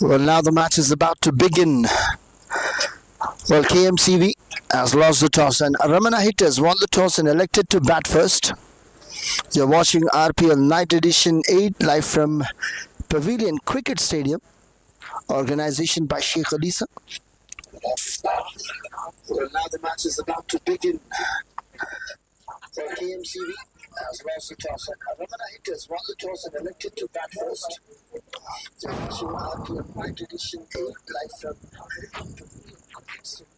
Well, now the match is about to begin. Well, KMCV has lost the toss and Ramana hitters won the toss and elected to bat first. You're watching RPL Night Edition 8 live from Pavilion Cricket Stadium, organization by Sheikh Alisa. Well, now the match is about to begin. Well, KMCV has lost the toss and Ramana hitters won the toss and elected to bat first. You're watching RPL Night Edition 8 live from Pavilion Cricket Stadium,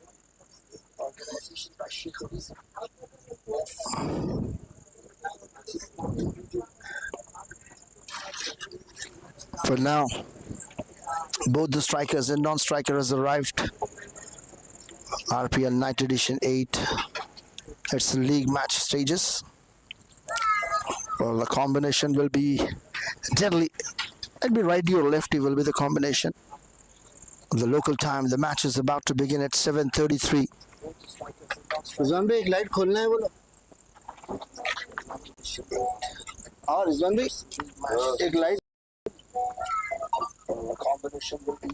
organization by Sheikh Alisa. For now, both the strikers and non-striker has arrived. RPL Night Edition 8. It's the league match stages. Well, the combination will be deadly. It'll be righty or lefty will be the combination. The local time, the match is about to begin at 7:33. Rizwan भाई एक light खोलना है बोलो और रिजवान भाई एक light combination will be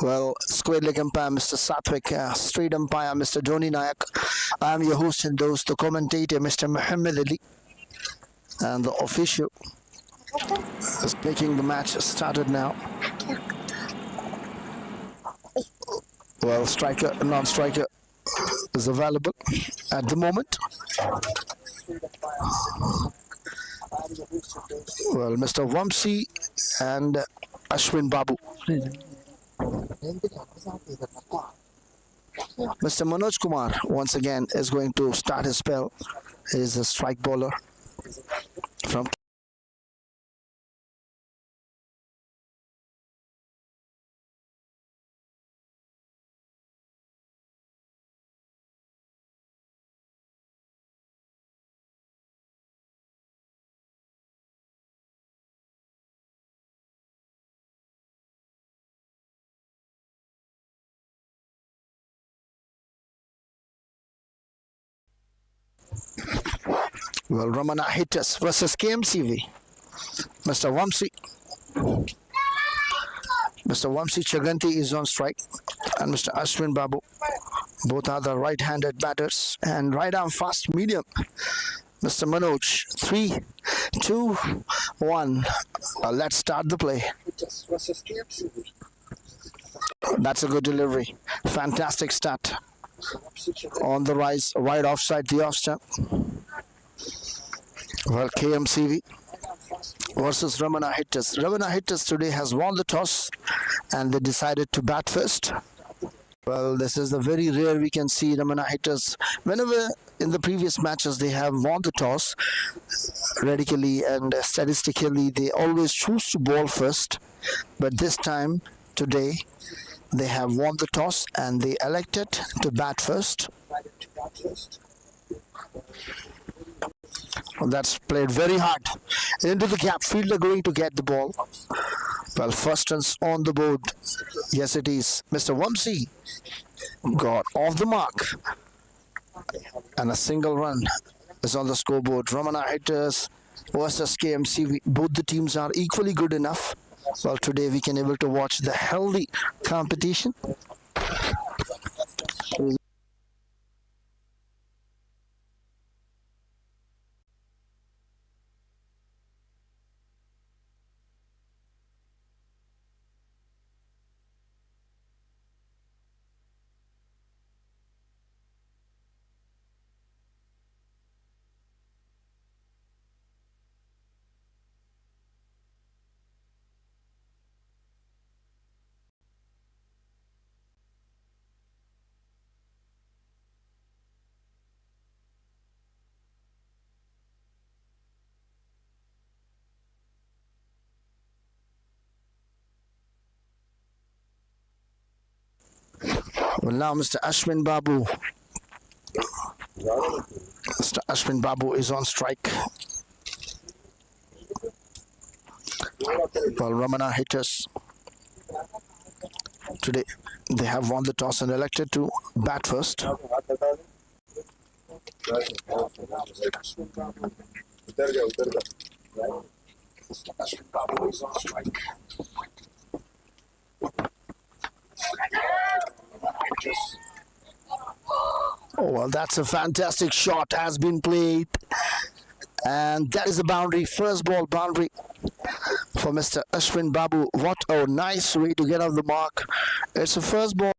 well, square leg umpire Mr. Sathwik, straight umpire Mr. Dhoni Nayak. I am your host and host, the commentator Mr. Muhammad Ali, and the official is making the match started now. Well, striker, non-striker is available at the moment. Well, Mr. Vamsi and Ashwin Babu. Mr. Manoj Kumar once again is going to start his spell. He is a strike bowler from well, Ramana hitters versus KMCV. Mr. Vamsi Chaganti is on strike, and Mr. Ashwin Babu. Both are the right-handed batters and right arm fast medium. Mr. Manoj, 3, 2, 1. Let's start the play. That's a good delivery. Fantastic start. On the rise, wide offside, the off stump. Well, KMCV versus Ramana hitters. Ramana hitters today has won the toss and they decided to bat first. Well, this is the very rare we can see Ramana hitters. Whenever in the previous matches they have won the toss, radically and statistically they always choose to bowl first. But this time, today, they have won the toss and they elected to bat first. That's played very hard into the gap. Fielder going to get the ball. Well, first runs on the board. Yes, it is. Mr. Vamsi got off the mark. And a single run is on the scoreboard. Ramana hitters versus KMCV. Both the teams are equally good enough. Well, today we can able to watch the healthy competition. Well, now Mr. Ashwin Babu. Mr. Ashwin Babu is on strike. Well, Ramana hitters today, they have won the toss and elected to bat first. Ashwin Babu is on strike. Oh, well, that's a fantastic shot has been played. And that is the boundary, first ball boundary for Mr. Ashwin Babu. What a nice way to get off the mark. It's a first ball.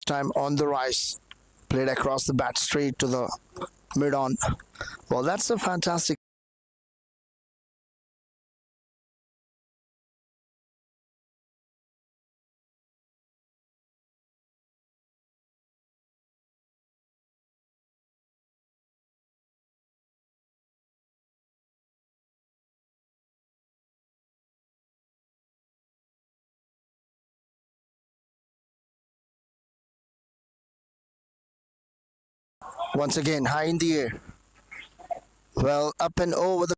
Time on the rise, played across the bat straight to the mid on. Well, that's a fantastic. Once again, high in the air. Well, up and over the.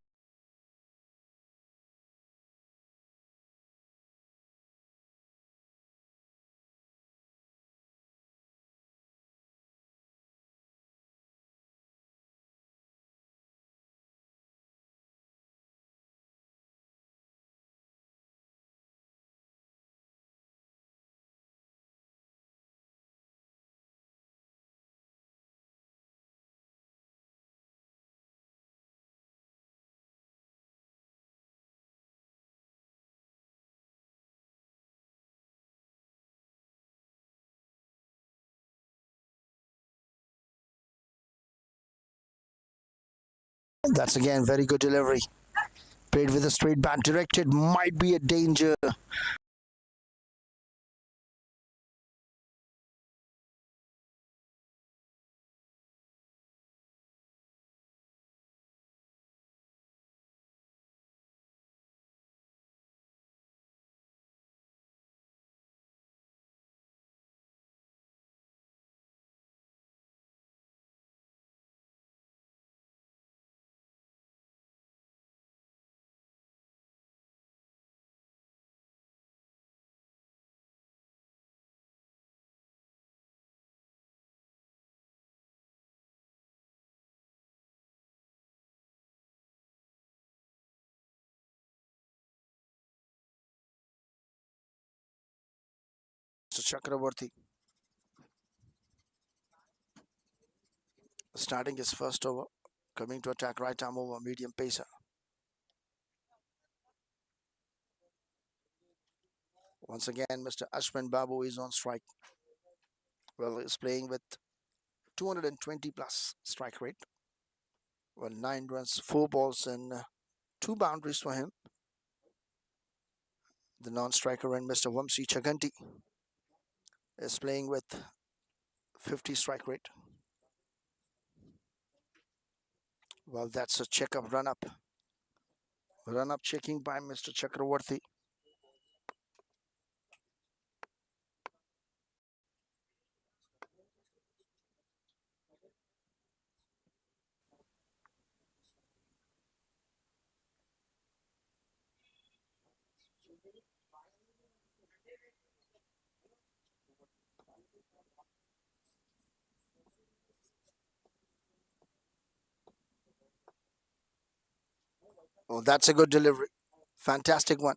That's again very good delivery. Played with a straight bat, directed, might be a danger. So Chakraborty starting his first over, coming to attack right arm over medium pacer. Once again, Mr. Ashwin Babu is on strike. Well, he's playing with 220 plus strike rate. Well, 9 runs, 4 balls, and 2 boundaries for him. The non-striker and Mr. Vamsi Chaganti is playing with 50 strike rate. Well, that's a check-up run-up. Run-up checking by Mr. Chakraborty. Oh, that's a good delivery. Fantastic one.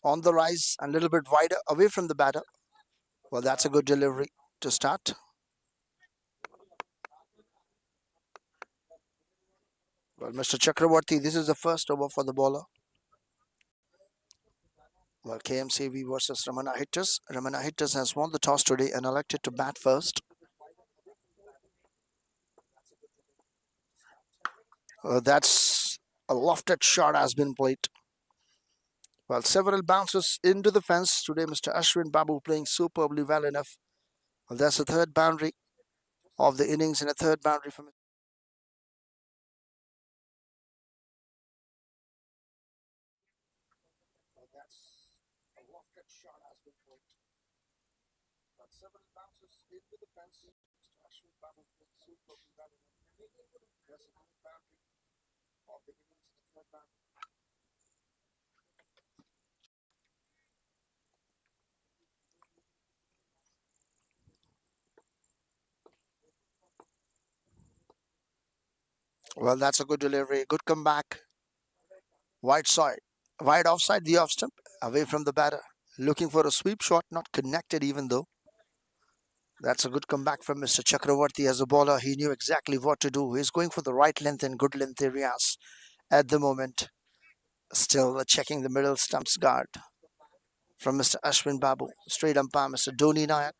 On the rise, a little bit wider, away from the batter. Well, that's a good delivery to start. Well, Mr. Chakraborty, this is the first over for the bowler. Well, KMCV versus Ramana Hitters. Ramana Hitters has won the toss today and elected to bat first. That's a lofted shot has been played. Well, several bounces into the fence today. Mr. Ashwin Babu playing superbly well enough. Well, that's the third boundary of the innings and a third boundary from. Well, that's a good delivery, good comeback. Wide side, wide offside, the off stump, away from the batter. Looking for a sweep shot, not connected even though. That's a good comeback from Mr. Chakravarti as a bowler. He knew exactly what to do. He's going for the right length and good length areas at the moment. Still checking the middle stumps guard from Mr. Ashwin Babu. Straight umpire, Mr. Dhoni Nayak.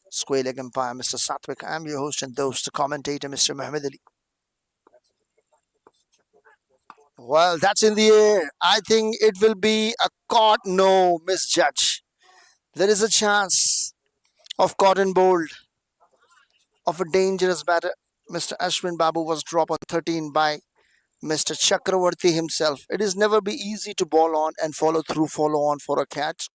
Square leg umpire, Mr. Satwik. I'm your host and host, the commentator, Mr. Muhammad Ali. Well, that's in the air. I think it will be a caught. No, misjudge. There is a chance of caught and bowled of a dangerous batter. Mr. Ashwin Babu was dropped on 13 by Mr. Chakravarti himself. It is never be easy to bowl on and follow on for a catch.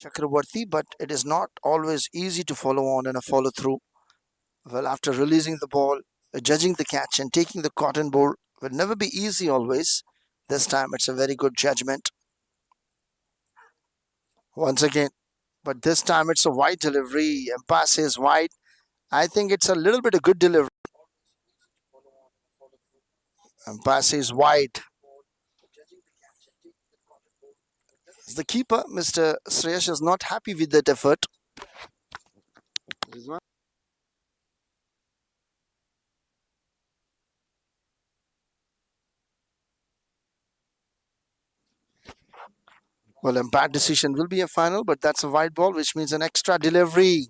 Chakravarti, but it is not always easy to follow on and a follow through. Well, after releasing the ball, judging the catch and taking the cotton ball will never be easy always. This time it's a very good judgment. Once again, but this time it's a wide delivery. Umpire says wide. I think it's a little bit a good delivery. Umpire says wide. The keeper, Mr. Sreyash, is not happy with that effort. Well, a bad decision will be a final, but that's a wide ball, which means an extra delivery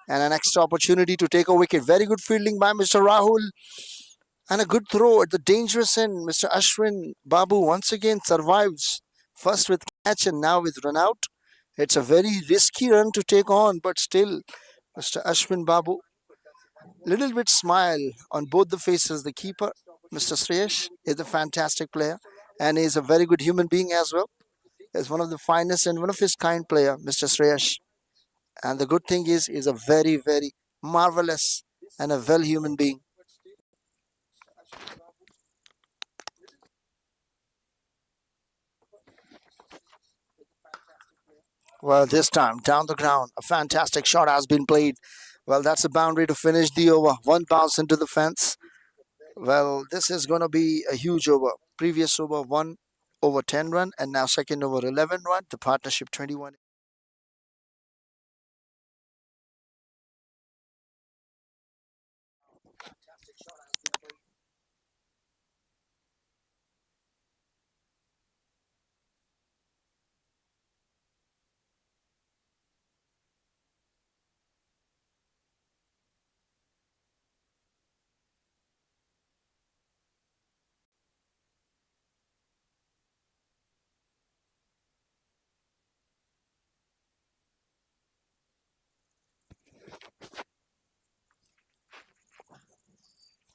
and an extra opportunity to take a wicket. Very good fielding by Mr. Rahul and a good throw at the dangerous end. Mr. Ashwin Babu once again survives, first with catch and now with run out. It's a very risky run to take on, but still, Mr. Ashwin Babu, little bit smile on both the faces. The keeper, Mr. Sreyash, is a fantastic player and is a very good human being as well. Is one of the finest and one of his kind player, Mr. Sreyash. And the good thing is, he's a very, very marvelous and a well human being. Well, this time down the ground, a fantastic shot has been played. Well, that's a boundary to finish the over. One bounce into the fence. Well, this is going to be a huge over. Previous over 1 over 10 run, and now second over 11 run. The partnership 21.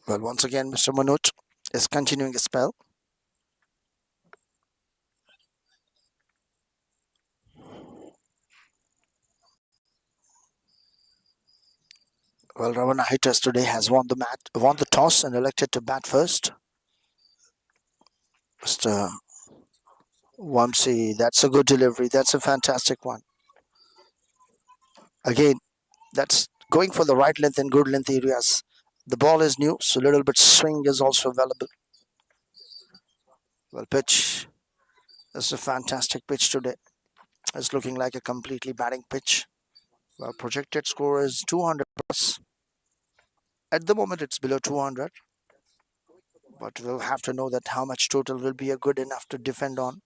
Well, once again, Mr. Manoj is continuing his spell. Well, Ramana Hitters today has won the toss and elected to bat first. Mr. Wamsi, that's a good delivery. That's a fantastic one. Again, that's going for the right length and good length areas. The ball is new, so a little bit swing is also available. Well, pitch It's a fantastic pitch today. It's looking like a completely batting pitch. Well, projected score is 200 plus. At the moment, it's below 200. But we'll have to know that how much total will be a good enough to defend on.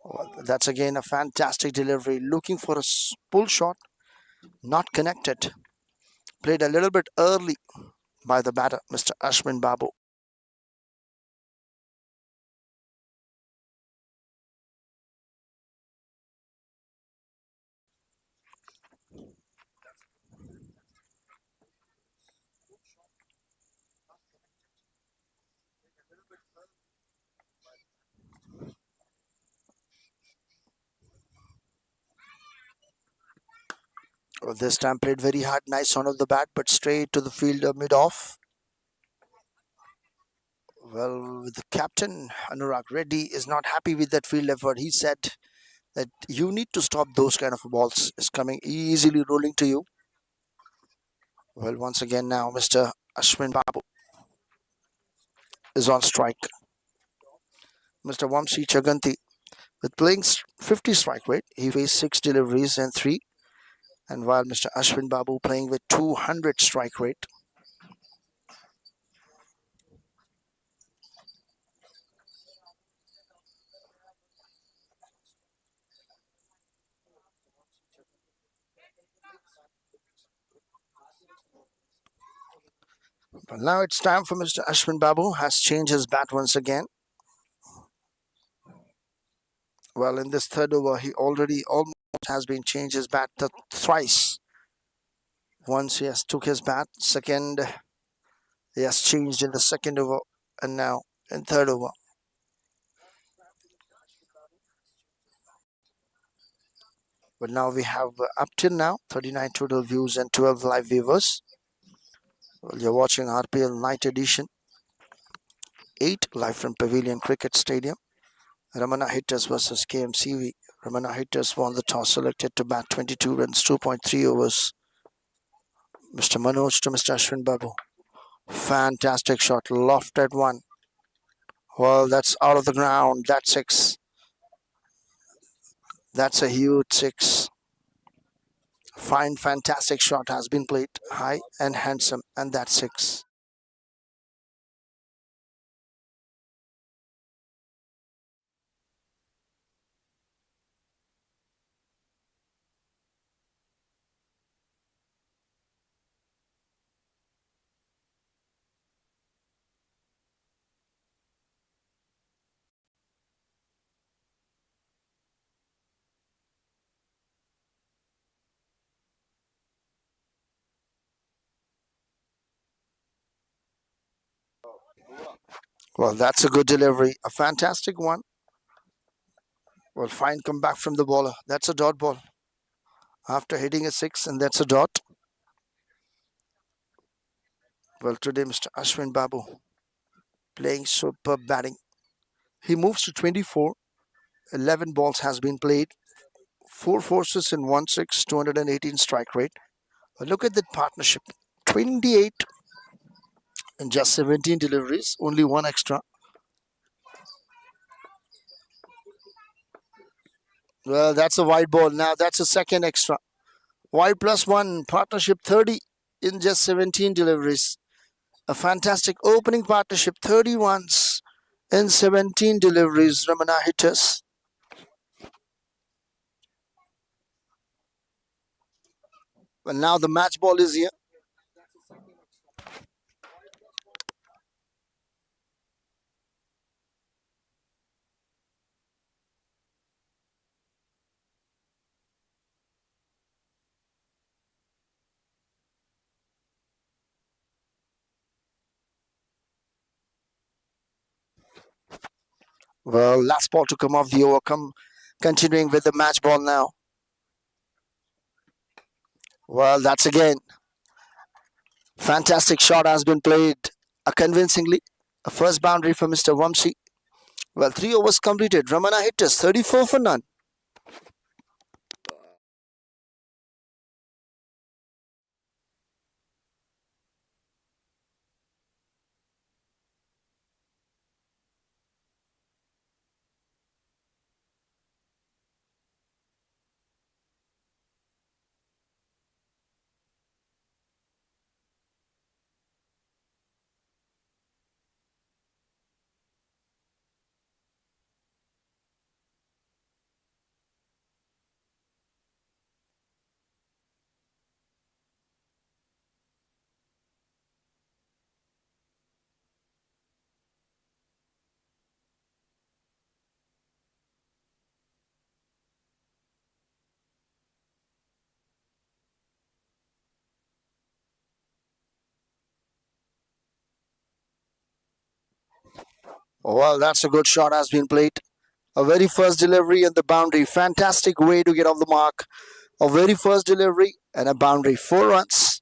Well, that's again a fantastic delivery. Looking for a pull shot. Not connected. Played a little bit early by the batter, Mr. Ashwin Babu. Well, this time played very hard. Nice on of the bat, but straight to the fielder mid-off. Well, the captain, Anurag Reddy, is not happy with that field effort. He said that you need to stop those kind of balls. It's coming easily rolling to you. Well, once again now, Mr. Ashwin Babu is on strike. Mr. Vamsi Chaganti, with playing 50 strike rate, he faced 6 deliveries and 3. And while Mr. Ashwin Babu playing with 200 strike rate. But now it's time for Mr. Ashwin Babu, has changed his bat once again. Well, in this third over, he already almost has been changed his bat thrice. Once he has took his bat, second he has changed in the second over, and now in third over. But now we have up till now 39 total views and 12 live viewers. Well, you're watching RPL Night Edition 8 live from Pavilion Cricket Stadium. Ramana hitters versus KMCV. Ramana hitters won the toss, selected to bat 22 runs, 2.3 overs. Mr. Manoj to Mr. Ashwin Babu. Fantastic shot, lofted one. Well, that's out of the ground. That's 6. That's a huge 6. Fine, fantastic shot has been played high and handsome, and that's 6. Well, that's a good delivery. A fantastic one. Well, fine comeback from the bowler. That's a dot ball. After hitting a 6, and that's a dot. Well, today Mr. Ashwin Babu playing superb batting. He moves to 24. 11 balls has been played. 4 forces in 1 6, 218 strike rate. But look at that partnership. 28 and just 17 deliveries, only 1 extra. Well, that's a wide ball. Now that's a second extra. Wide plus 1, partnership 30 in just 17 deliveries. A fantastic opening partnership, 30 runs in 17 deliveries. Ramana hitters. Well, now the match ball is here. Well, last ball to come off the over. Continuing with the match ball now. Well, that's again. Fantastic shot has been played convincingly. A first boundary for Mr. Vamsi. Well, 3 overs completed. Ramana hitters 34 for none. Well, that's a good shot has been played. A very first delivery and the boundary. Fantastic way to get off the mark. A very first delivery and a boundary. 4 runs.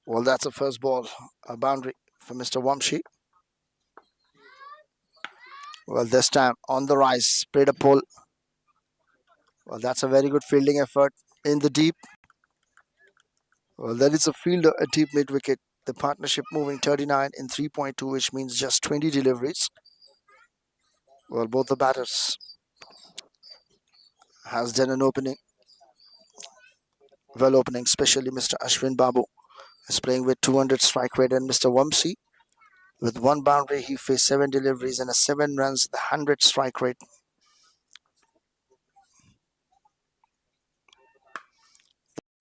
Well, that's a first ball. A boundary for Mr. Wamshi. Well, this time on the rise. Played a pull. Well, that's a very good fielding effort in the deep. Well, that is a fielder, a deep mid wicket. The partnership moving 39 in 3.2, which means just 20 deliveries. Well, both the batters has done an opening. Well opening, especially Mr. Ashwin Babu is playing with 200 strike rate, and Mr. Wamsi with one boundary, he faced 7 deliveries and a 7 runs, the 100 strike rate.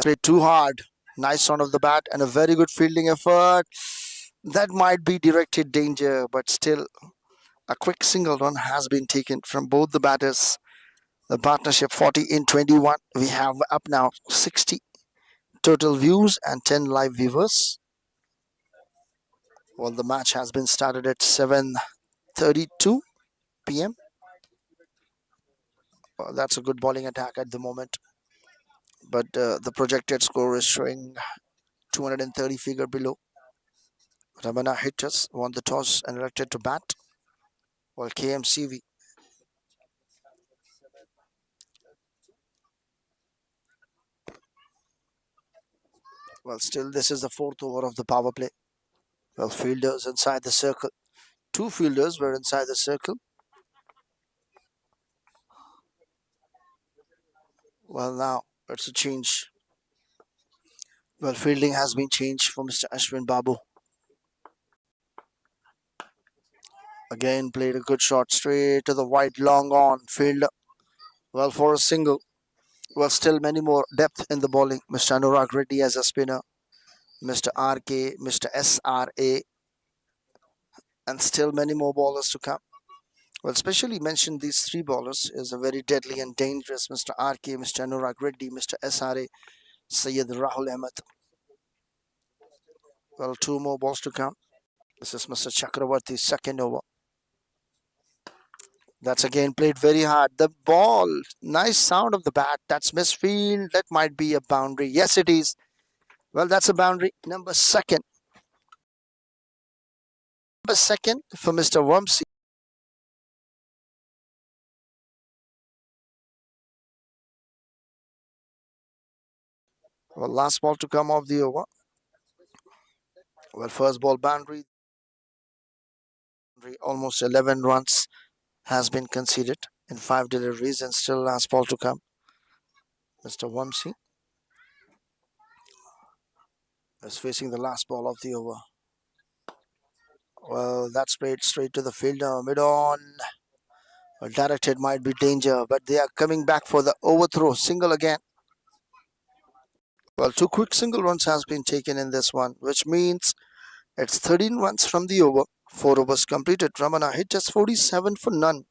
Played too hard. Nice on of the bat and a very good fielding effort. That might be directed danger, but still a quick single run has been taken from both the batters. The partnership 40 in 21. We have up now 60 total views and 10 live viewers. Well, the match has been started at 7:32 p.m. Well, that's a good bowling attack at the moment, but the projected score is showing 230 figure below. Ramana hitters won the toss and elected to bat, while KMCV, well, still this is the fourth over of the power play. Well, fielders inside the circle. 2 fielders were inside the circle. Well, now it's a change. Well, fielding has been changed for Mr. Ashwin Babu. Again, played a good shot straight to the wide, long on fielder. Well, for a single. Well, still many more depth in the bowling. Mr. Anurag Reddy as a spinner, Mr. RK, Mr. SRA, and still many more bowlers to come. Well, especially mentioned these 3 bowlers is a very deadly and dangerous Mr. RK, Mr. Anurag Reddy, Mr. SRA, Syed Rahul Ahmed. Well, 2 more balls to come. This is Mr. Chakravarti's second over. That's again played very hard. The ball, nice sound of the bat. That's misfield. That might be a boundary. Yes, it is. Well, that's a boundary. Number second. Number second for Mr. Wamsi. Well, last ball to come off the over. Well, first ball boundary. Almost 11 runs has been conceded in 5 deliveries, and still last ball to come. Mr. Wamsi is facing the last ball of the over. Well, that's played straight to the fielder, mid on. Well, directed might be danger, but they are coming back for the overthrow. Single again. Well, 2 quick single runs has been taken in this one, which means it's 13 runs from the over. 4 overs completed. Ramana hit just 47 for none.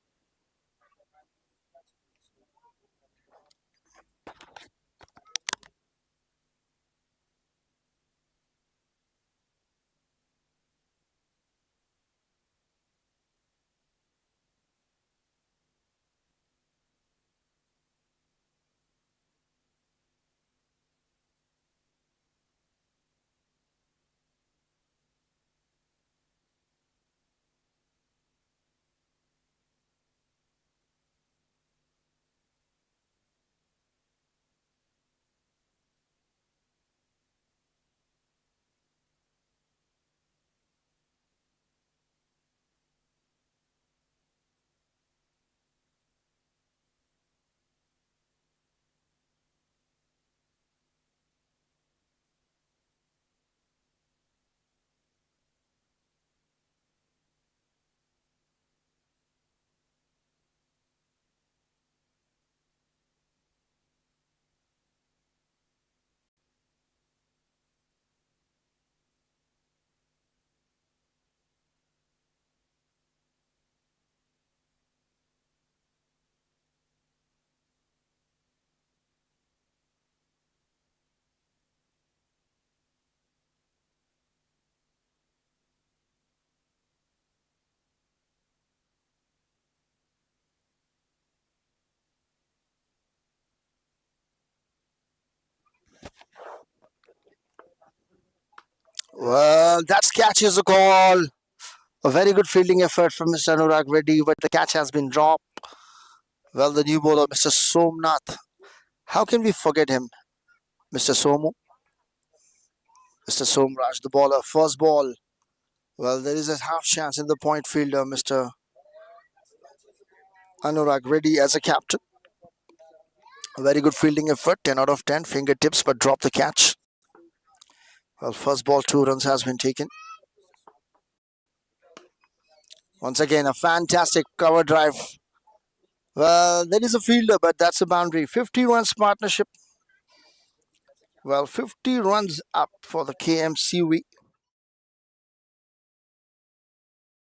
Well, that catch is a call. A very good fielding effort from Mr. Anurag Reddy, but the catch has been dropped. Well, the new bowler, Mr. Somnath. How can we forget him? Mr. Somu, Mr. Somraj, the bowler, first ball. Well, there is a half chance in the point fielder, Mr. Anurag Reddy as a captain. A very good fielding effort, 10 out of 10, fingertips, but drop the catch. Well, first ball, 2 runs has been taken. Once again, a fantastic cover drive. Well, there is a fielder, but that's a boundary. 50 runs partnership. Well, 50 runs up for the KMCV.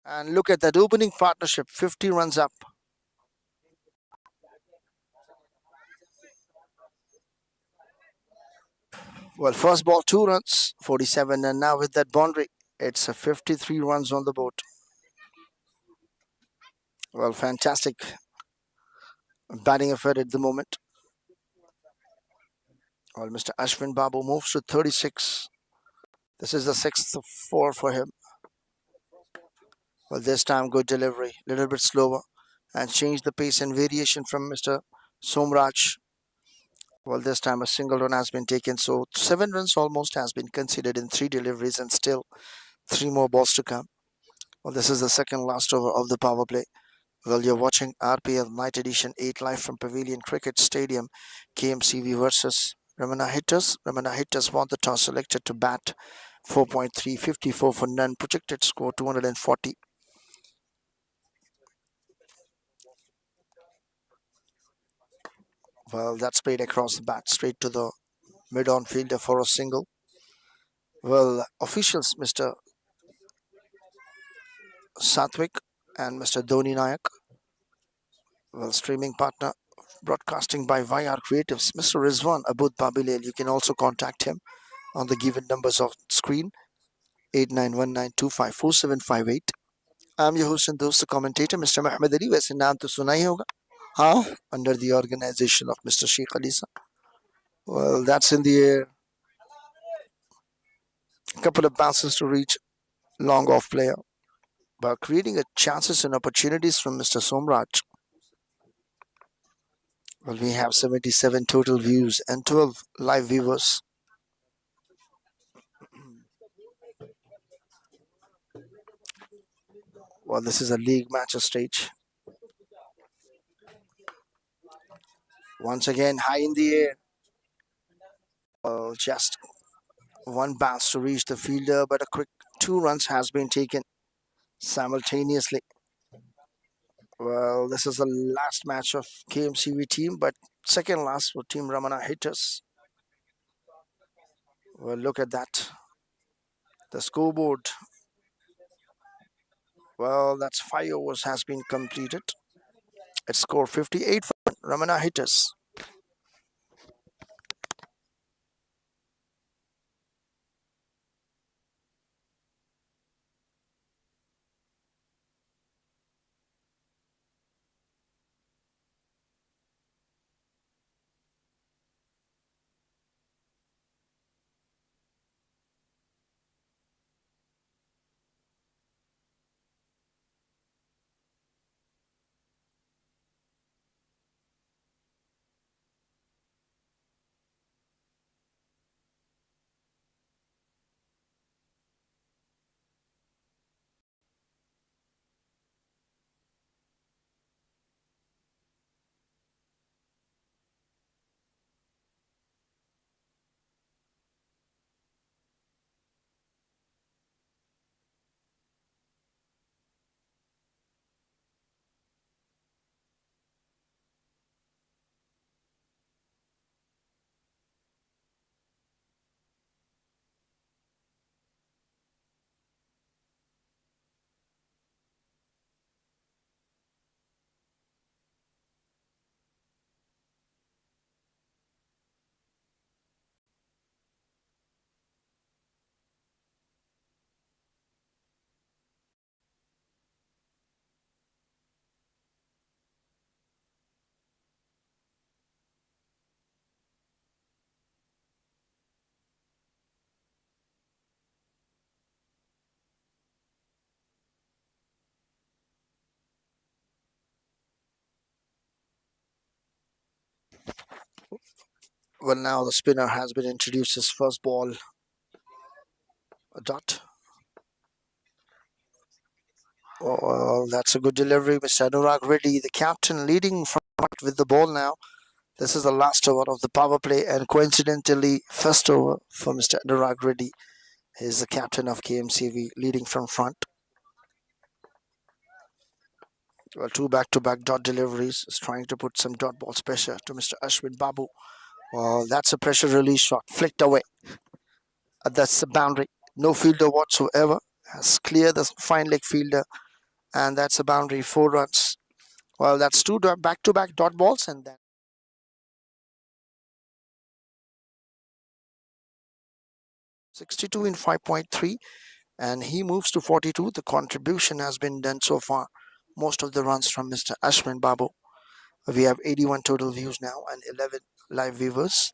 And look at that opening partnership, 50 runs up. Well, first ball, 2 runs, 47. And now with that boundary, it's a 53 runs on the board. Well, fantastic batting effort at the moment. Well, Mr. Ashwin Babu moves to 36. This is the sixth of four for him. Well, this time good delivery, a little bit slower, and change the pace and variation from Mr. Somraj. Well, this time a single run has been taken, so 7 runs almost has been considered in 3 deliveries, and still 3 more balls to come. Well, this is the second last over of the power play. Well, you're watching RPL Night Edition 8 live from Pavilion Cricket Stadium, KMCV versus Ramana Hitters. Ramana Hitters won the toss, selected to bat. 4.3, 54 for none, projected score 240. Well, that's played across the bat, straight to the mid-on fielder for a single. Well, officials, Mr. Sathwik and Mr. Dhoni Nayak. Well, streaming partner, broadcasting by id-YRCreatuves, Mr. Rizwan Abud Babilel. You can also contact him on the given numbers of screen, 8919254758. I'm your host and दोस्त commentator, Mr. Mohammed Ali. वैसे नाम तो सुना ही होगा. हाँ, under the organization of Mr. Sheikh Alisa. Well, that's in the air. A couple of bounces to reach long off player, but creating a chances and opportunities from Mr. Somraj. Well, we have 77 total views and 12 live viewers. Well, this is a league match stage. Once again, high in the air. Just one bounce to reach the fielder, but a quick 2 runs has been taken simultaneously. Well, this is the last match of KMCV team, but second last for Team Ramana Hitters. Well, look at that. The scoreboard. Well, that's 5 overs has been completed. It scored 58 for Ramana Hitters. Well, now the spinner has been introduced. His first ball, a dot. Oh, well, that's a good delivery. Mr. Anurag Reddy, the captain, leading from right with the ball now. This is the last over of the power play, and coincidentally, first over for Mr. Anurag Reddy. He's the captain of KMCV, leading from front. Well, two back-to-back dot deliveries. Is trying to put some dot balls pressure to Mr. Ashwin Babu. Well, that's a pressure release shot, flicked away. That's the boundary. No fielder whatsoever. Has cleared the fine leg fielder, and that's a boundary. 4 runs. Well, that's two back-to-back dot balls, and then 62 in 5.3, and he moves to 42. The contribution has been done so far. Most of the runs from Mr. Ashwin Babu. We have 81 total views now and 11 live viewers.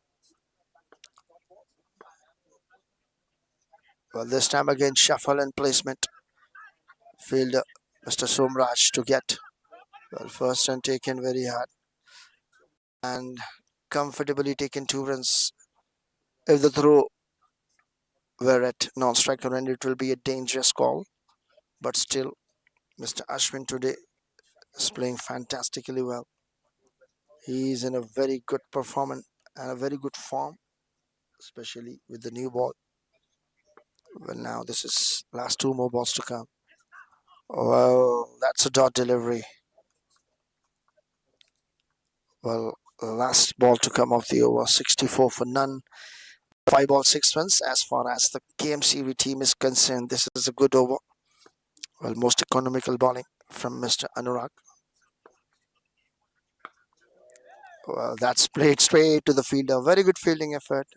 Well, this time again, shuffle and placement. Fielder Mr. Somraj to get. Well, first run taken very hard. And comfortably taken 2 runs. If the throw were at non-striker end, it will be a dangerous call. But still, Mr. Ashwin today is playing fantastically well. He is in a very good performance and a very good form, especially with the new ball. Well, now this is last two more balls to come. Well, that's a dot delivery. Well, last ball to come of the over, 64 for none. 5 balls, 6 runs. As far as the KMCV team is concerned, this is a good over. Well, most economical bowling from Mr. Anurag. Well, that's played straight to the fielder. Very good fielding effort,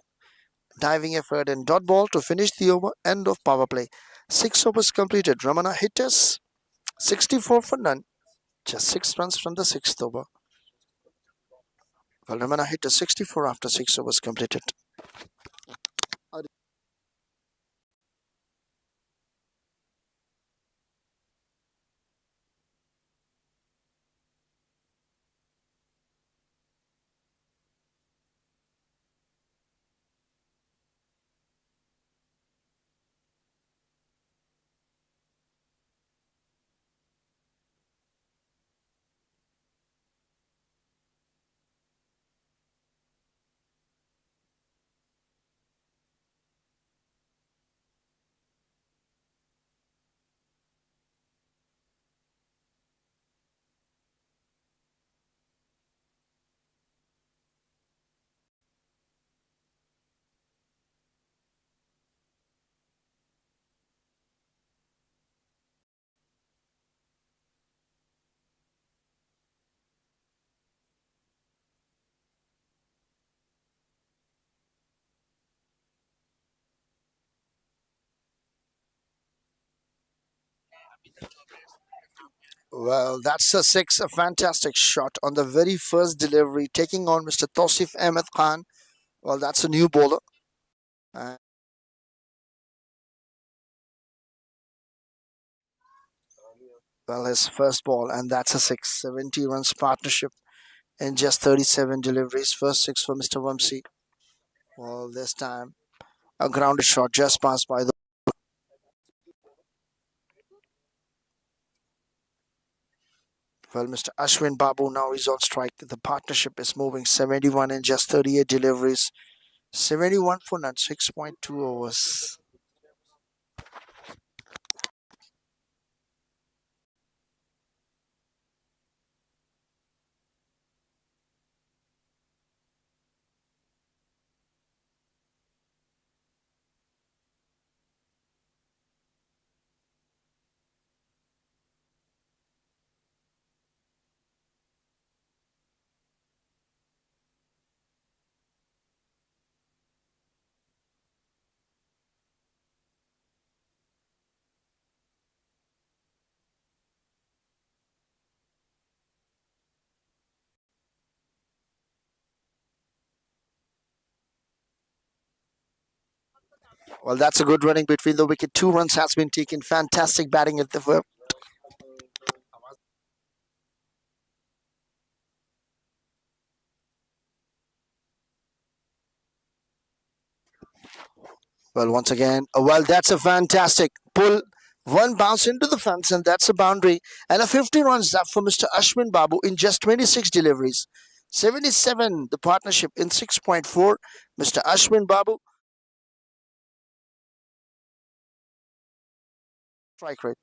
diving effort, and dot ball to finish the over. End of power play. 6 overs completed. Ramana hit us 64 for none. Just 6 runs from the sixth over. Well, Ramana hit a 64 after 6 overs completed. Well, that's a six, a fantastic shot on the very first delivery, taking on Mr. Tausif Ahmed Khan. Well, that's a new bowler. Uh, well, his first ball, and that's a six. 70 runs partnership in just 37 deliveries. First six for Mr. Vamsi. Well, this time a grounded shot just passed by the. Well, Mr. Ashwin Babu now is on strike. The partnership is moving 71 in just 38 deliveries. 71 for none, 6.2 overs. Well, that's a good running between the wicket. 2 runs has been taken. Fantastic batting at the first. Well, once again, that's a fantastic pull. One bounce into the fence, and that's a boundary. And a 50 runs up for Mr. Ashwin Babu in just 26 deliveries. 77, the partnership in 6.4. Mr. Ashwin Babu, strike rate.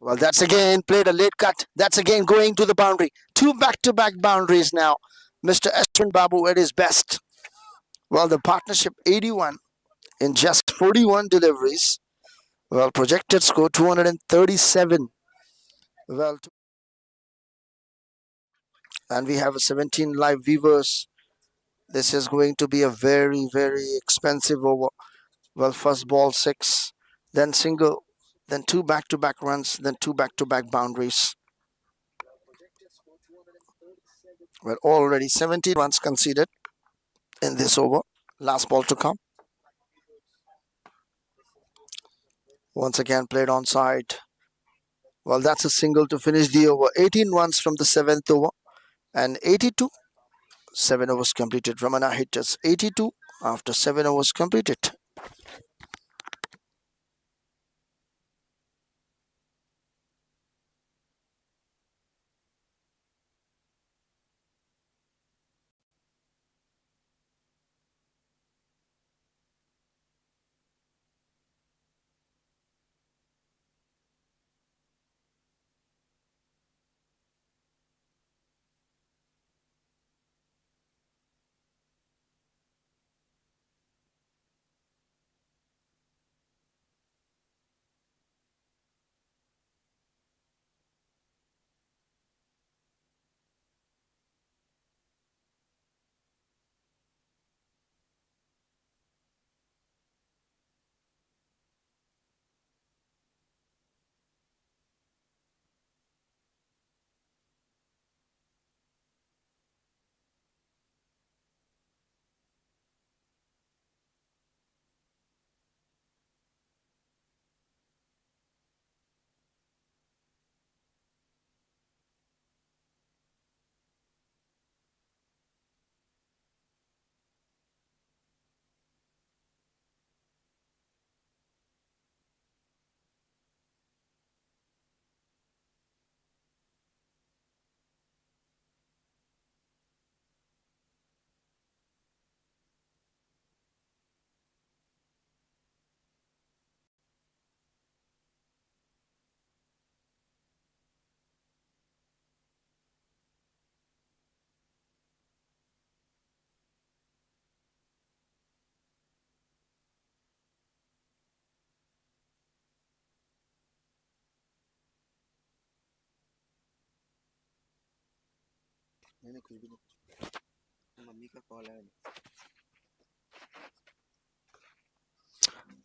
Well, that's again played a late cut. That's again going to the boundary. Two back-to-back boundaries now. Mr. Ashwin Babu at his best. Well, the partnership 81 in just 41 deliveries. Well, projected score 237. Well, and we have a 17 live viewers. This is going to be a very, very expensive over. Well, first ball six, then single, then two back-to-back runs, then two back-to-back boundaries. Well, already 17 runs conceded in this over. Last ball to come. Once again played on side. Well, that's a single to finish the over. 18 runs from the seventh over and 82. 7 overs completed. Ramana hit us 82 after 7 overs completed.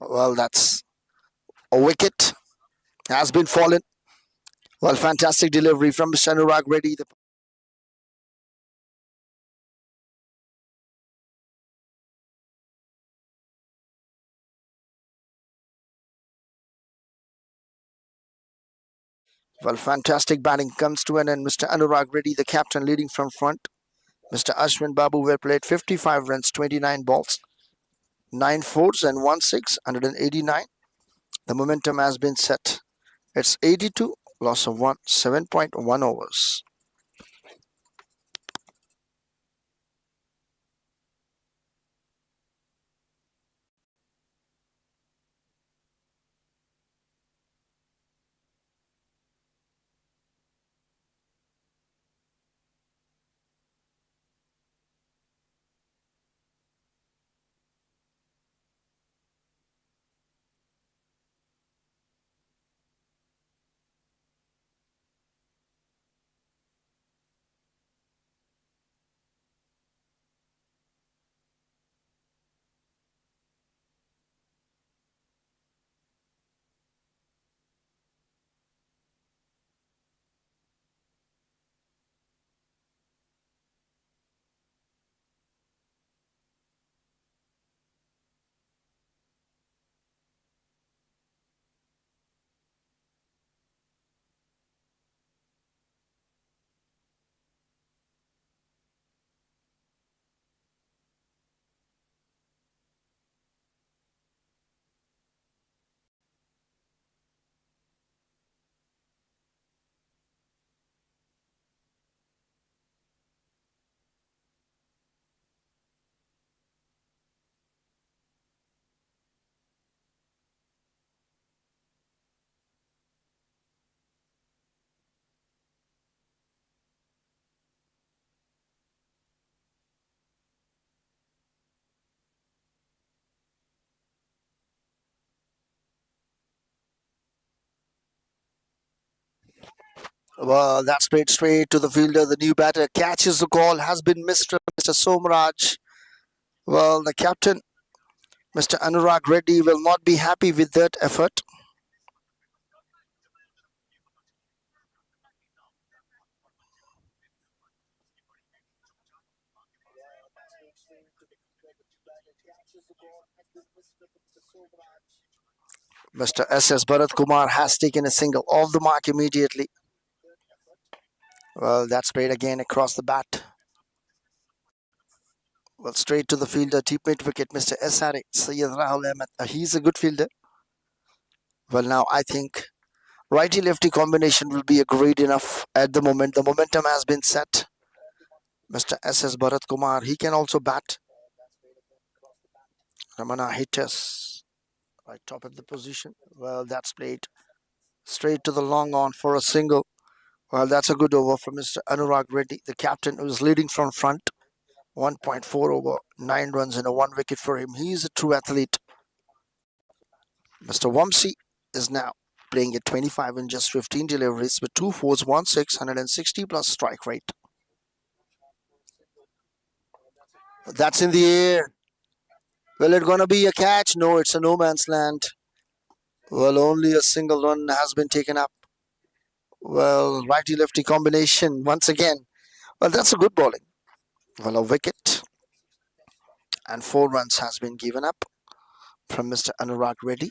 Well, that's a wicket has been fallen. Well, fantastic delivery from Mr. Anurag Reddy. Well, fantastic batting comes to an end. Mr. Anurag Reddy, the captain, leading from front. Mr. Ashwin Babu were played 55 runs, 29 balls, 9 fours and 1 6, 189. The momentum has been set. It's 82, loss of 1, 7.1 overs. Well, that's played straight to the fielder. The new batter catches the call. Has been missed from Mr. Somraj. Well, the captain, Mr. Anurag Reddy, will not be happy with that effort. Mr. S.S. Bharat Kumar has taken a single off the mark immediately. Well, that's played again across the bat. Well, straight to the fielder, deep mid wicket, Mr. S.R.A. Syed Rahul Ahmed. He's a good fielder. Well, now I think righty lefty combination will be a great enough at the moment. The momentum has been set. Mr. S.S. Bharat Kumar, he can also bat. Ramana hit us right top of the position. Well, that's played straight to the long on for a single. Well, that's a good over for Mr. Anurag Reddy, the captain who is leading from front. 1.4 over, 9 runs and a 1 wicket for him. He's a true athlete. Mr. Wamsi is now playing at 25 in just 15 deliveries with 2 fours, 1 6, 160 plus strike rate. That's in the air. Well, it gonna be a catch? No, it's a no man's land. Well, only a single run has been taken up. Well, righty lefty combination once again. Well, that's a good bowling. Well, a wicket and 4 runs has been given up from Mr. Anurag Reddy.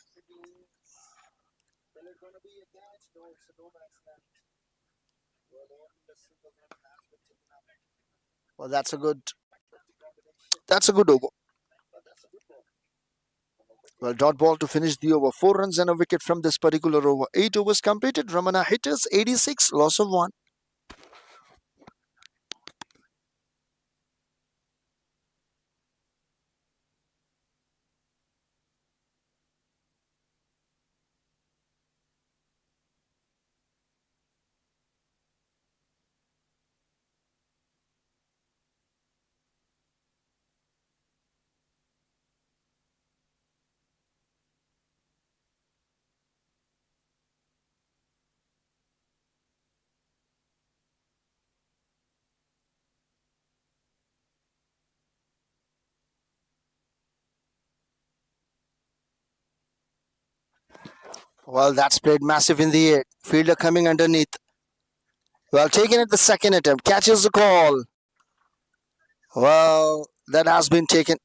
Well, that's a good over. Well, dot ball to finish the over. 4 runs and a wicket from this particular over. 8 overs completed. Ramana hit us 86, loss of 1. Well, that's played massive in the air. Fielder coming underneath. Well, taken at the second attempt. Catches the call. Well, that has been taken.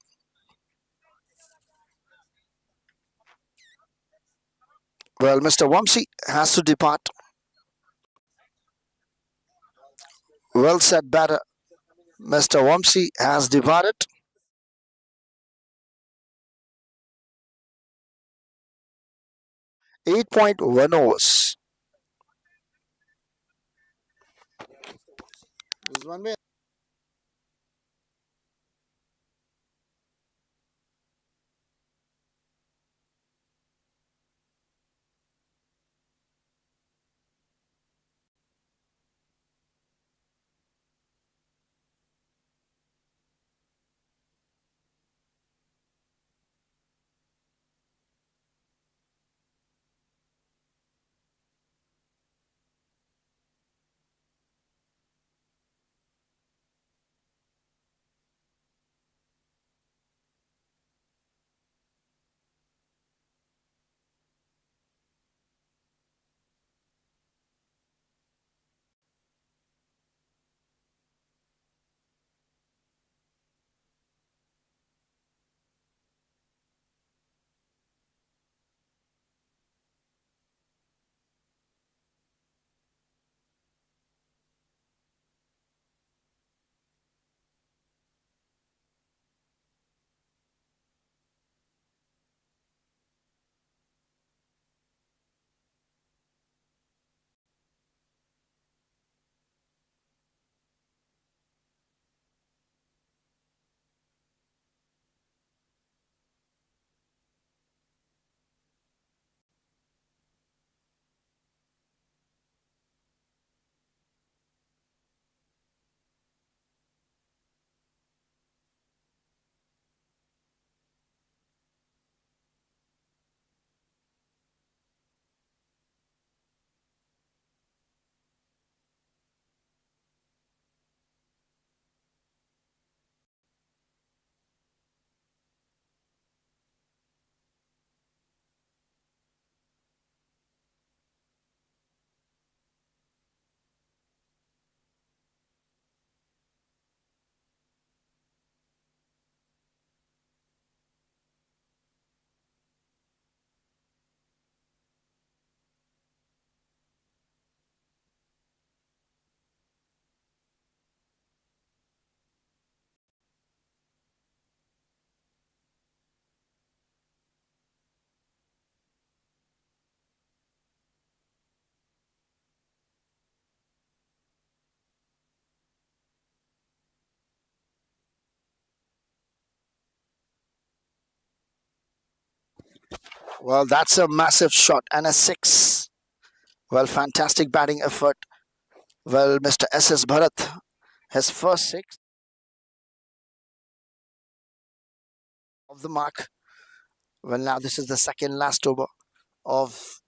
Well, Mr. Wamsi has to depart. Well said, batter. Mr. Wamsi has departed. 8.1 overs. This one way. Well, that's a massive shot and a six. Well, fantastic batting effort. Well, Mr. S.S. Bharat, his first six of the mark. Well, now this is the second last over of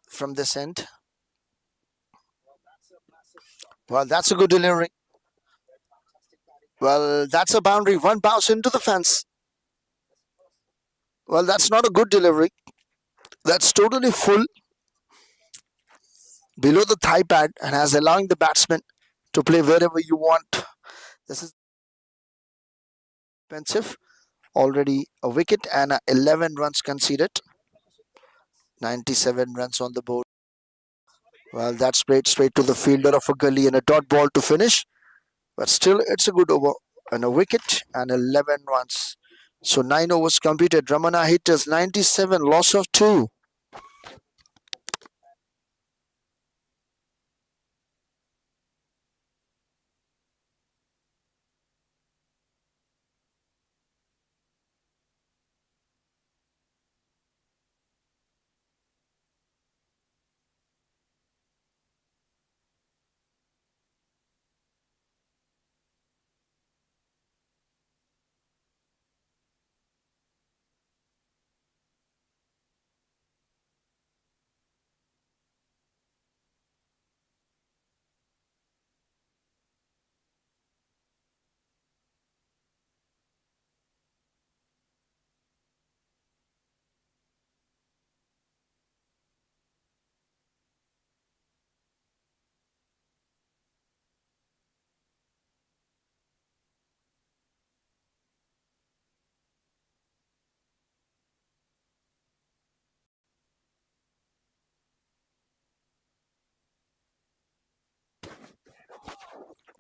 from this end. Well, that's a good delivery. Well, that's a boundary. One bounce into the fence. Well, that's not a good delivery. That's totally full below the thigh pad and has allowing the batsman to play wherever you want. This is expensive. Already a wicket and 11 runs conceded. 97 runs on the board. Well, that's played straight to the fielder of a gully and a dot ball to finish. But still, it's a good over and a wicket and 11 runs. So 9 overs completed. Ramana hit us 97, loss of 2.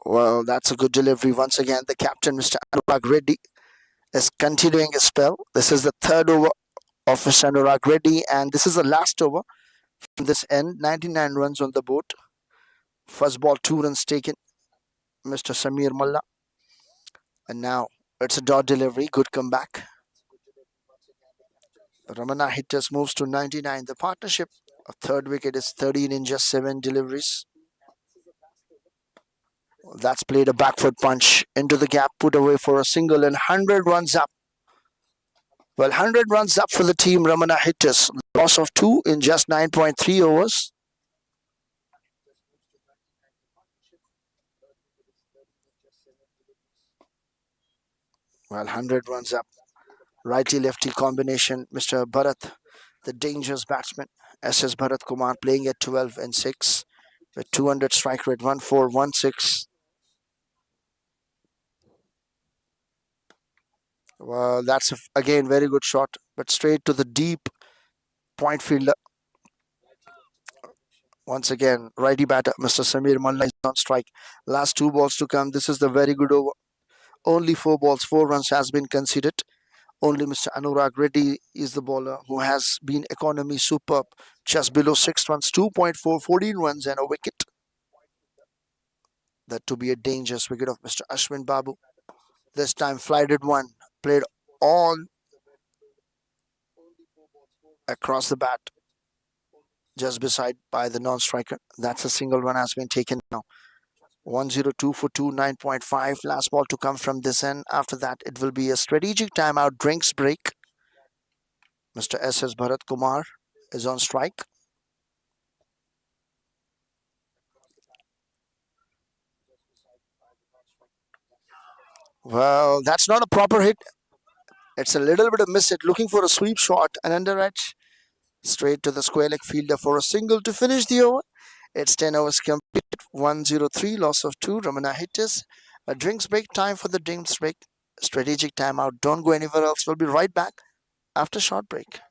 Well, that's a good delivery. Once again, the captain, Mr. Anurag Reddy, is continuing his spell. This is the third over of Mr. Anurag Reddy, and this is the last over from this end. 99 runs on the board. First ball, 2 runs taken, Mr. Samir Mulla. And now it's a dot delivery. Good comeback. Ramana hitters moves to 99. The partnership, a third wicket is 13 in just 7 deliveries. That's played a back foot punch into the gap, put away for a single, and 100 runs up. Well, 100 runs up for the team. Ramana hitters. Loss of 2 in just 9.3 overs. Well, 100 runs up. Righty lefty combination. Mr. Bharat, the dangerous batsman. S.S. Bharat Kumar playing at 12 and 6 with 200 strike rate, 1416. Well, that's again very good shot, but straight to the deep point fielder. Once again, righty batter Mr. Samir Malla is on strike. Last 2 balls to come. This is the very good over. Only 4 balls, 4 runs has been conceded. Only Mr. Anurag Reddy is the bowler who has been economy superb. Just below 6 runs, 2.4, 14 runs and a wicket. That to be a dangerous wicket of Mr. Ashwin Babu. This time flighted one, played all across the bat, just beside by the non-striker. That's a single run has been taken now. 102 for 2, 9.5. Last ball to come from this end. After that, it will be a strategic timeout, drinks break. Mr. S.S. Bharat Kumar is on strike. Well, that's not a proper hit. It's a little bit of miss hit, looking for a sweep shot and under edge. Straight to the square leg fielder for a single to finish the over. It's 10 overs complete. 103, loss of 2. Ramana hitters. A drinks break, time for the drinks break. Strategic timeout. Don't go anywhere else. We'll be right back after short break.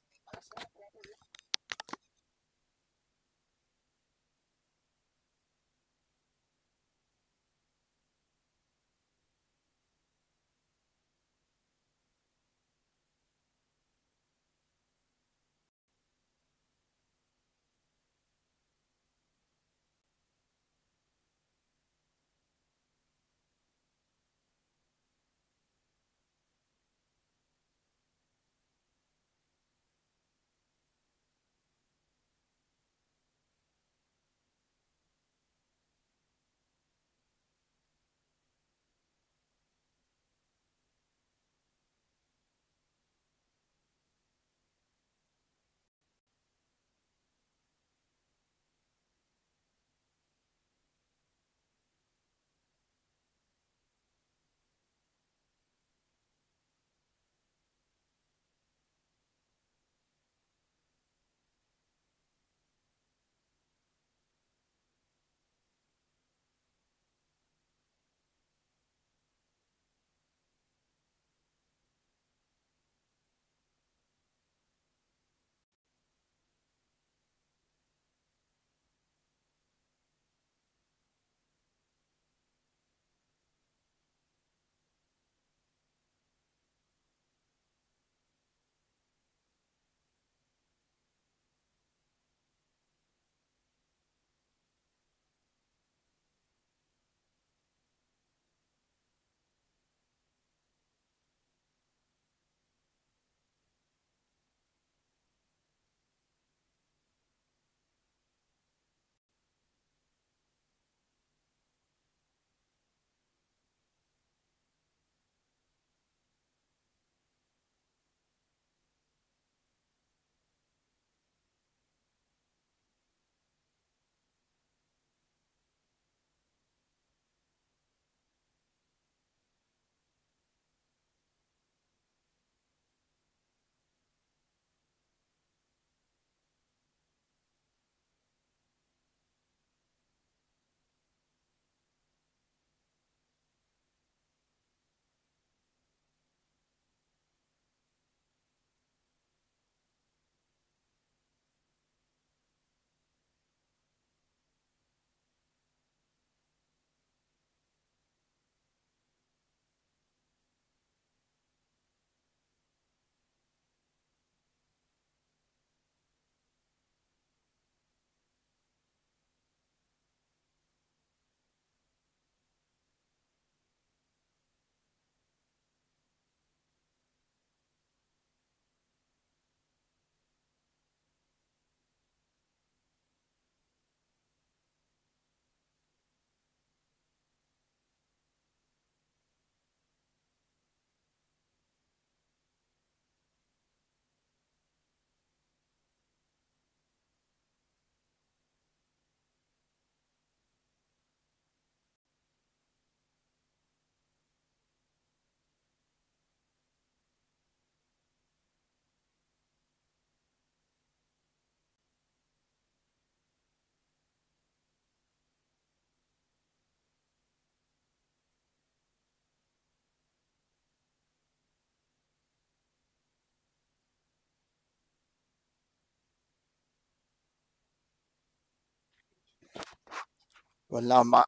Well, now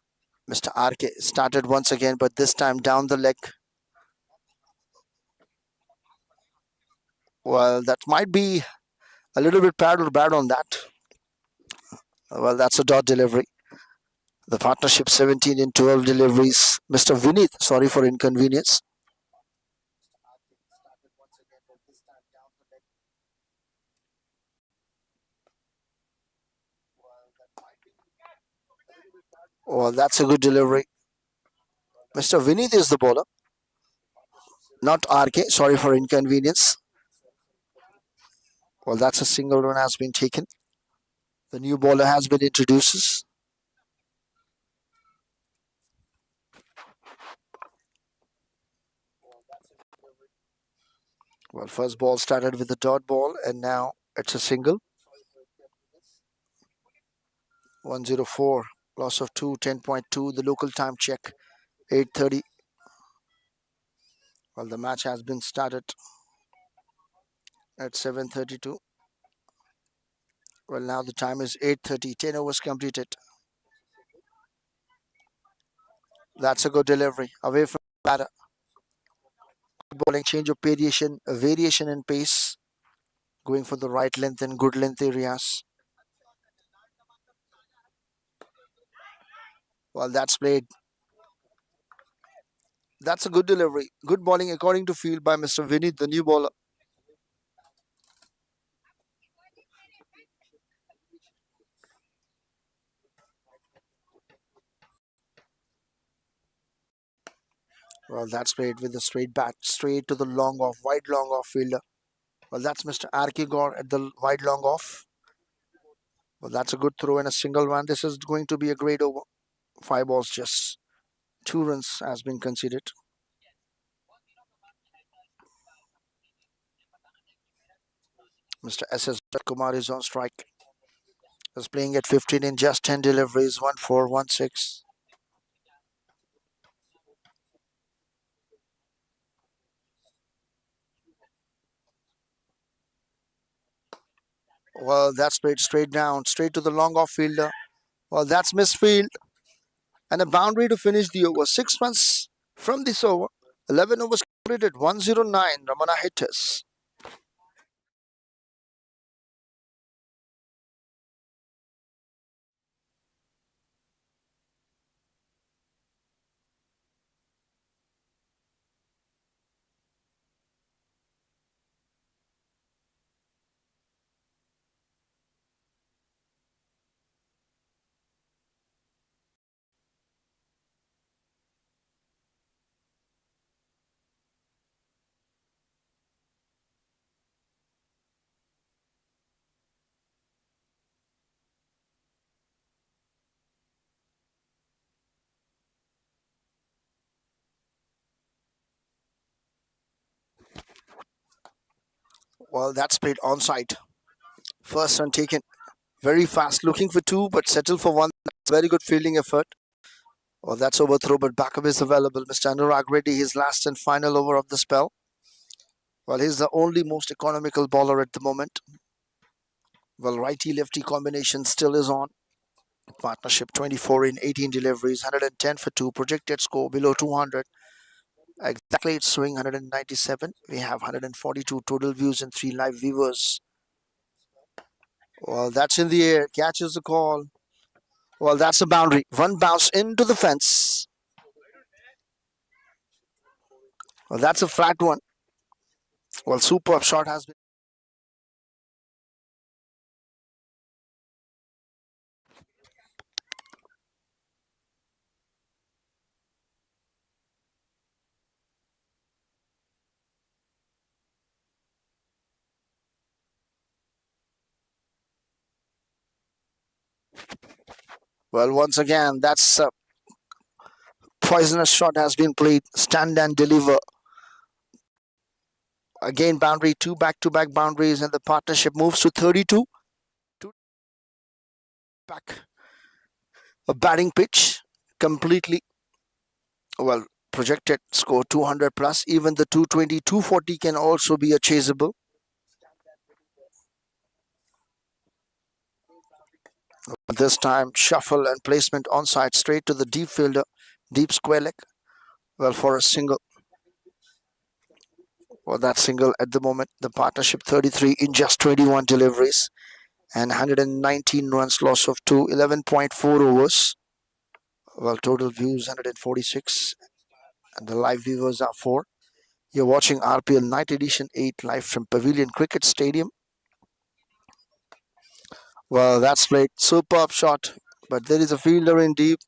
Mr. RK started once again, but this time down the leg. Well, that might be a little bit bad or bad on that. Well, that's a dot delivery. The partnership 17 in 12 deliveries. Mr. Vinith, sorry for inconvenience. Well, that's a good delivery. Mr. Vinith is the bowler, not RK. Sorry for inconvenience. Well, that's a single run has been taken. The new bowler has been introduced. Well, first ball started with a dot ball, and now it's a single. 104, loss of 2, 10.2. The local time check, 8:30. Well, the match has been started at 7:32. Well, now the time is 8:30. 10 overs completed. That's a good delivery away from the batter. Bowling change of variation, a variation in pace, going for the right length and good length areas. Well, that's played. That's a good delivery. Good bowling according to field by Mr. Vinith, the new bowler. Well, that's played with a straight bat, straight to the long off, wide long off fielder. Well, that's Mr. RK Gore at the wide long off. Well, that's a good throw and a single one. This is going to be a great over. 5 balls, just 2 runs has been conceded. Mr. S.S. Kumar is on strike. Is playing at 15 in just 10 deliveries, 1-4, 1-6. Well, that's played straight down, straight to the long off fielder. Well, that's misfield. And a boundary to finish the over. 6 runs from this over. 11 overs completed, 109. Ramana hitters. Well, that's played onside. First run taken very fast, looking for two, but settled for one. That's very good fielding effort. Well, that's overthrow, but backup is available. Mr. Anurag Reddy, his last and final over of the spell. Well, he's the only most economical bowler at the moment. Well, righty-lefty combination still is on. Partnership 24 in 18 deliveries, 110 for 2. Projected score below 200. Exactly, it's swing 197. We have 142 total views and 3 live viewers. Well, that's in the air. Catches the call. Well, that's a boundary. One bounce into the fence. Well, that's a flat one. Well, superb shot has been. Well, once again, that's a poisonous shot has been played. Stand and deliver. Again, boundary, 2 back-to-back boundaries, and the partnership moves to 32. Back a batting pitch completely. Well, projected score 200 plus. Even the 220, 240 can also be achievable. This time, shuffle and placement onside straight to the deep fielder, deep square leg. Well, for a single. Well, that single at the moment, the partnership 33 in just 21 deliveries and 119 runs, loss of 2, 11.4 overs. Well, total views 146, and the live viewers are 4. You're watching RPL Night Edition 8 live from Pavilion Cricket Stadium. Well, that's played. Superb shot, but there is a fielder in deep.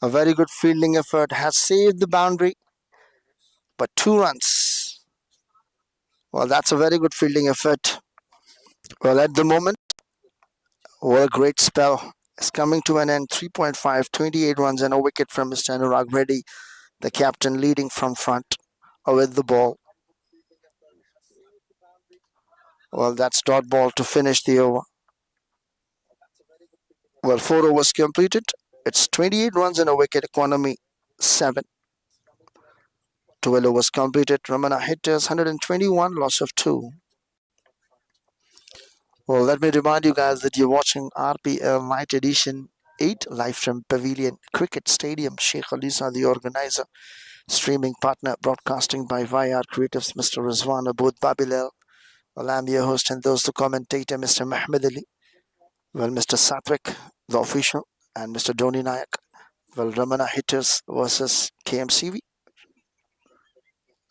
A very good fielding effort has saved the boundary, but 2 runs. Well, that's a very good fielding effort. Well, at the moment, what a great spell is coming to an end. 3.5, 28 runs and a wicket from Mr. Anurag Reddy, the captain leading from front with the ball. Well, that's dot ball to finish the over. Well, 4 overs completed. It's 28 runs and a wicket, economy 7. 12 overs completed. Ramana hitters 121, loss of 2. Well, let me remind you guys that you're watching RPL Night Edition 8 live from Pavilion Cricket Stadium. Sheikh Alisa, the organizer, streaming partner, broadcasting by id-YRCreatuves, Mr. Rizwan Abood Babilal. Well, I'm your host and those the commentator, Mr. Mahmoud Ali. Well, Mr. Satwik, the official, and Mr. Dhoni Nayak. Well, Ramana hitters versus KMCV.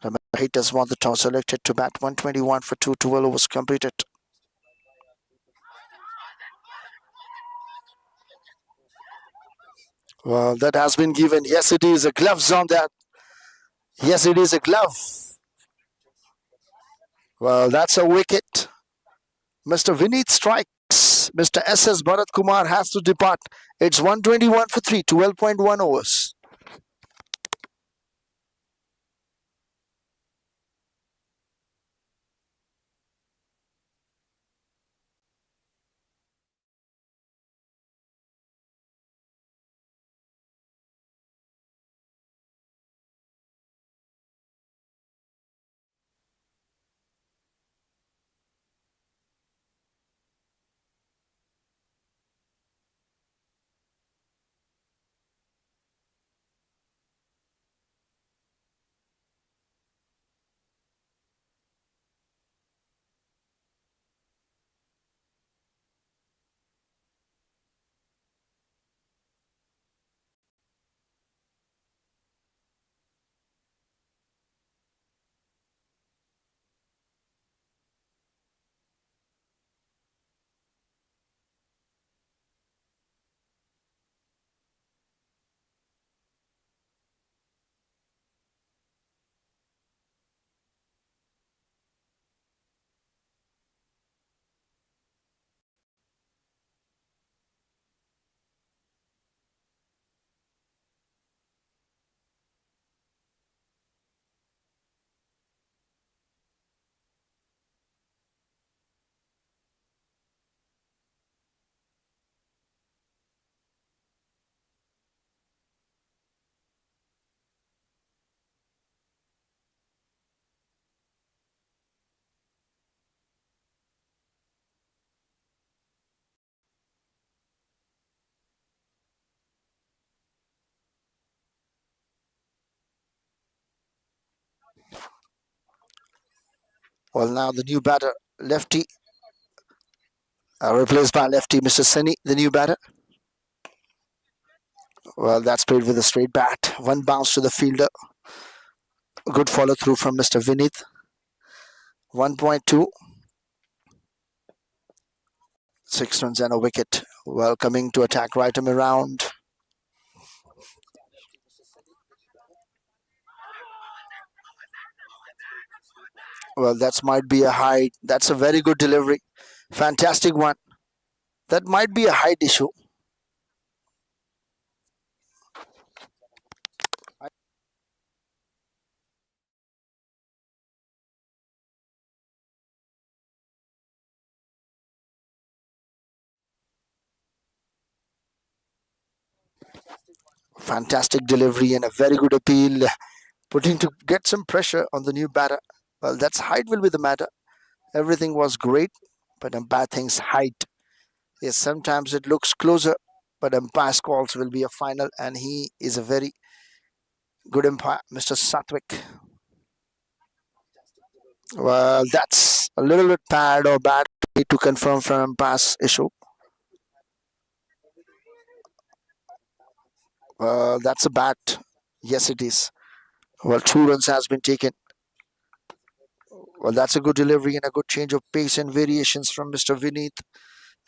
Ramana hitters won the toss, selected to bat 121 for 2, 12 overs completed. Well, that has been given. Yes, it is. A gloves on that. Yes, it is a glove. Well, that's a wicket. Mr. Vineet strikes. Mr. S.S. Bharat Kumar has to depart. It's 121 for 3, 12.1 overs. Well, now the new batter, lefty, replaced by lefty, Mr. Seni, the new batter. Well, that's played with a straight bat. One bounce to the fielder. Good follow through from Mr. Vineet. 1.2. 6 runs and a wicket. Well, coming to attack right arm around. Well, that might be a high. That's a very good delivery. Fantastic one. That might be a height issue. Fantastic delivery and a very good appeal. Putting to get some pressure on the new batter. Well, that's height will be the matter. Everything was great, but bad things height. Yes, sometimes it looks closer, but umpire's calls will be a final, and he is a very good umpire, Mr. Satwik. Well, that's a little bit bad or bad to confirm from umpire's issue. Well, that's a bat. Yes, it is. Well, 2 runs has been taken. Well, that's a good delivery and a good change of pace and variations from Mr. Vineet.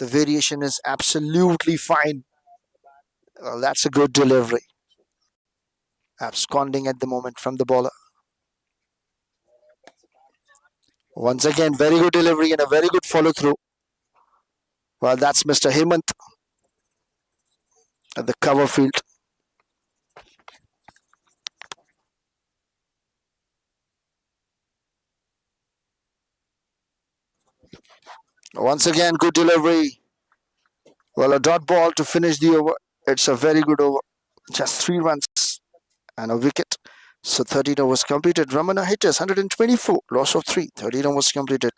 The variation is absolutely fine. Well, that's a good delivery. Absconding at the moment from the bowler. Once again, very good delivery and a very good follow through. Well, that's Mr. Hemant at the cover field. Once again, good delivery. Well, a dot ball to finish the over. It's a very good over. Just 3 runs and a wicket. So 13 overs completed. Ramana hit us 124. Loss of 3. 13 overs completed.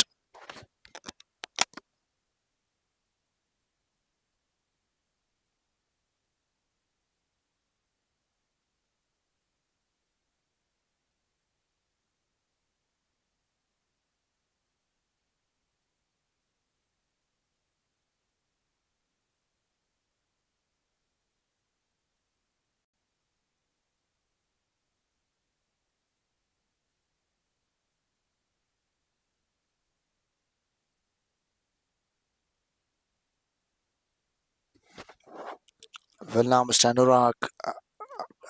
Well, now Mr. Anurag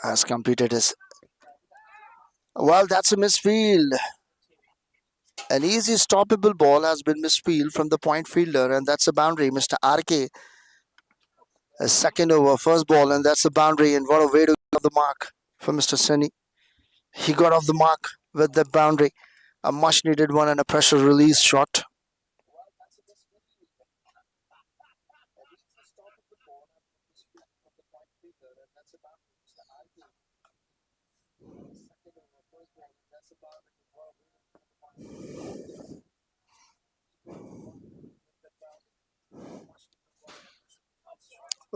has completed his. Well, that's a misfield. An easy stoppable ball has been misfield from the point fielder, and that's a boundary. Mr. RK, a second over, first ball, and that's a boundary. And what a way to get off the mark for Mr. Sunny. He got off the mark with that boundary. A much needed one and a pressure release shot.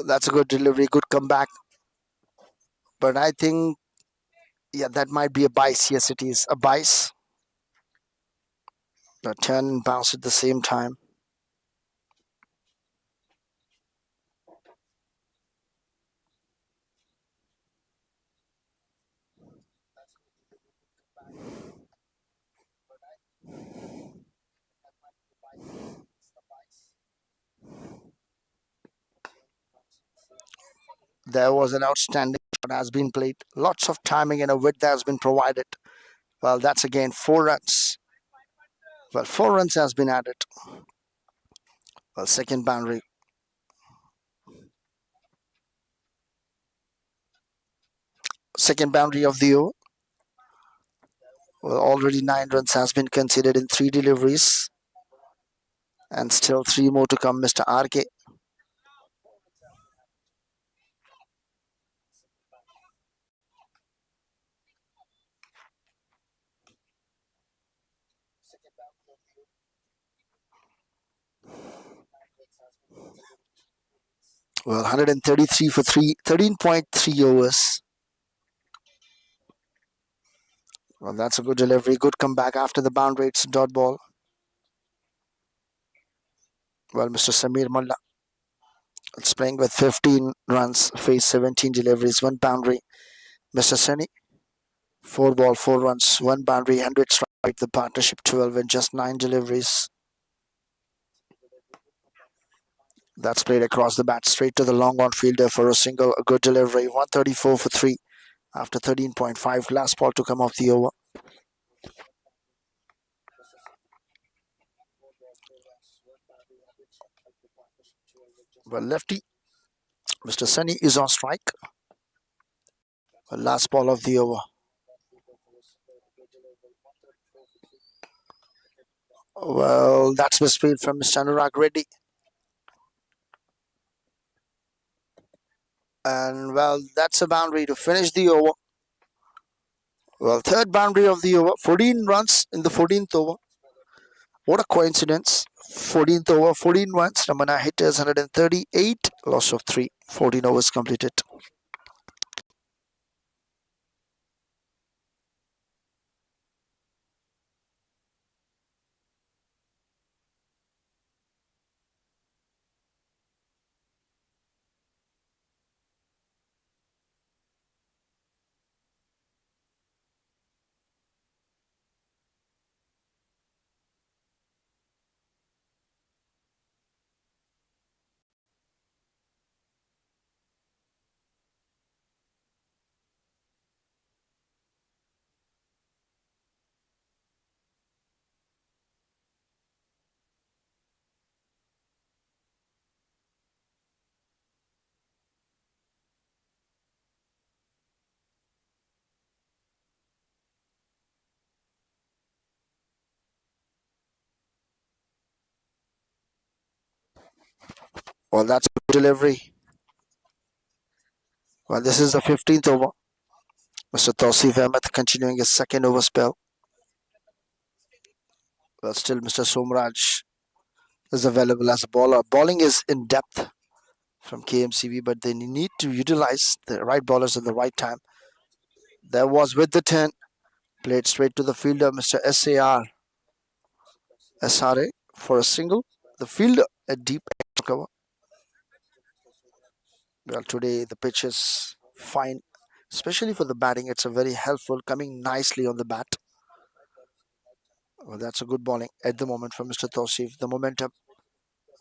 That's a good delivery, good comeback. But I think, yeah, that might be a bice. Yes, it is a bice. A turn and bounce at the same time. There was an outstanding shot has been played. Lots of timing and a width has been provided. Well, that's again 4 runs. Well, 4 runs has been added. Well, second boundary. Second boundary of the over. Well, already 9 runs has been conceded in 3 deliveries. And still 3 more to come, Mr. RK. Well, 133 for 13.3 overs. Well, that's a good delivery. Good comeback after the boundary. It's a dot ball. Well, Mr. Samir Mullah is playing with 15 runs, faced 17 deliveries, 1 boundary. Mr. Seni, 4 ball, 4 runs, 1 boundary, 100 strike. The partnership 12 and just 9 deliveries. That's played across the bat, straight to the long on fielder for a single. A good delivery. 134 for 3 after 13.5. Last ball to come off the over. Well, lefty Mr. Sunny is on strike. Well, last ball of the over. Well, that's misfield from Mr. Anurag Reddy. And well, that's a boundary to finish the over. Well, third boundary of the over. 14 runs in the 14th over. What a coincidence. 14th over, 14 runs. Ramana hitters 138, loss of 3. 14 overs completed. Well, that's a good delivery. Well, this is the 15th over. Mr. Tausif Ahmed continuing his second over spell. Well, still Mr. Somraj is available as a bowler. Bowling is in depth from KMCV, but they need to utilize the right bowlers at the right time. There was with the 10, played straight to the fielder, Mr. SRA for a single. The fielder a deep cover. Well, today the pitch is fine, especially for the batting. It's a very helpful, coming nicely on the bat. Well, that's a good bowling at the moment from Mr. Tausif. The momentum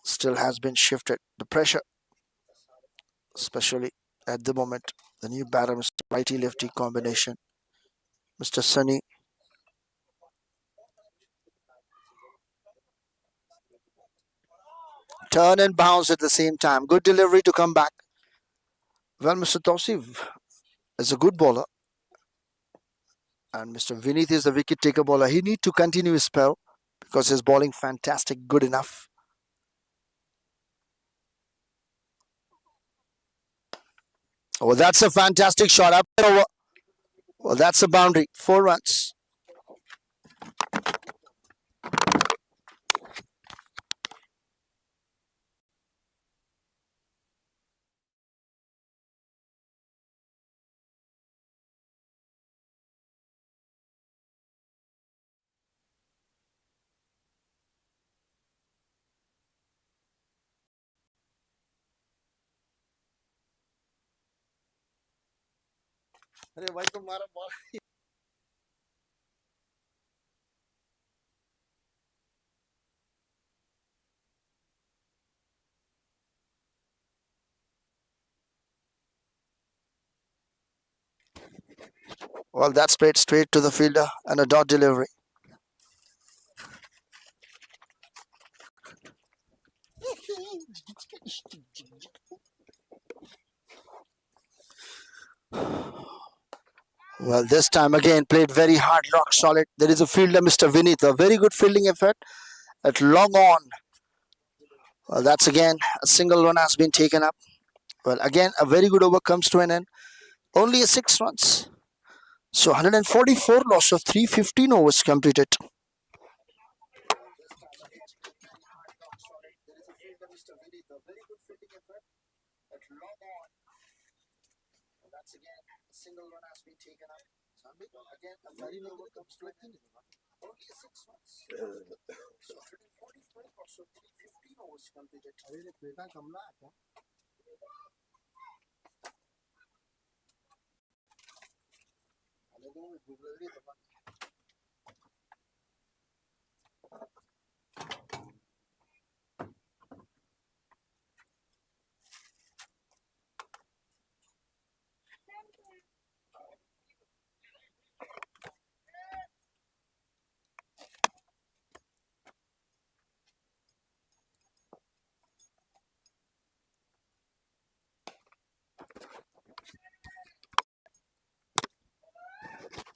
still has been shifted. The pressure, especially at the moment, the new batter, Mr. Righty-lefty combination, Mr. Sunny. Turn and bounce at the same time. Good delivery to come back. Well, Mr. Tausif is a good bowler, and Mr. Vineeth is the wicket taker bowler. He needs to continue his spell because his bowling fantastic, good enough. Oh, that's a fantastic shot up and over. Well, that's a boundary. 4 runs. Well, that's played straight to the fielder and a dot delivery. Well, this time again played very hard, rock solid. There is a fielder, Mr. Vineeth, a very good fielding effort at long on. Well, that's again a single run has been taken up. Well, again a very good over comes to an end. Only a 6 runs. So 144, loss of 315 overs completed.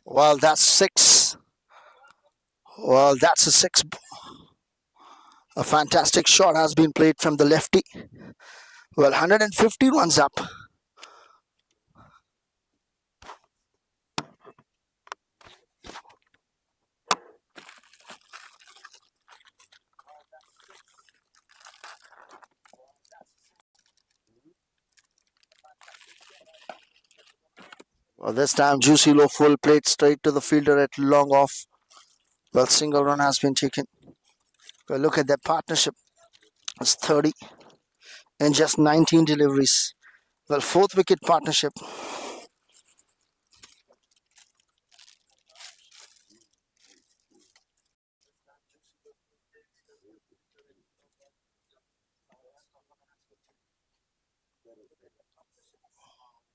Well, that's 6. Well, that's a 6. A fantastic shot has been played from the lefty. Well, 150 runs up. Well, this time juicy low full played straight to the fielder at long off. Well, single run has been taken. Well, look at that partnership. It's 30 and just 19 deliveries. Well, fourth wicket partnership.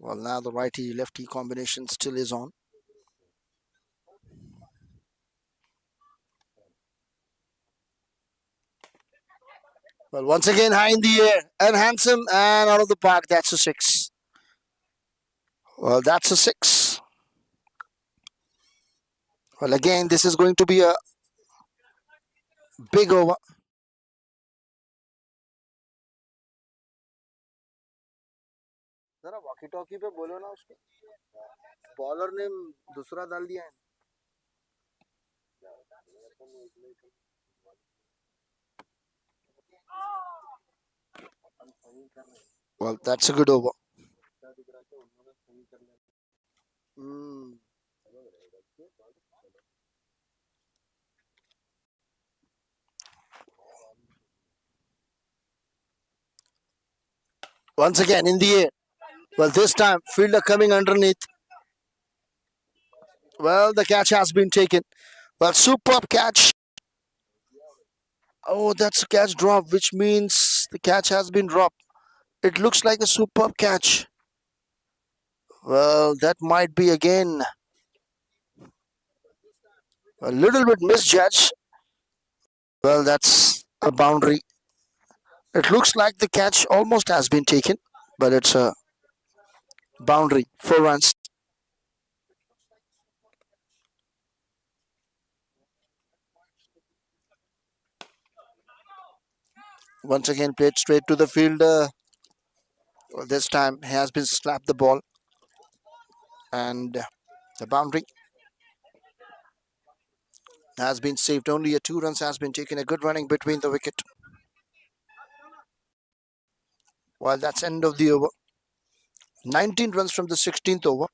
Well, now the righty lefty combination still is on. Well, once again, high in the air and handsome and out of the park. That's a six. Well, that's a six. Well, again, this is going to be a big over. जरा walkie talkie पे बोलो ना उसको bowler ने दूसरा डाल दिया है well that's a good over mm. Once again in the air well this time fielder coming underneath well the catch has been taken well superb catch oh that's a catch drop which means the catch has been dropped it looks like a superb catch well that might be again a little bit misjudged well that's a boundary it looks like the catch almost has been taken but it's a boundary 4 runs once again played straight to the fielder well, this time he has been slapped the ball and the boundary has been saved only a 2 runs has been taken a good running between the wicket well that's end of the over 19 runs from the 16th over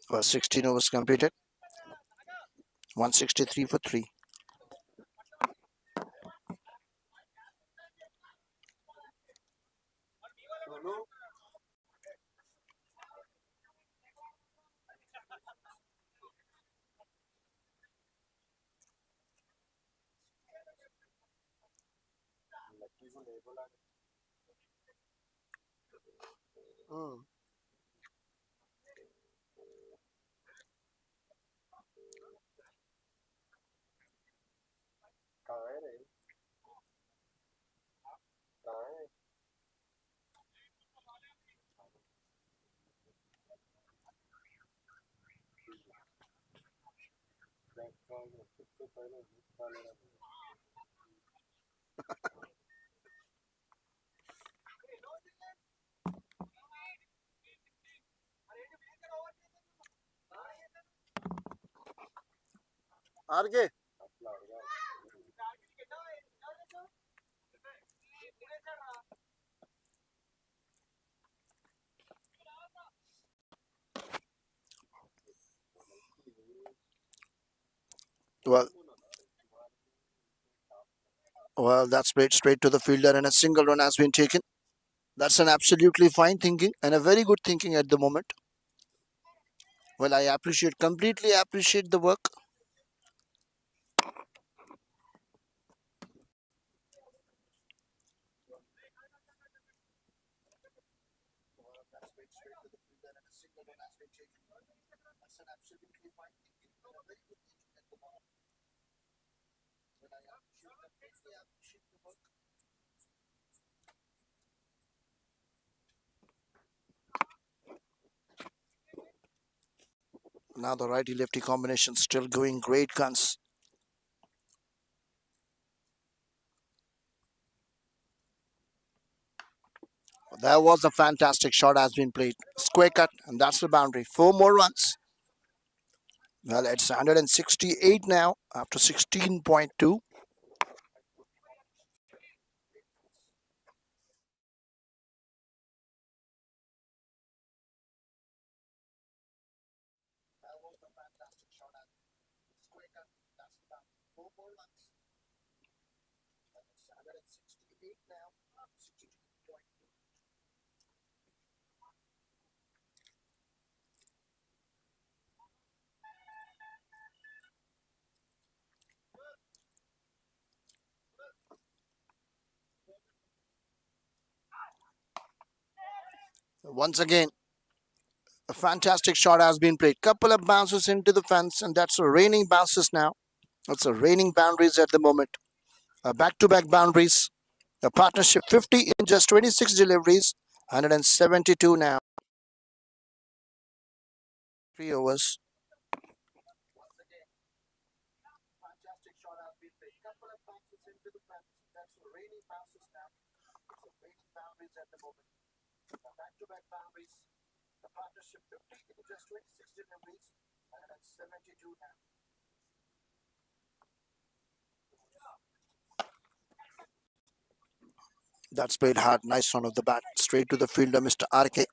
well 16 overs completed 163 for 3 RK well well that's played straight to the fielder and a single run has been taken that's an absolutely fine thinking and a very good thinking at the moment well I appreciate completely appreciate the work now the righty lefty combination still going great guns that was a fantastic shot has been played square cut and that's the boundary 4 more runs well it's 168 now after 16.2 Once again, a fantastic shot has been played. Couple of bounces into the fence, and that's a raining bounces now. It's a raining boundaries at the moment. Back-to-back boundaries. The partnership 50 in just 26 deliveries, 172 now. 3 overs. That's played hard. Nice one of the bat. Straight to the fielder, Mr. RK.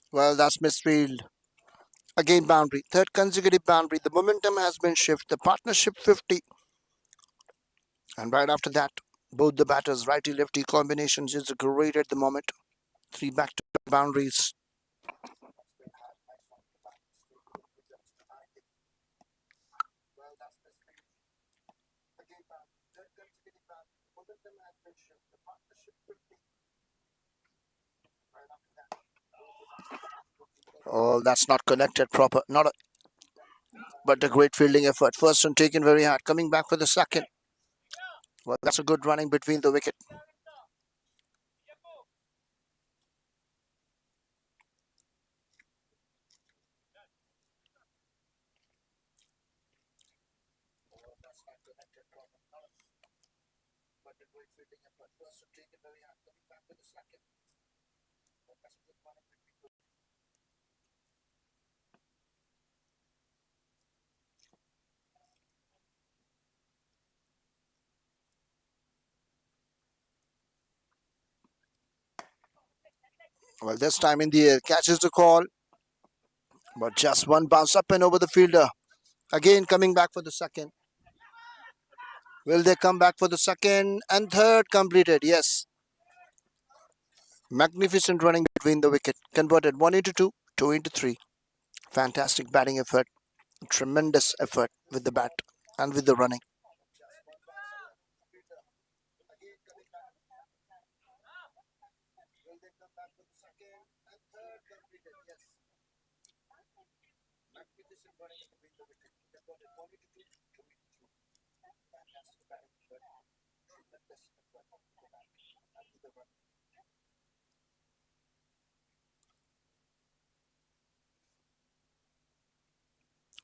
Well, that's misfield. Again, boundary. Third consecutive boundary. The momentum has been shifted. The partnership 50. And right after that, both the batters, righty lefty combinations is great at the moment. Three back to back boundaries. Oh, that's not connected proper. Not a, but a great fielding effort. First one taken very hard. Coming back for the second. Well, that's a good running between the wicket. Well, this time in the air, catches the call, but just one bounce up and over the fielder. Again, coming back for the second. Will they come back for the second and third completed? Yes. Magnificent running between the wicket. Converted 1 into 2, 2 into 3. Fantastic batting effort. Tremendous effort with the bat and with the running.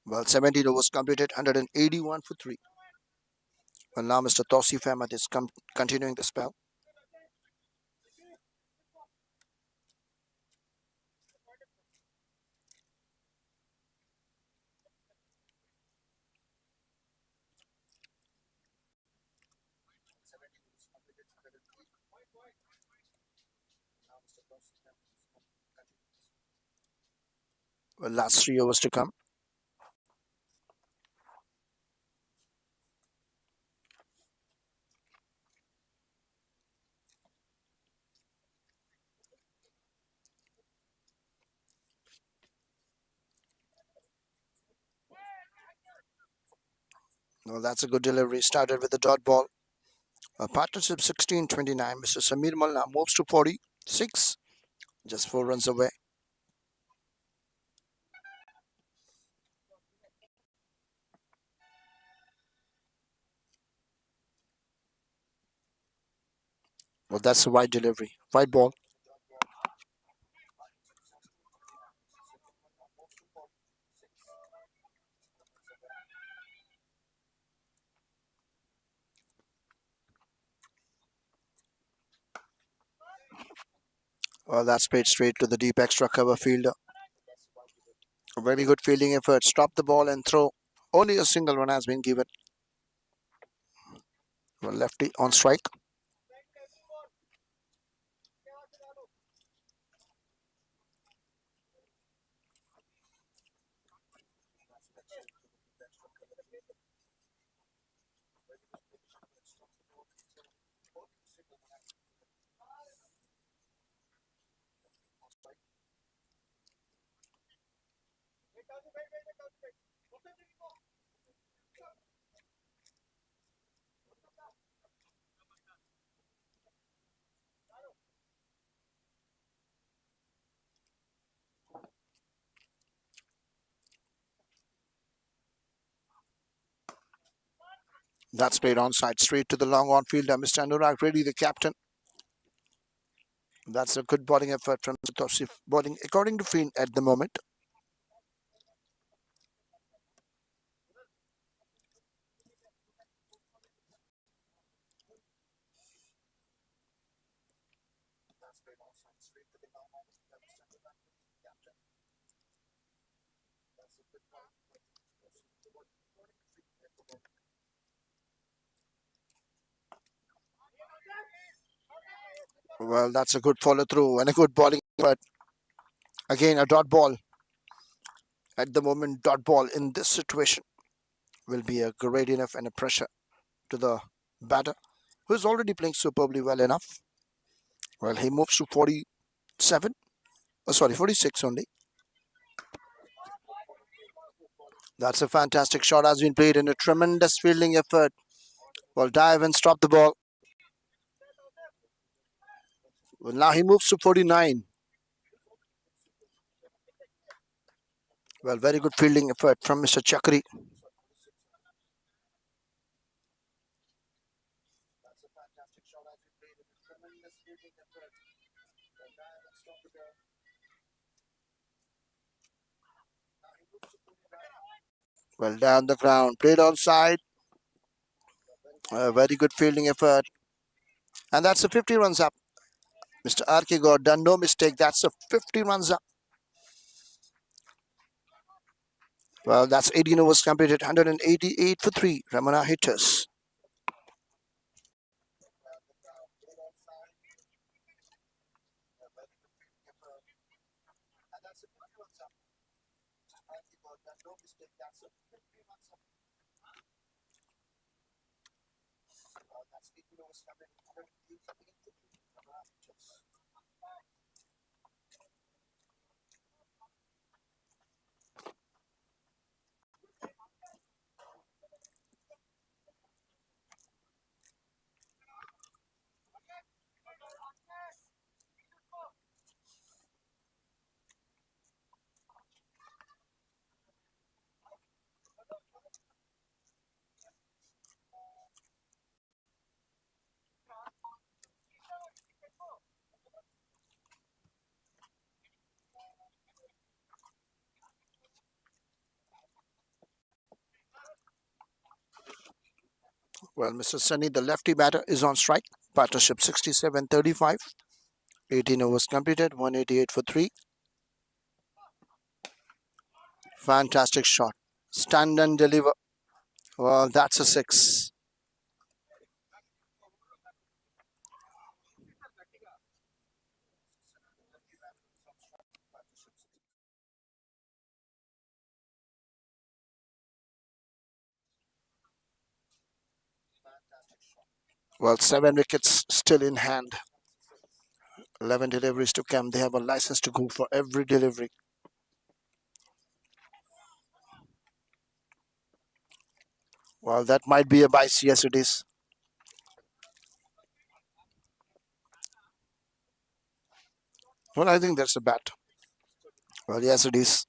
Well, 17 overs completed, 181 for 3. Well, now Mr. Tosif Ahmed is continuing the spell. Well, last 3 overs to come. Well, that's a good delivery. Started with the dot ball. Partnership 16-29. Mr. Samir Malna moves to 46. Just 4 runs away. Well, that's a wide delivery. Wide ball. Well, that's played straight to the deep extra cover fielder. A very good fielding effort. Stop the ball and throw. Only a single run has been given. Well, lefty on strike. That's played onside straight to the long on fielder, Mr. Anurag Reddy, the captain. That's a good bowling effort from Tosif, bowling according to field at the moment. Well, that's a good follow through and a good bowling effort. Again, a dot ball. At the moment, dot ball in this situation will be a great enough and a pressure to the batter, who is already playing superbly well enough. Well, he moves to 47. Oh, sorry, 46 only. That's a fantastic shot has been played in a tremendous fielding effort. Well, dive and stop the ball. Well, now he moves to 49. Well, very good fielding effort from Mr. Chakri. Well, down the ground, played on side. Very good fielding effort. And that's a 50 runs up. Mr. RK got done, no mistake. That's a 50 runs up. Well, that's 18 overs completed, 188 for 3. Ramana hitters. Well, Mr. Sunny, the lefty batter, is on strike. Partnership 67-35. 18 overs completed, 188 for 3. Fantastic shot. Stand and deliver. Well, that's a 6. Well, 7 wickets still in hand. 11 deliveries to come. They have a license to go for every delivery. Well, that might be a bias. Yes, it is. Well, I think that's a bat. Well, yes, it is.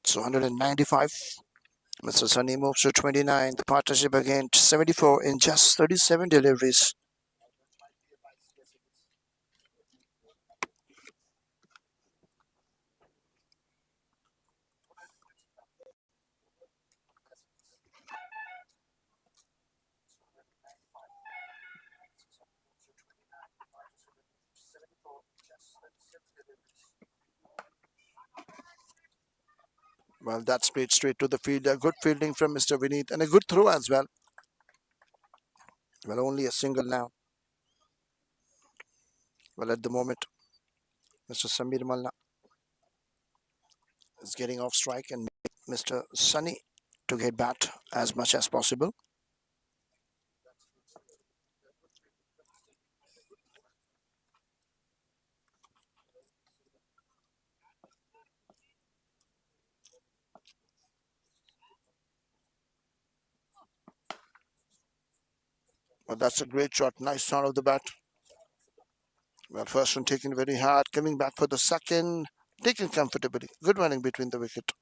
So 195. Mr. Sunny moves to 29. The partnership again 74 in just 37 deliveries. Well, that's played straight to the field. A good fielding from Mr. Vineet and a good throw as well. Well, only a single now. Well, at the moment, Mr. Samir Malna is getting off strike and Mr. Sunny to get bat as much as possible. But that's a great shot. Nice sound of the bat. Well, first one taken very hard. Coming back for the second. Taken comfortably. Good running between the wicket.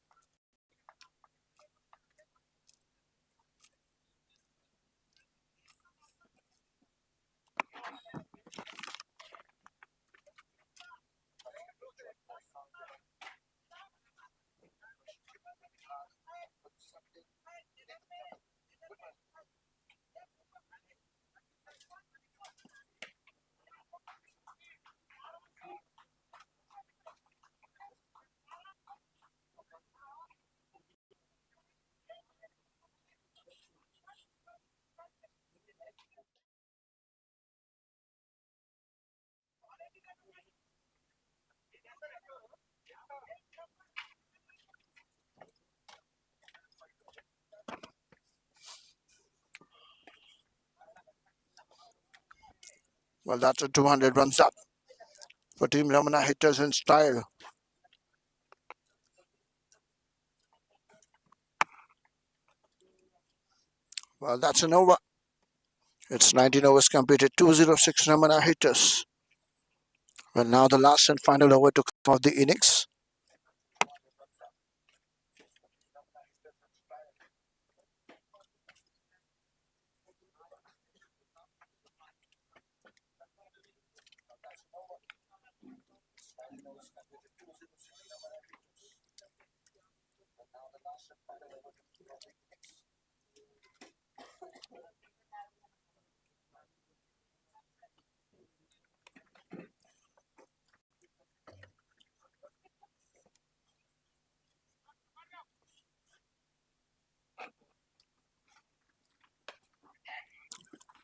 Well, that's a 200 runs up for Team Ramana hitters in style. Well, that's an over. It's 19 overs completed. 206 Ramana hitters. Well, now the last and final over to come of the innings.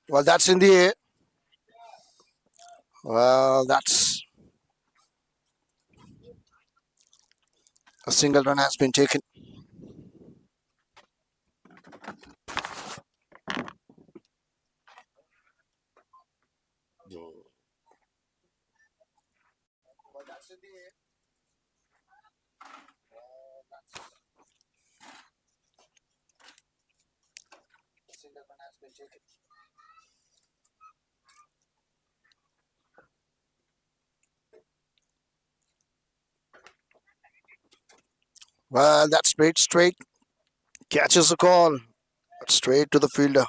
Well, that's in the air. Well, that's a single run has been taken. Well, that's straight. Catches the call. Straight to the fielder.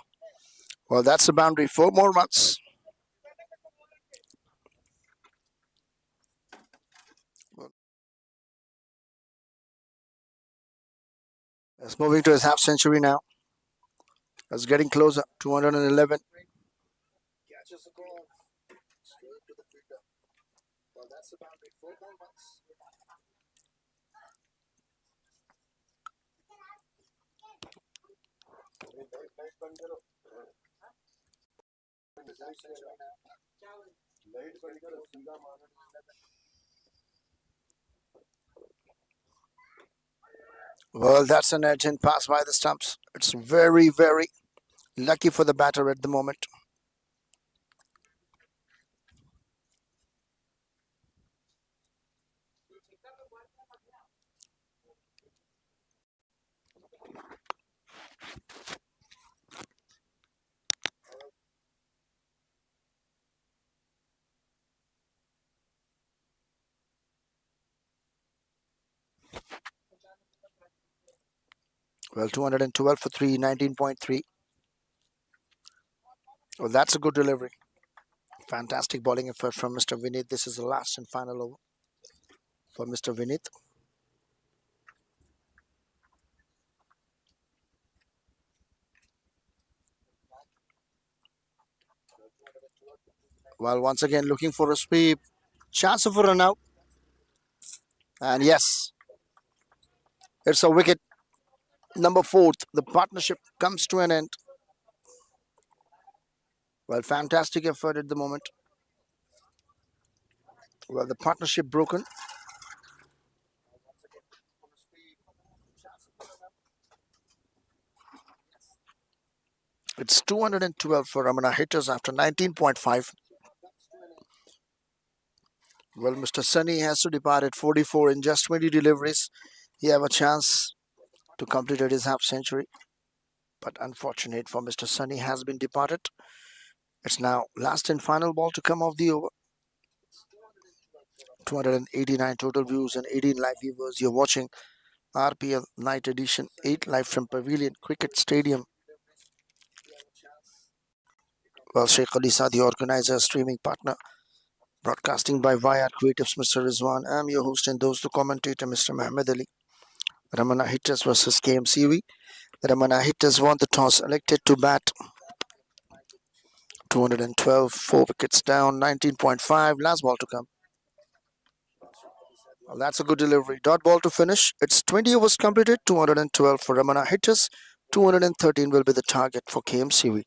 Well, that's the boundary. 4 more runs. It's moving to his half century now. It's getting closer. 211. Catches the call. Straight to the fielder. Well, that's the boundary. 4 more runs. Well, that's an urgent pass by the stumps. It's very, very lucky for the batter at the moment. Well, 212 for 3, 19.3. Well, that's a good delivery. Fantastic bowling effort from Mr. Vinith. This is the last and final over for Mr. Vinith. Well, once again looking for a sweep. Chance of a run out. And yes, it's a wicket. Number 4th. The partnership comes to an end. Well, fantastic effort at the moment. Well, the partnership broken. It's 212 for Ramana hitters after 19.5. Well, Mr. Sunny has to depart at 44 in just 20 deliveries. He have a chance to complete his half century. But unfortunate for Mr. Sunny has been departed. It's now last and final ball to come off the over. 289 total views and 18 live viewers. You're watching RPL Night Edition 8 live from Pavilion Cricket Stadium. Well, Sheikh Ali Sadi, organizer, streaming partner, broadcasting by id-YRCreatuves, Mr. Rizwan. I'm your host and those the commentator, Mr. Muhammad Ali. Ramana hitters versus KMCV. Ramana hitters won the toss, elected to bat. 212, 4 wickets down, 19.5. Last ball to come. Well, that's a good delivery. Dot ball to finish. It's 20 overs completed, 212 for Ramana hitters. 213 will be the target for KMCV.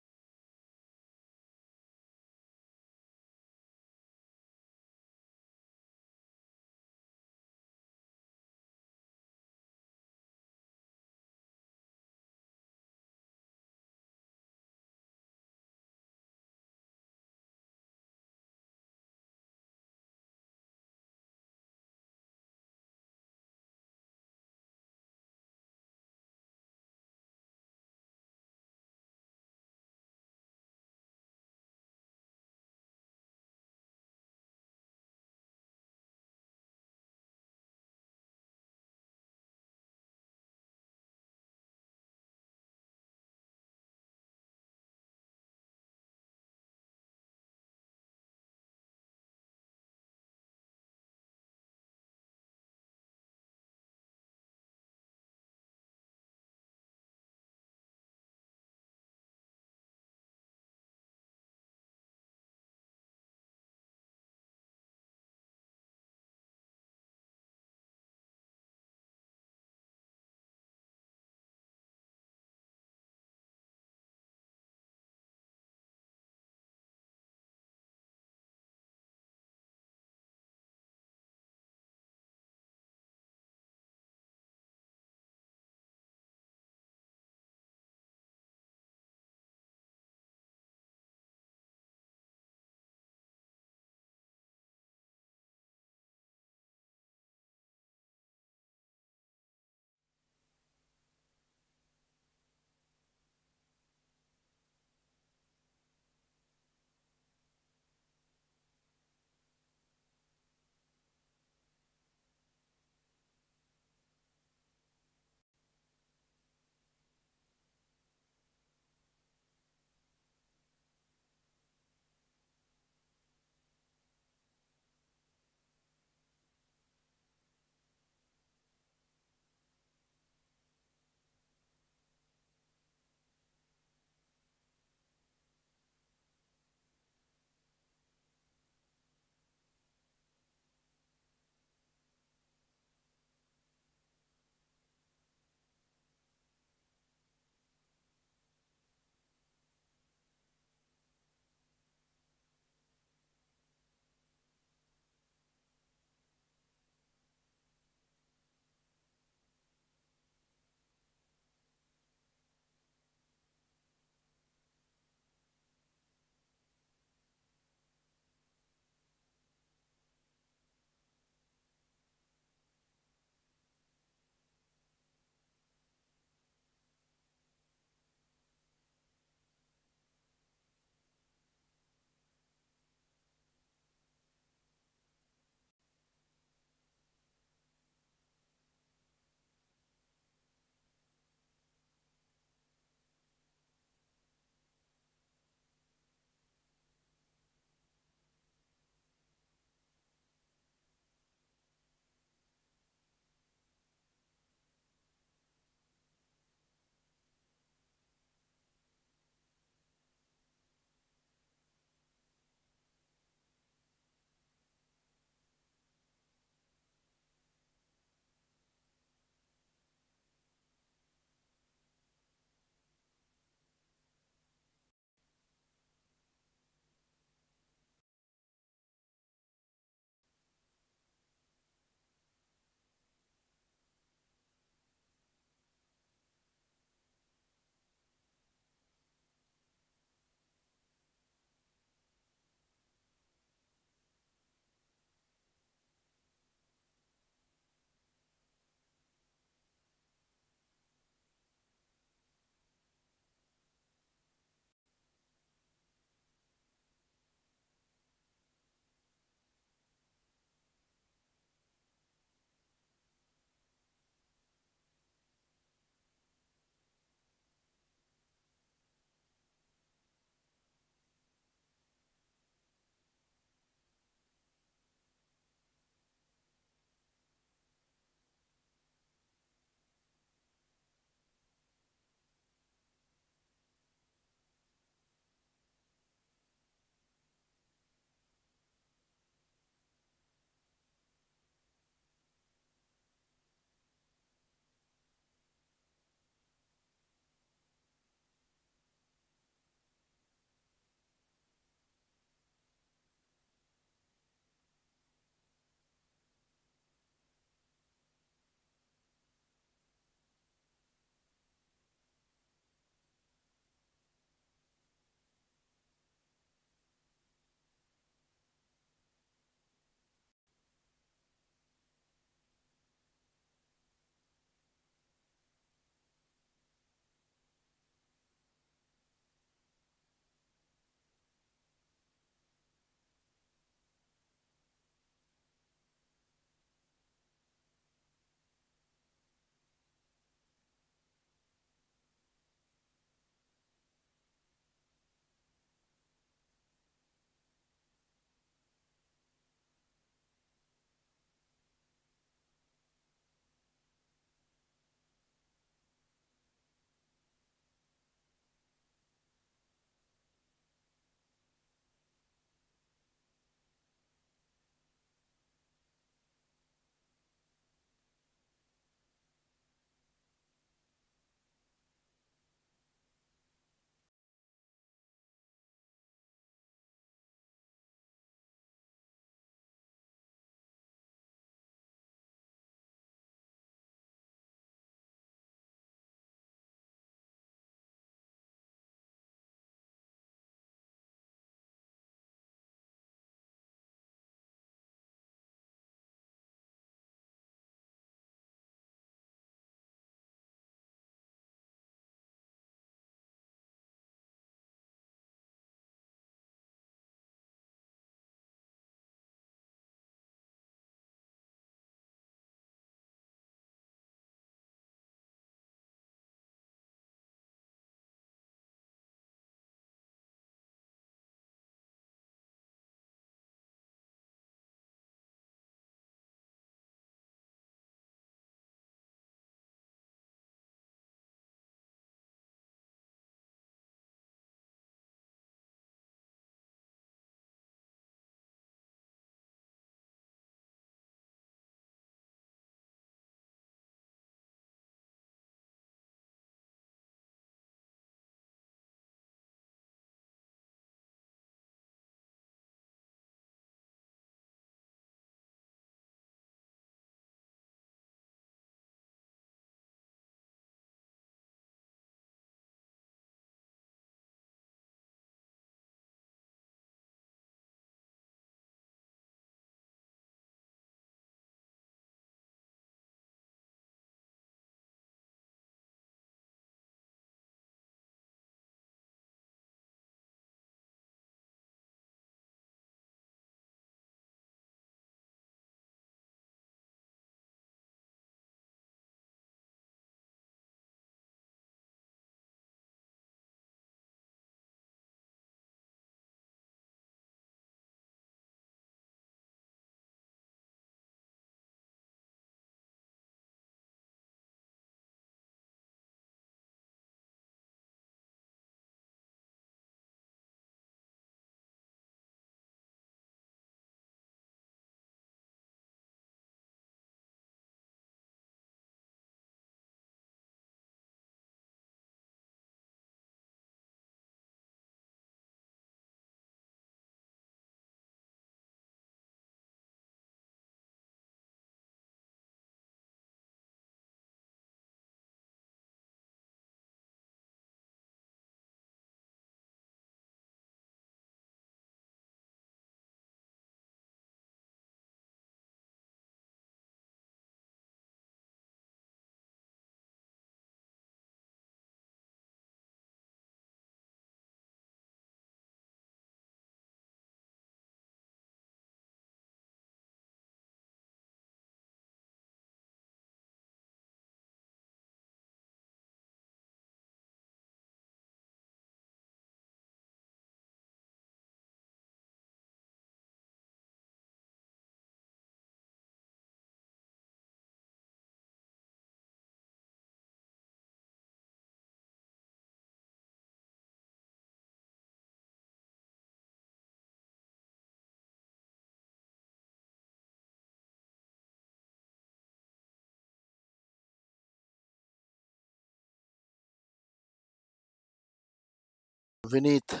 Vineet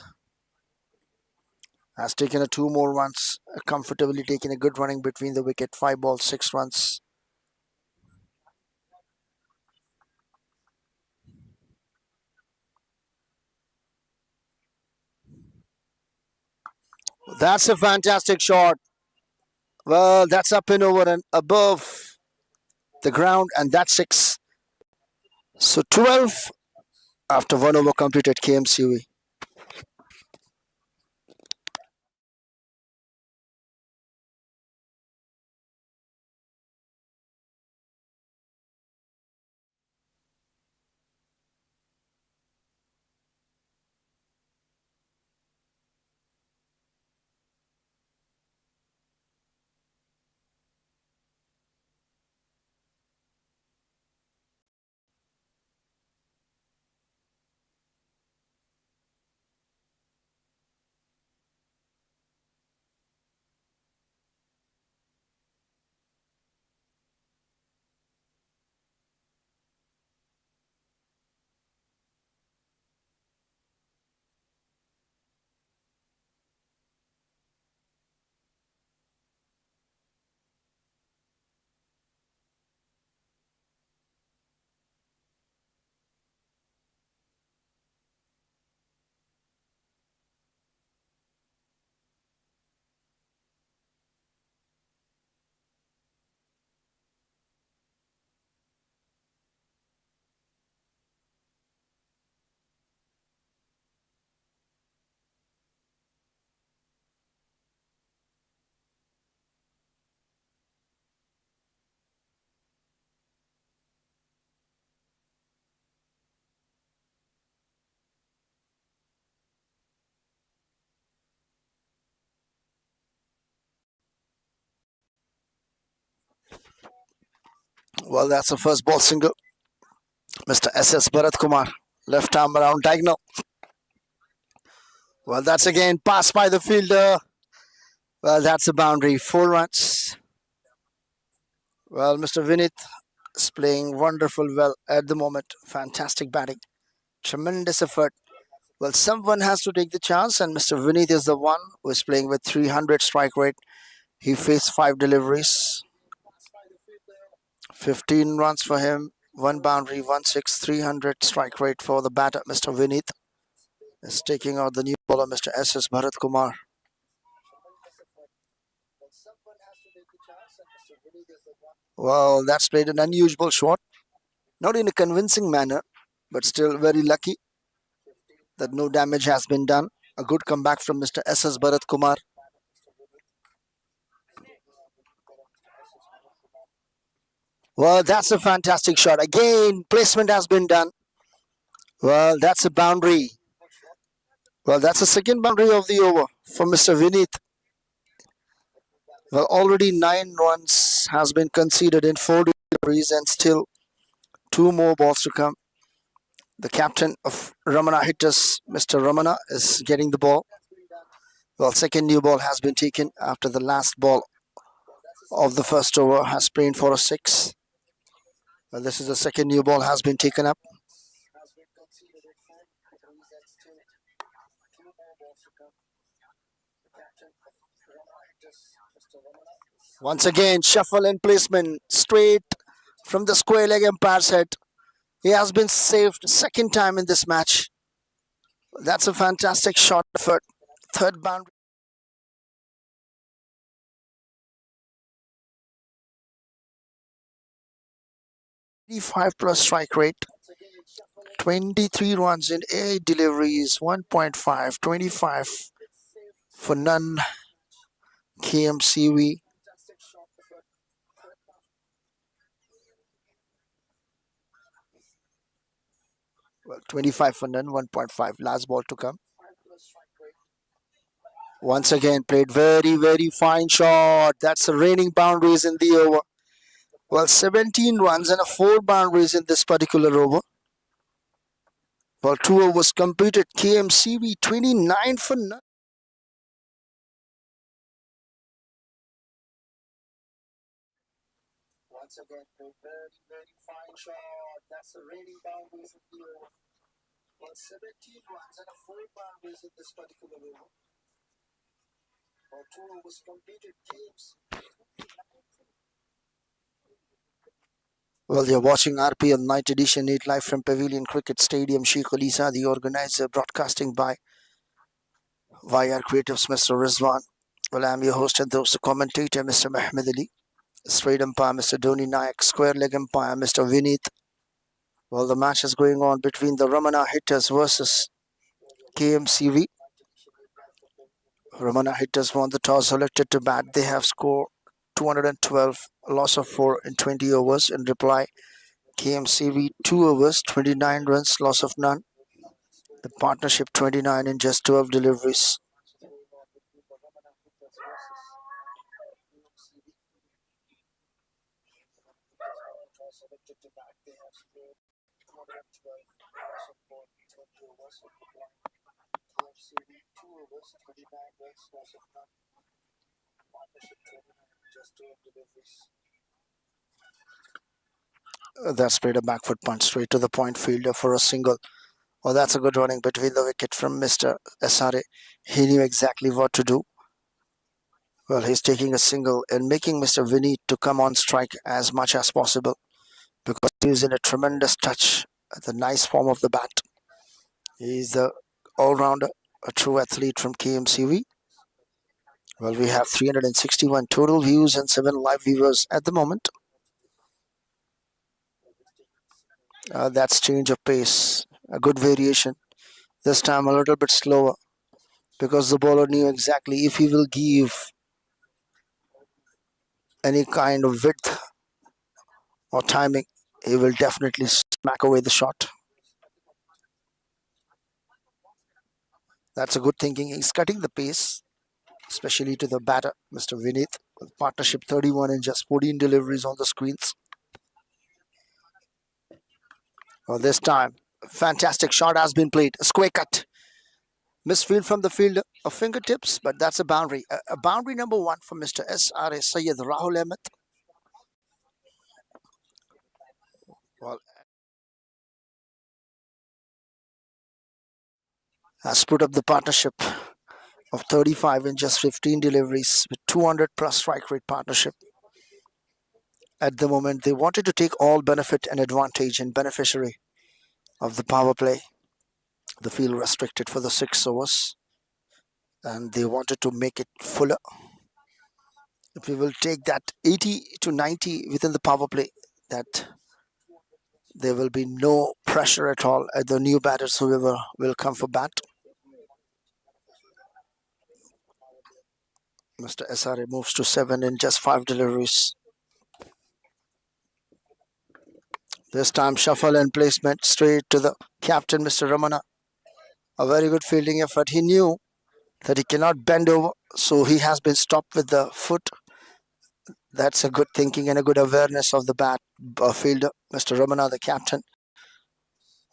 has taken a 2 more runs, comfortably taking a good running between the wicket. 5 balls, 6 runs. That's a fantastic shot. Well, that's up and over and above the ground, and that's 6. So 12 after 1 over completed. KMCV. Well, that's the first ball single. Mr. S.S. Bharat Kumar, left arm around diagonal. Well, that's again passed by the fielder. Well, that's a boundary. 4 runs. Well, Mr. Vinith is playing wonderful well at the moment. Fantastic batting. Tremendous effort. Well, someone has to take the chance, and Mr. Vinith is the one who is playing with 300 strike rate. He faced 5 deliveries, 15 runs for him, 1 boundary, 1 6, 300 strike rate for the batter. Mr. Vinith is taking out the new bowler, Mr. S.S. Bharat Kumar. Well, that's played an unusual shot, not in a convincing manner, but still very lucky that no damage has been done. A good comeback from Mr. S.S. Bharat Kumar. Well, that's a fantastic shot. Again, placement has been done. Well, that's a boundary. Well, that's the second boundary of the over for Mr. Vinith. Well, already 9 runs has been conceded in 4 deliveries, and still 2 more balls to come. The captain of Ramana hitters, Mr. Ramana, is getting the ball. Well, second new ball has been taken after the last ball of the first over has sprained for a 6. Well, this is the second new ball has been taken up. Once again, shuffle and placement straight from the square leg umpire's head. He has been saved second time in this match. That's a fantastic shot effort. Third boundary. 85 plus strike rate. 23 runs in 8 deliveries. 1.5. 25 for none. KMCV. Well, 25 for none. 1.5. Last ball to come. Once again, played very fine shot. That's the reigning boundaries in the over. Well, 17 runs and 4 boundaries in this particular over. Well, 2 overs completed. KMCV 29 for none. Once again, played very fine shot. That's the reigning boundaries in the over. Well, you're watching RPL Night Edition 8 live from Pavilion Cricket Stadium, Sheikh Khalisa, the organizer, broadcasting by id-YRCreatuves, Mr. Rizwan. Well, I'm your host and the commentator, Mr. Mahmoud Ali. Straight umpire, Mr. Dhoni Nayak. Square leg umpire, Mr. Vineet. Well, the match is going on between the Ramana hitters versus KMCV. Ramana hitters won the toss, selected to bat. They have scored 212, loss of 4 in 20 overs. In reply, KMCV 2 overs, 29 runs, loss of none. The partnership 29 in just 12 deliveries. That's played a back foot punch straight to the point fielder for a single. Well, that's a good running between the wicket from Mr. SRA. He knew exactly what to do. Well, he's taking a single and making Mr. Vinny to come on strike as much as possible because he's in a tremendous touch, the nice form of the bat. He's the all-rounder, a true athlete from KMCV. Well, we have 361 total views and 7 live viewers at the moment. That's change of pace, a good variation. This time a little bit slower because the bowler knew exactly if he will give any kind of width or timing, he will definitely smack away the shot. That's a good thinking. He's cutting the pace, especially to the batter, Mr. Vineet, with partnership 31 and just 14 deliveries on the screens. Well, this time, fantastic shot has been played. A square cut. Misfield from the fielder of fingertips, but that's a boundary. A boundary number 1 for Mr. SRA Syed Rahul Ahmed. Well, has put up the partnership of 35 in just 15 deliveries with 200 plus strike rate partnership. At the moment, they wanted to take all benefit and advantage and beneficiary of the power play. The field restricted for the 6 overs and they wanted to make it fuller. If we will take that 80 to 90 within the power play, that there will be no pressure at all at the new batters whoever will come for bat. Mr. SRA moves to 7 in just 5 deliveries. This time shuffle and placement straight to the captain, Mr. Ramana. A very good fielding effort. He knew that he cannot bend over, so he has been stopped with the foot. That's a good thinking and a good awareness of the bat fielder, Mr. Ramana, the captain,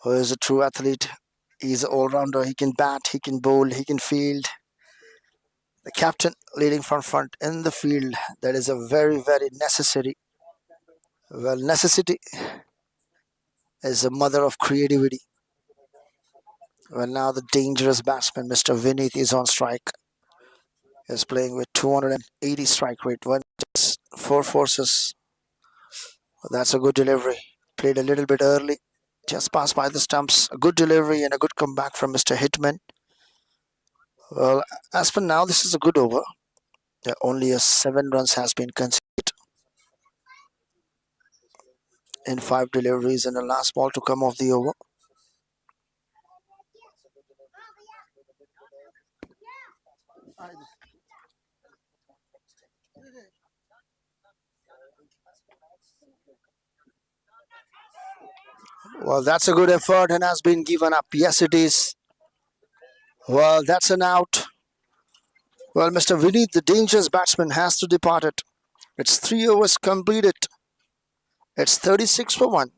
who is a true athlete. He's an all-rounder. He can bat, he can bowl, he can field. The captain leading from front in the field. That is a very, very necessary. Well, necessity is the mother of creativity. Well, now the dangerous batsman, Mr. Vineet, is on strike. Is playing with 280 strike rate. 4 forces. That's a good delivery. Played a little bit early. Just passed by the stumps. A good delivery and a good comeback from Mr. Hitman. Well, as for now, this is a good over. Only a 7 runs has been conceded in 5 deliveries and the last ball to come off the over. Well, that's a good effort and has been given up. Yes, it is. Well, that's an out. Well, Mr. Vineet, the dangerous batsman, has to depart it. It's 3 overs completed. It's 36 for 1.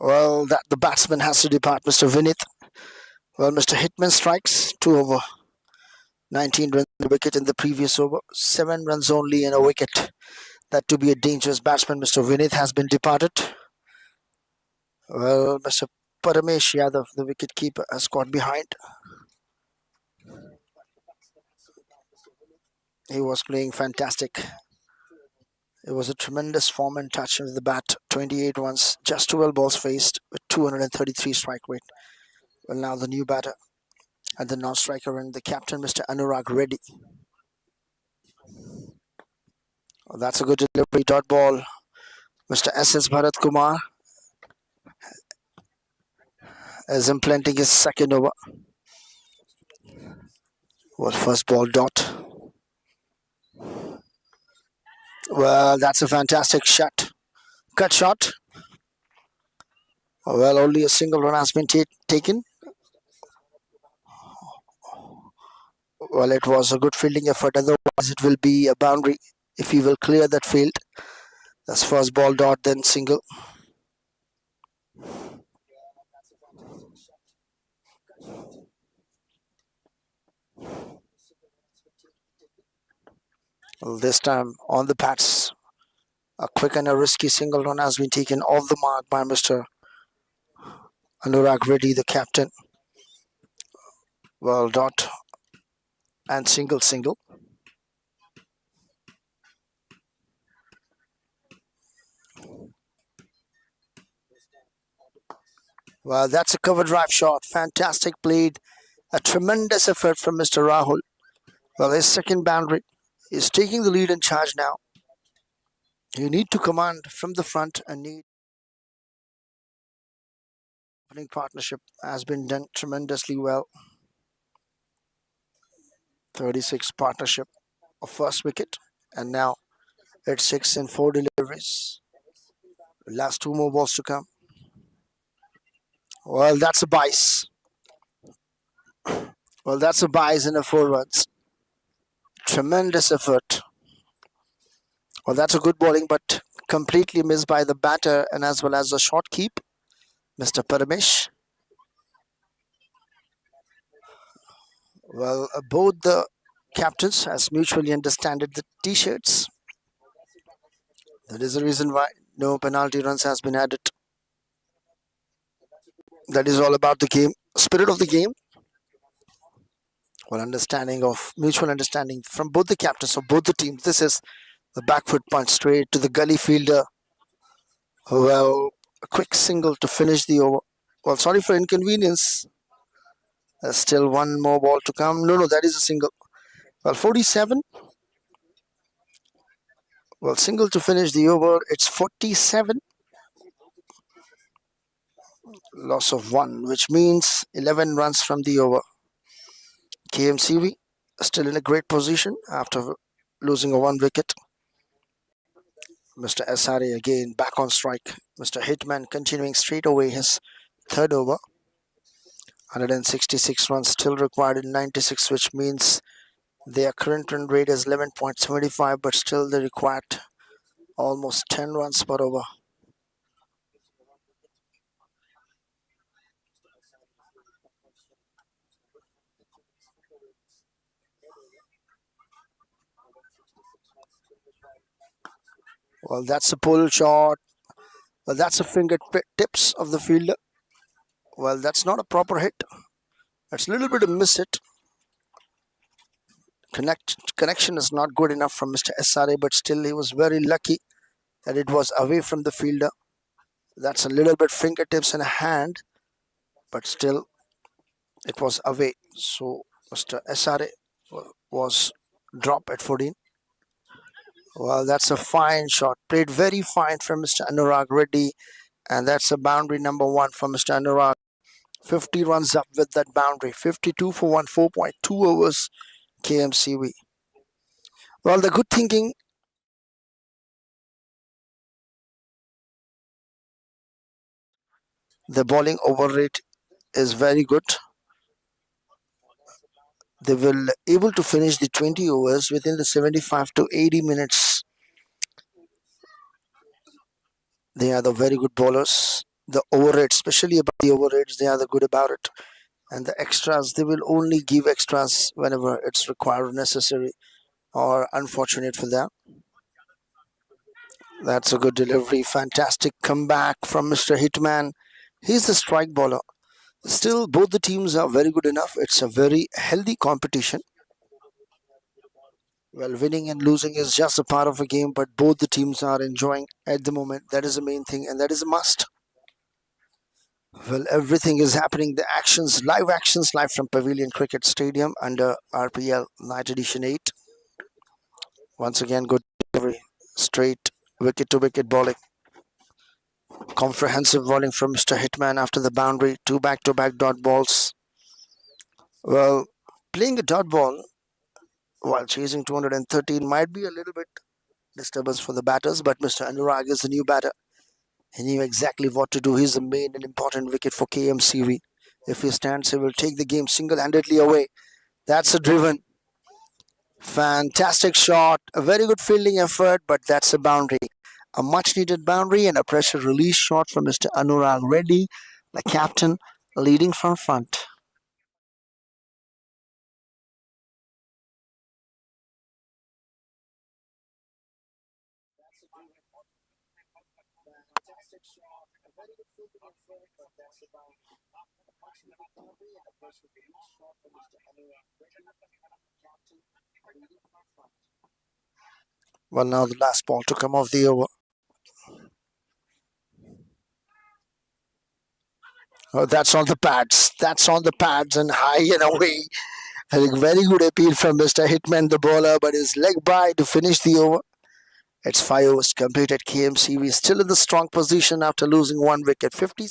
Well, that the batsman has to depart, Mr. Vinith. Well, Mr. Hitman strikes 2 over 19 runs, a wicket in the previous over, 7 runs only and a wicket. That to be a dangerous batsman, Mr. Vinith has been departed. Well, Mr. Paramesh Yadav, the wicket keeper, has got behind. He was playing fantastic. It was a tremendous form and touch with the bat. 28 runs, just 12 balls faced with 233 strike rate. Well, now the new batter and the non-striker and the captain, Mr. Anurag Reddy. Well, that's a good delivery. Dot ball. Mr. S.S. Bharat Kumar is implementing his second over. Well, first ball dot. Well, that's a fantastic shot. Cut shot. Well, only a single run has been taken. Well, it was a good fielding effort. Otherwise, it will be a boundary if he will clear that field. That's first ball dot, then single. Well, this time on the bats, a quick and a risky single run has been taken off the mark by Mr. Anurag Reddy, the captain. Well, dot and single. Well, that's a cover drive shot. Fantastic played. A tremendous effort from Mr. Rahul. Well, his second boundary is taking the lead in charge now. You need to command from the front and need opening partnership has been done tremendously well. 36 partnership of first wicket, and now it's 6 and 4 deliveries. Last 2 more balls to come. Well, that's a bice. Well, that's a bice in a 4 runs. Tremendous effort. Well, that's a good bowling, but completely missed by the batter and as well as the short keep, Mr. Paramesh. Well, both the captains has mutually understood the t-shirts. That is the reason why no penalty runs has been added. That is all about the game, spirit of the game. Well, mutual understanding from both the captains of both the teams. This is the back foot punch straight to the gully fielder. Well, a quick single to finish the over. Well, sorry for inconvenience. There's still 1 more ball to come. No, that is a single. Well, 47. Well, single to finish the over. It's 47. Loss of 1, which means 11 runs from the over. KMCV still in a great position after losing a 1 wicket. Mr. SRA again back on strike. Mr. Hitman continuing straight away his third over. 166 runs still required in 96, which means their current run rate is 11.75, but still they required almost 10 runs per over. Well, that's a pull shot. Well, that's a fingertips of the fielder. Well, that's not a proper hit. That's a little bit of miss hit. Connection is not good enough from Mr. SRA, but still he was very lucky that it was away from the fielder. That's a little bit fingertips in a hand, but still it was away. So Mr. SRA was dropped at 14. Well, that's a fine shot. Played very fine from Mr. Anurag Reddy, and that's a boundary number 1 for Mr. Anurag. 50 runs up with that boundary. 52 for 1, 4.2 overs KMCV. Well, the good thinking. The bowling over rate is very good. They will able to finish the 20 overs within the 75 to 80 minutes. They are the very good bowlers. the overrates, especially about the overrates, they are the good about it. And the extras, they will only give extras whenever it's required or necessary or unfortunate for them. That's a good delivery. Fantastic comeback from Mr. Hitman. He's the strike bowler. Still, both the teams are very good enough. It's a very healthy competition. Well, winning and losing is just a part of a game, but both the teams are enjoying at the moment. That is the main thing, and that is a must. Well, everything is happening. The actions, live from Pavilion Cricket Stadium under RPL Night Edition 8. Once again, good delivery. Straight wicket to wicket bowling. Comprehensive bowling from Mr. Hitman after the boundary. Two back to back dot balls. Well, playing a dot ball while chasing 213 might be a little bit disturbance for the batters, but Mr. Anurag is the new batter. He knew exactly what to do. He's the main and important wicket for KMCV. If he stands, he will take the game single-handedly away. That's a driven. Fantastic shot. A very good fielding effort, but that's a boundary. A much-needed boundary and a pressure release shot from Mr. Anurag Reddy, the captain, leading from front. Well, now the last ball to come off the over. Oh, that's on the pads. That's on the pads and high and away. A very good appeal from Mr. Hitman, the bowler, but his leg by to finish the over. It's 5 overs completed. KMCV still in the strong position after losing one wicket. 50.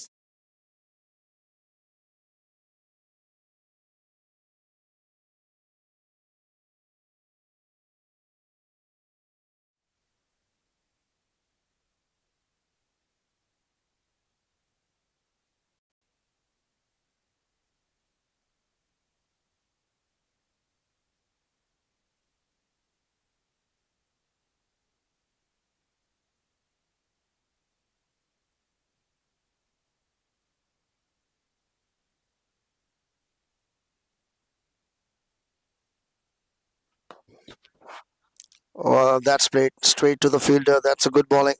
Well, that's played straight to the fielder. That's a good bowling.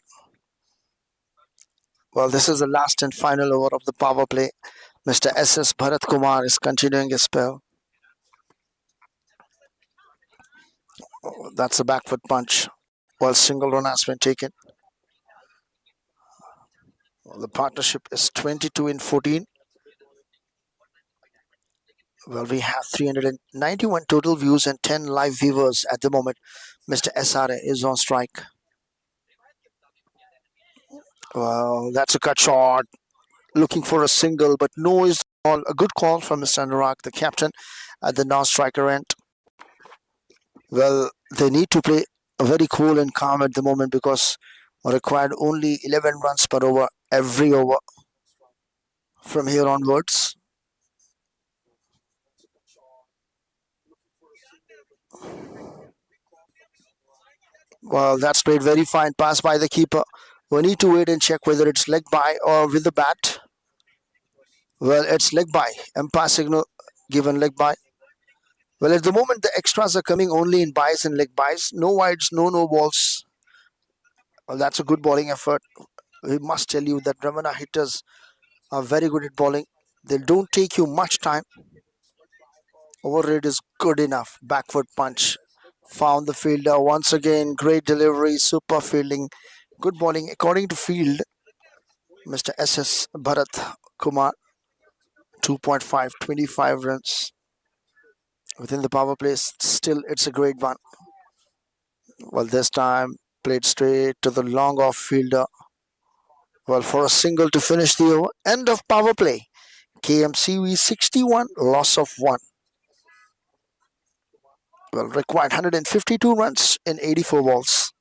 Well, this is the last and final over of the power play. Mr. S.S. Bharat Kumar is continuing his spell. Oh, that's a back foot punch. Well, single run has been taken. Well, the partnership is 22 in 14. Well, we have 391 total views and 10 live viewers at the moment. Mr. SRA is on strike. Well, that's a cut shot. Looking for a single, but no is all. A good call from Mr. Anurag, the captain, at the non-striker end. Well, they need to play very cool and calm at the moment because required only 11 runs per over every over from here onwards. Well, that's played very fine. Pass by the keeper. We need to wait and check whether it's leg by or with the bat. Well, it's leg by. Umpire signal given leg by. Well, at the moment, the extras are coming only in buys and leg buys. No wides, no balls. Well, that's a good bowling effort. We must tell you that Ramana hitters are very good at bowling. They don't take you much time. Overrate is good enough. Backward punch. Found the fielder once again. Great delivery, super fielding, good bowling. According to field, Mr. S.S. Bharat Kumar, 2.5, 25 runs within the power play. Still, it's a great one. Well, this time played straight to the long off fielder. Well, for a single to finish the over. End of power play. KMCV 61, loss of 1. Well, required 152 runs in 84 balls.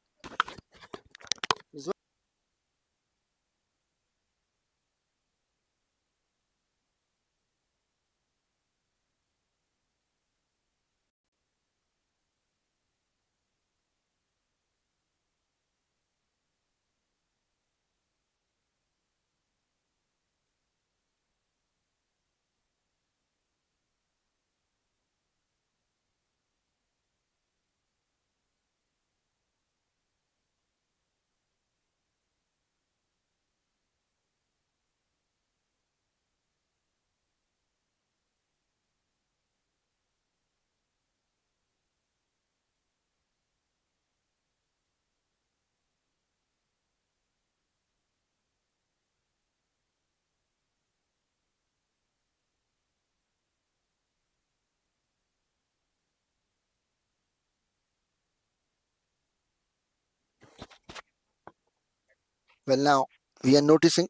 Well, now we are noticing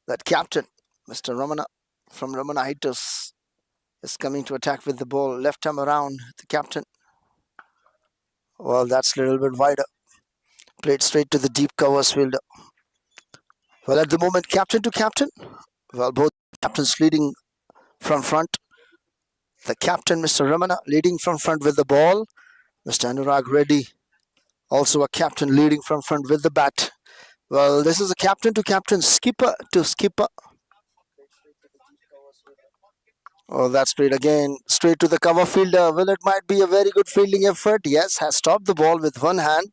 that captain, Mr. Ramana from Ramana Hitters, is coming to attack with the ball. Left arm around the captain. Well, that's a little bit wider. Played straight to the deep covers fielder. Well, at the moment, captain to captain. Well, both captains leading from front. The captain, Mr. Ramana, leading from front with the ball. Mr. Anurag Reddy, also a captain, leading from front with the bat. Well, this is a captain to captain, skipper to skipper. Oh, that's straight again. Straight to the cover fielder. Well, it might be a very good fielding effort. Yes, has stopped the ball with one hand.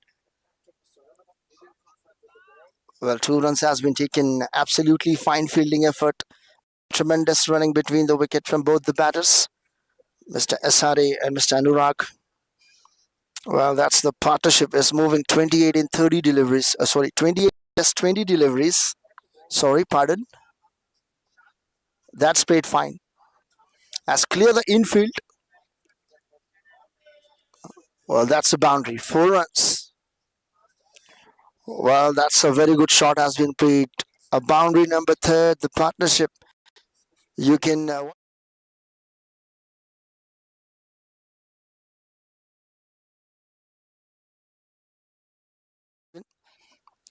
Well, 2 runs has been taken. Absolutely fine fielding effort. Tremendous running between the wicket from both the batters, Mr. SRA and Mr. Anurag. Well, that's the partnership is moving 28 in 30 deliveries. 28 just 20 deliveries. Sorry, pardon. That's played fine. As clear the infield. Well, that's a boundary. 4 runs. Well, that's a very good shot has been played. A boundary number third. The partnership. You can.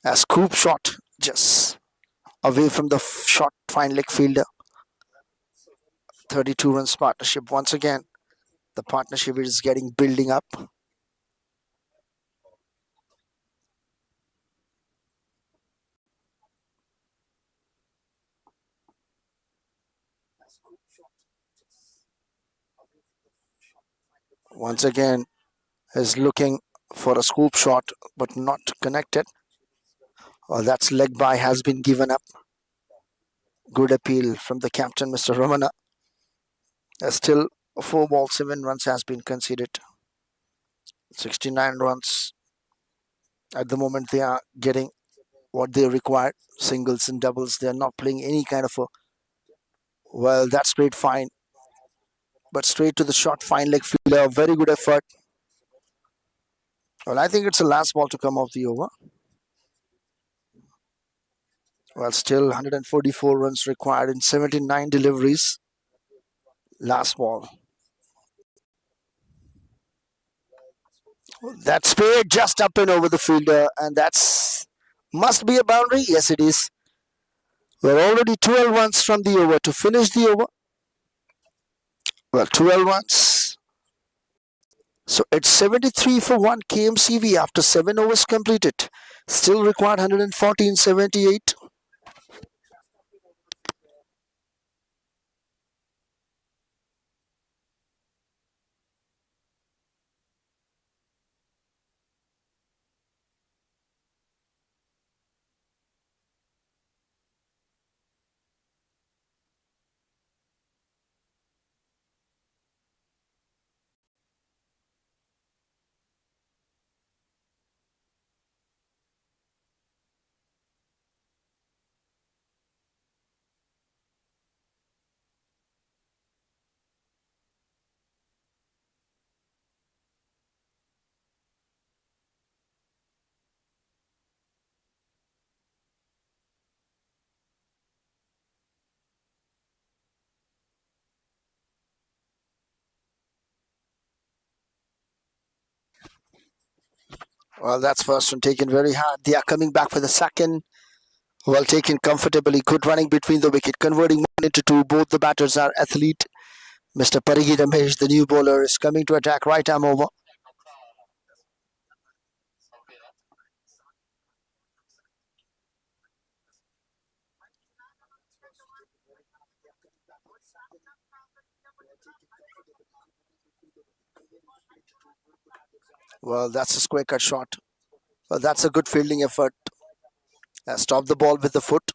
A scoop shot just away from the short fine leg fielder. 32 runs partnership. Once again, the partnership is getting building up. Once again, is looking for a scoop shot but not connected. Well, that's leg by has been given up. Good appeal from the captain, Mr. Ramana. Still 4 balls, 7 runs has been conceded. 69 runs. At the moment, they are getting what they require. Singles and doubles. They are not playing any kind of a. Well, that's played fine. But straight to the short, fine leg fielder. Very good effort. Well, I think it's the last ball to come off the over. Well, still 144 runs required in 79 deliveries. Last ball. That speed just up and over the fielder, and that's must be a boundary. Yes, it is. We're already 12 runs from the over to finish the over. Well, 12 runs. So it's 73 for 1 KMCV after 7 overs completed. Still required 114, 78. Well, that's first one taken very hard. They are coming back for the second. Well taken comfortably. Good running between the wicket, converting one into two. Both the batters are athlete. Mr. Parigi Ramesh, the new bowler, is coming to attack right arm over. Well, that's a square cut shot. Well, that's a good fielding effort. Stop the ball with the foot.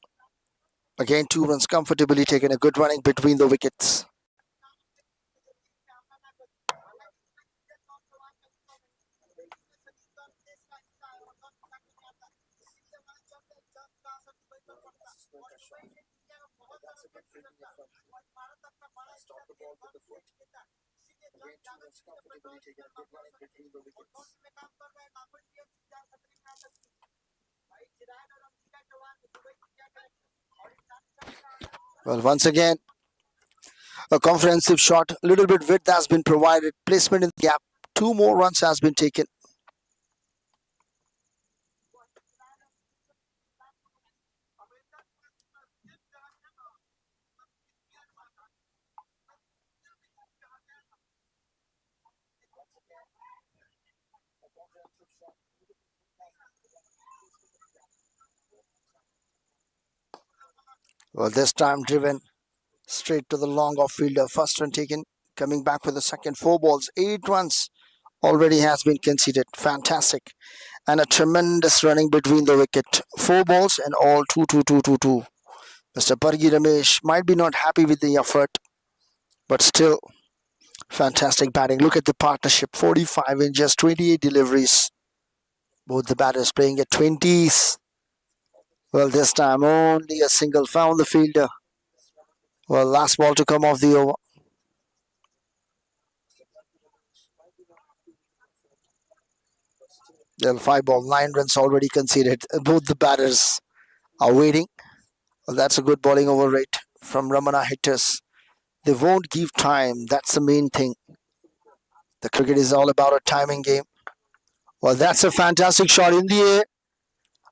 Again, 2 runs comfortably taken. A good running between the wickets. Well, once again, a comprehensive shot. A little bit width has been provided. Placement in the gap. 2 more runs has been taken. Well, this time driven straight to the long off fielder. First run taken. Coming back with the second. 4 balls. 8 runs already has been conceded. Fantastic. And a tremendous running between the wicket. 4 balls and all two, two, two, two, two. Mr. Pargi Ramesh might be not happy with the effort, but still fantastic batting. Look at the partnership. 45 in just 28 deliveries. Both the batters playing at 20s. Well, this time only a single found the fielder. Well, last ball to come off the over. Well, 5 ball, 9 runs already conceded. Both the batters are waiting. Well, that's a good bowling over rate from Ramana hitters. They won't give time. That's the main thing. The cricket is all about a timing game. Well, that's a fantastic shot in the air.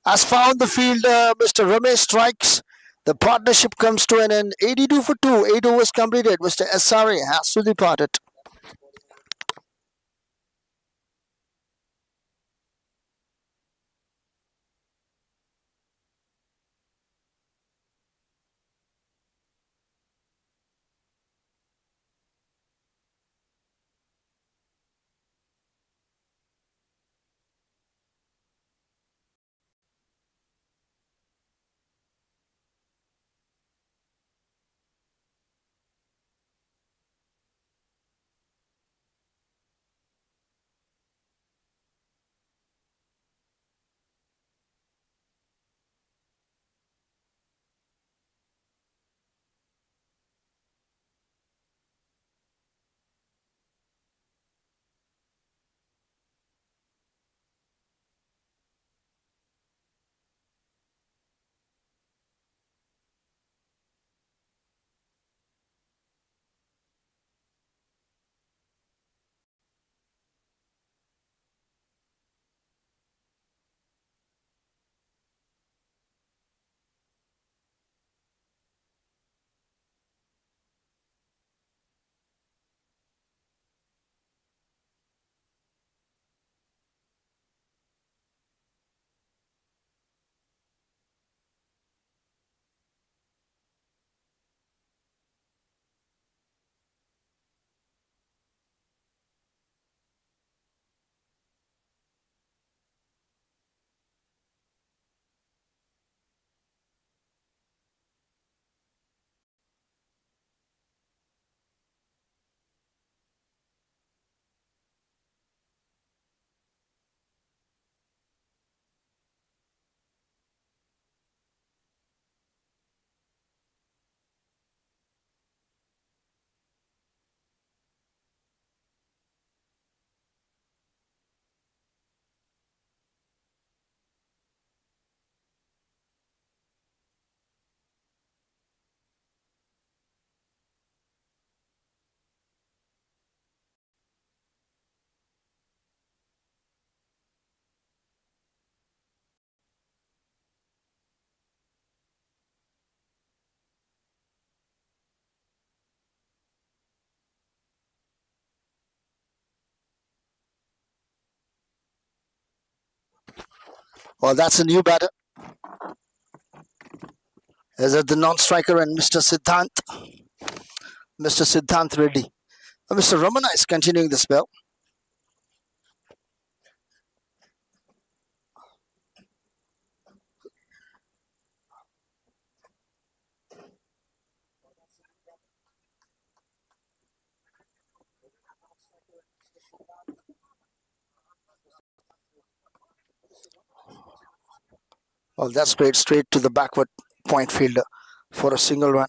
Has found the fielder. Mr. Ramesh strikes. The partnership comes to an end. 82 for 2. 8 overs completed. Mr. SRA has to depart it. Well, that's a new batter. Is it the non-striker and Mr. Siddhant? Mr. Siddhant Reddy. Mr. Ramana is continuing the spell. Well, that's played straight to the backward point fielder for a single run.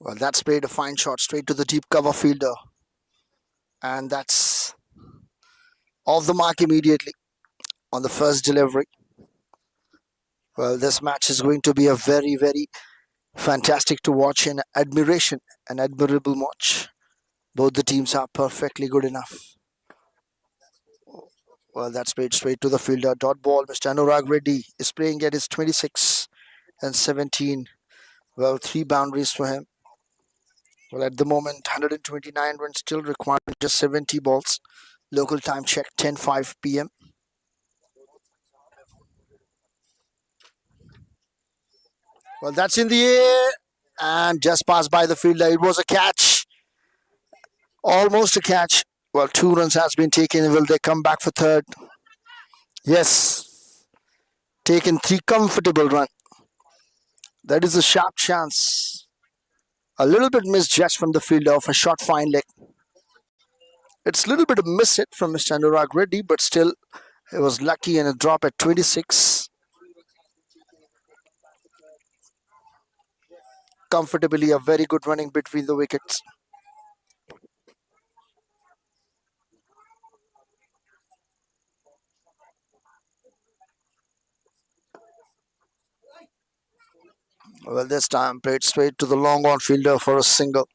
Well, that's played a fine shot straight to the deep cover fielder. And that's off the mark immediately on the first delivery. Well, this match is going to be a very, very fantastic to watch and admiration, an admirable match. Both the teams are perfectly good enough. Well, that's played straight to the fielder. Dot ball. Mr. Anurag Reddy is playing at his 26 and 17. Well, 3 boundaries for him. Well, at the moment, 129 runs still required, just 70 balls. Local time check, 10:05 p.m. Well, that's in the air and just passed by the fielder. It was a catch, almost a catch. Well, 2 runs has been taken. Will they come back for third? Yes, taken 3 comfortable runs. That is a sharp chance. A little bit misjudged from the fielder of a short fine leg. It's a little bit of miss hit from Mr. Anurag Reddy, but still, it was lucky and a drop at 26. Comfortably, a very good running between the wickets. Well, this time played straight to the long on fielder for a single.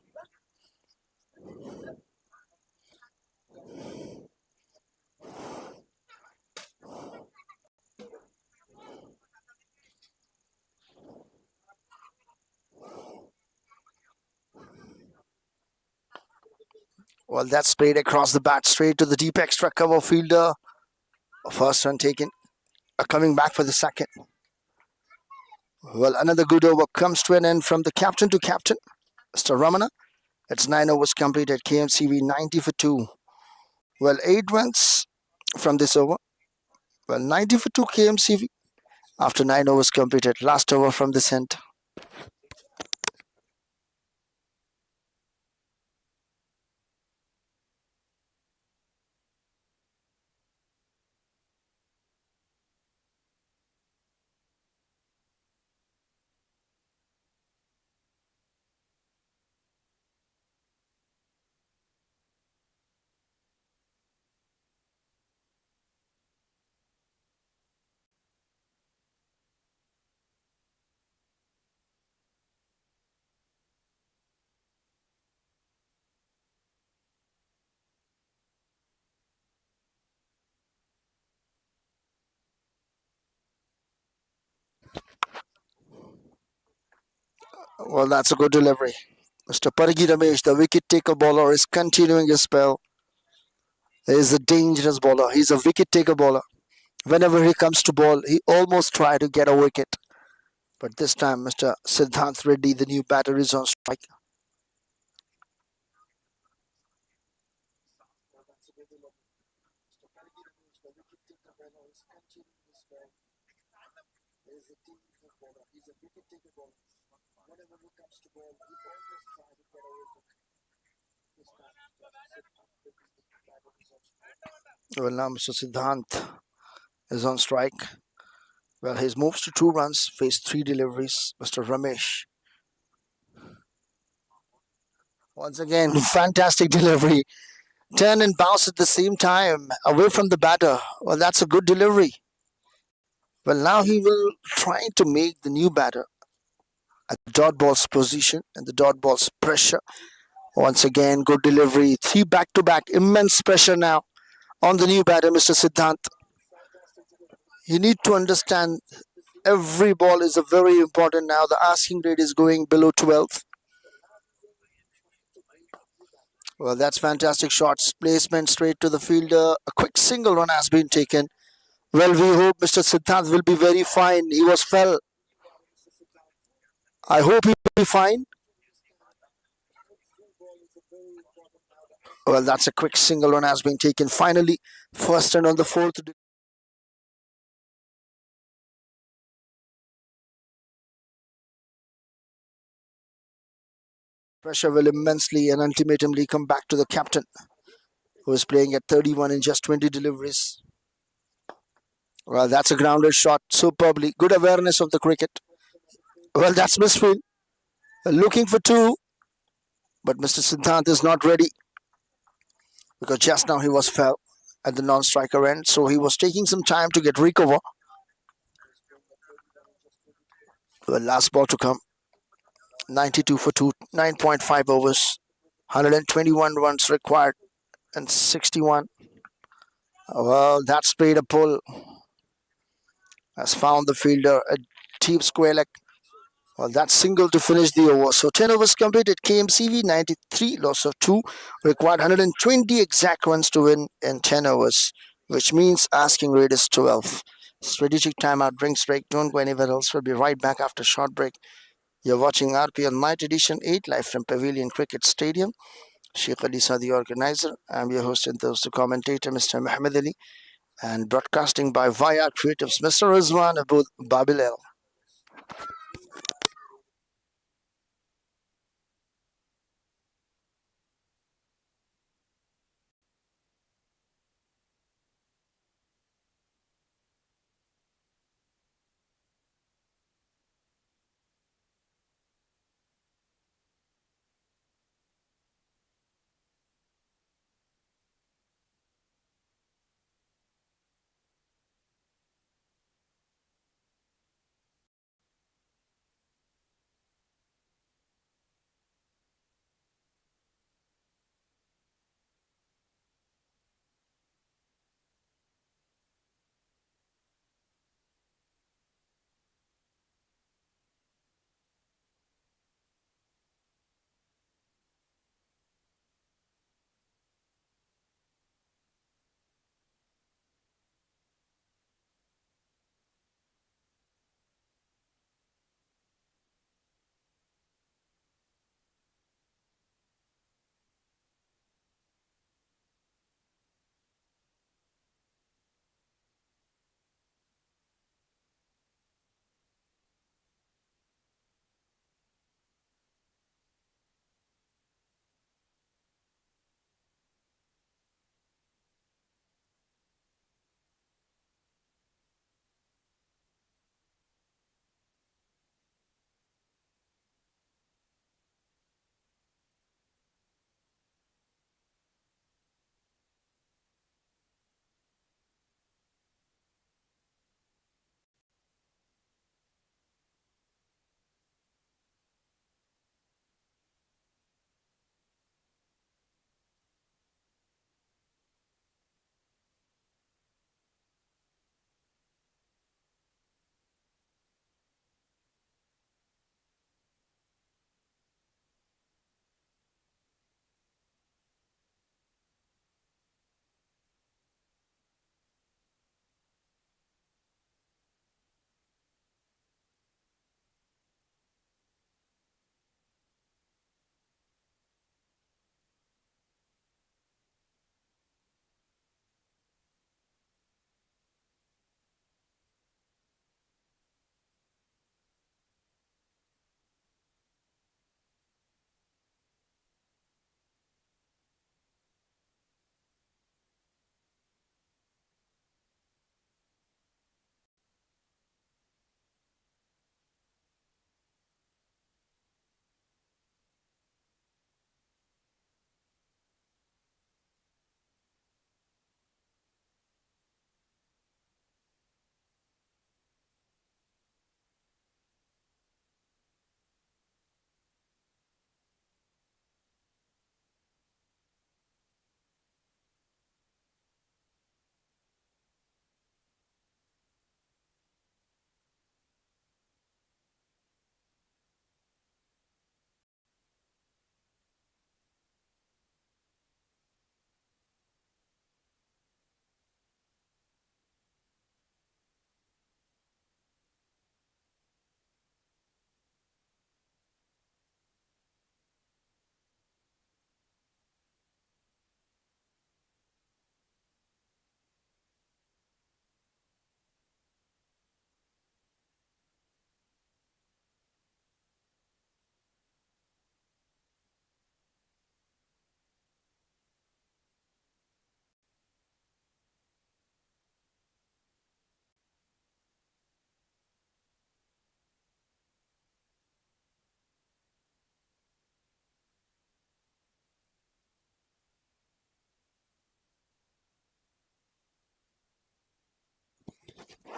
Well, that's played across the bat straight to the deep extra cover fielder. First run taken. Coming back for the second. Well, another good over comes to an end from the captain to captain, Mr. Ramana. It's 9 overs completed. KMCV 90 for 2. Well, 8 runs from this over. Well, 90 for 2 KMCV after 9 overs completed. Last over from this end. Well, that's a good delivery. Mr. Paragi Ramesh, the wicket taker bowler, is continuing his spell. He is a dangerous bowler. He's a wicket taker bowler. Whenever he comes to ball, he almost tries to get a wicket. But this time, Mr. Siddharth Reddy, the new batter, is on strike. Well, now Mr. Siddharth is on strike. Well, his moves to 2 runs, faced 3 deliveries. Mr. Ramesh. Once again, fantastic delivery. Turn and bounce at the same time, away from the batter. Well, that's a good delivery. Well, now he will try to make the new batter at the dot ball's position and the dot ball's pressure. Once again, good delivery. 3 back-to-back. Immense pressure now on the new batter, Mr. Siddhant. You need to understand every ball is a very important now. The asking rate is going below 12. Well, that's fantastic shots. Placement straight to the fielder. A quick single run has been taken. Well, we hope Mr. Siddhant will be very fine. He was fell. I hope he will be fine. Well, that's a quick single run has been taken. Finally, first and on the fourth. Pressure will immensely and ultimately come back to the captain. who is playing at 31 in just 20 deliveries. Well, that's a grounded shot superbly. Good awareness of the cricket. Well, that's misfield. Looking for two, but Mr. Siddhant is not ready because just now he was fell at the non-striker end, so he was taking some time to get recover. Well, last ball to come. 92 for 2, 9.5 overs, 121 runs required, and 61. Well, that's played a pull. Has found the fielder a deep square leg. Well, that's single to finish the over. So 10 overs completed. KMCV 93, loss of 2. Required 120 exact runs to win in 10 overs, which means asking rate is 12. Strategic timeout, drinks break. Don't go anywhere else. We'll be right back after short break. You're watching RPL Night Edition 8 live from Pavilion Cricket Stadium. Sheikh Alisa, the organizer. I'm your host and the commentator, Mr. Muhammad Ali, and broadcasting by id-YRCreatuves, Mr. Rizwan Abu Babilel.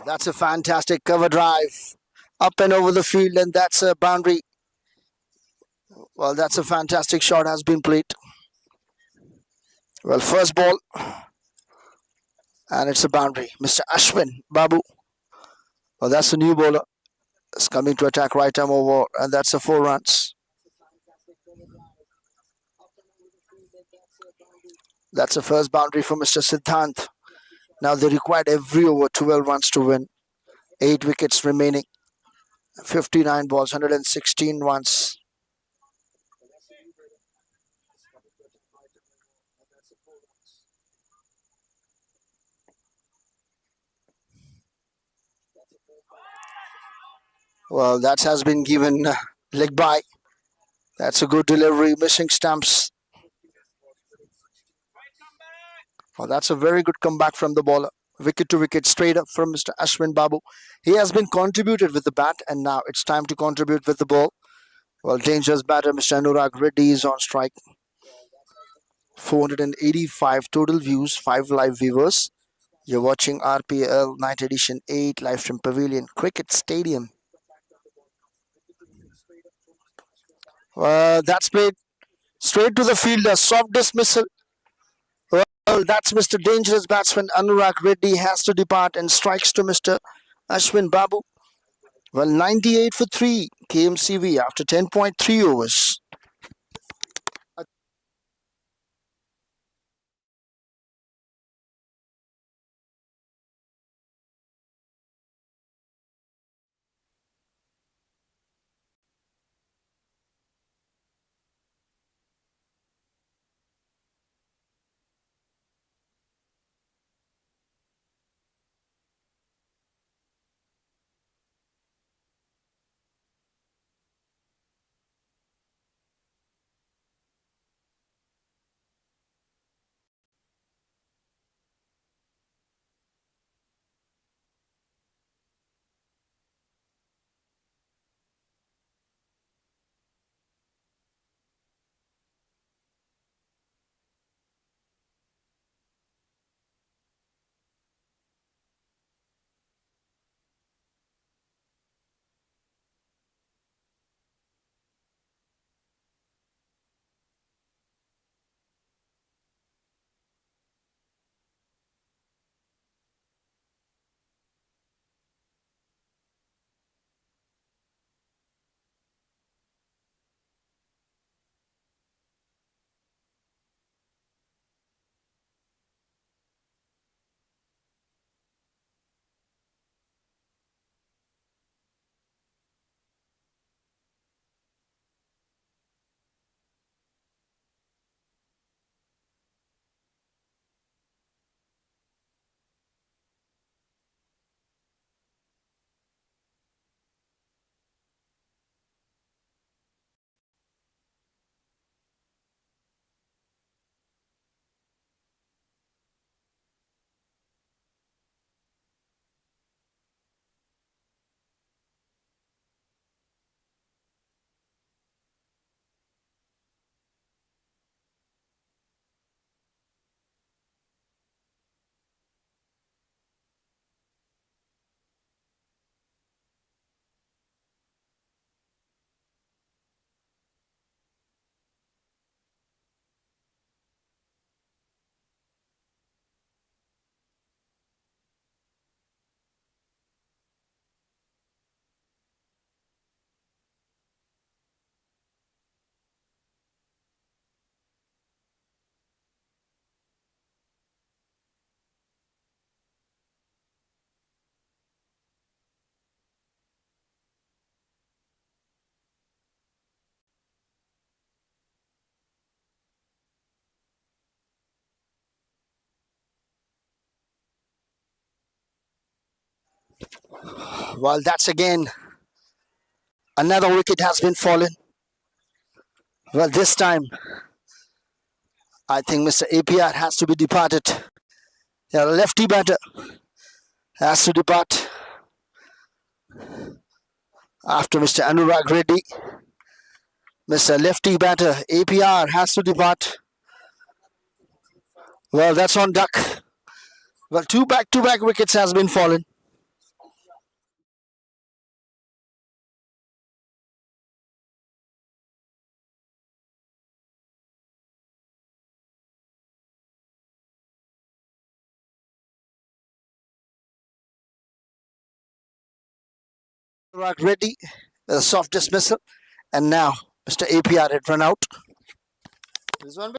That's a fantastic cover drive up and over the field, and that's a boundary. Well, that's a fantastic shot has been played. Well, first ball, and it's a boundary. Mr. Ashwin Babu. Well, that's a new bowler. It's coming to attack right arm over, and that's a 4 runs. That's a first boundary for Mr. Siddhant. Now they required every over 12 runs to win. 8 wickets remaining. 59 balls, 116 runs. Well, that has been given leg by. That's a good delivery, missing stumps. Well, that's a very good comeback from the bowler. Wicket to wicket, straight up from Mr. Ashwin Babu. He has been contributed with the bat, and now it's time to contribute with the ball. Well, dangerous batter Mr. Anurag Reddy is on strike. 485 total views, 5 live viewers. You're watching RPL Night Edition 8 live from Pavilion Cricket Stadium. That's played straight to the fielder, soft dismissal. Well, that's Mr. Dangerous batsman Anurag Reddy has to depart and strikes to Mr. Ashwin Babu. Well, 98 for 3 KMCV after 10.3 overs. Well, that's again another wicket has been fallen. Well, this time I think Mr. APR has to be departed. Yeah, lefty batter has to depart after Mr. Anurag Reddy. Mr. Lefty batter APR has to depart. Well, that's on duck. Well, two back-to-back wickets has been fallen. Ready, a soft dismissal, and now Mr. APR had run out. This one.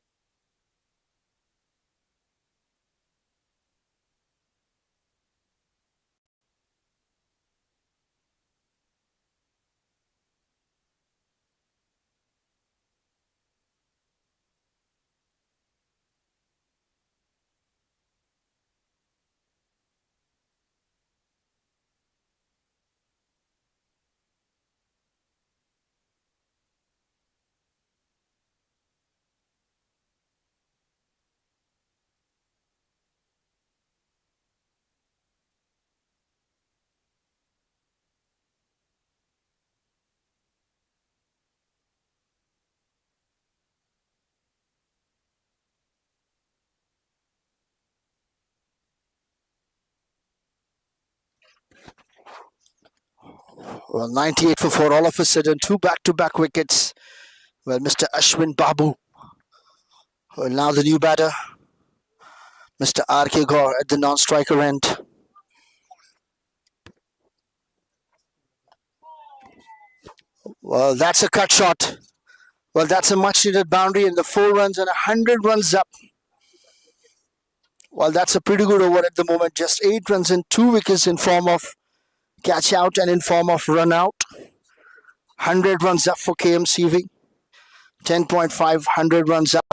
Well, 98 for 4, all of a sudden, two back-to-back wickets. Well, Mr. Ashwin Babu. Well, now the new batter, Mr. RK Gaur at the non-striker end. Well, that's a cut shot. Well, that's a much-needed boundary, and the 4 runs and 100 runs up. Well, that's a pretty good over at the moment. Just 8 runs and 2 wickets in form of catch out and in form of run out. 100 runs up for KMCV. 10.5, 100 runs up.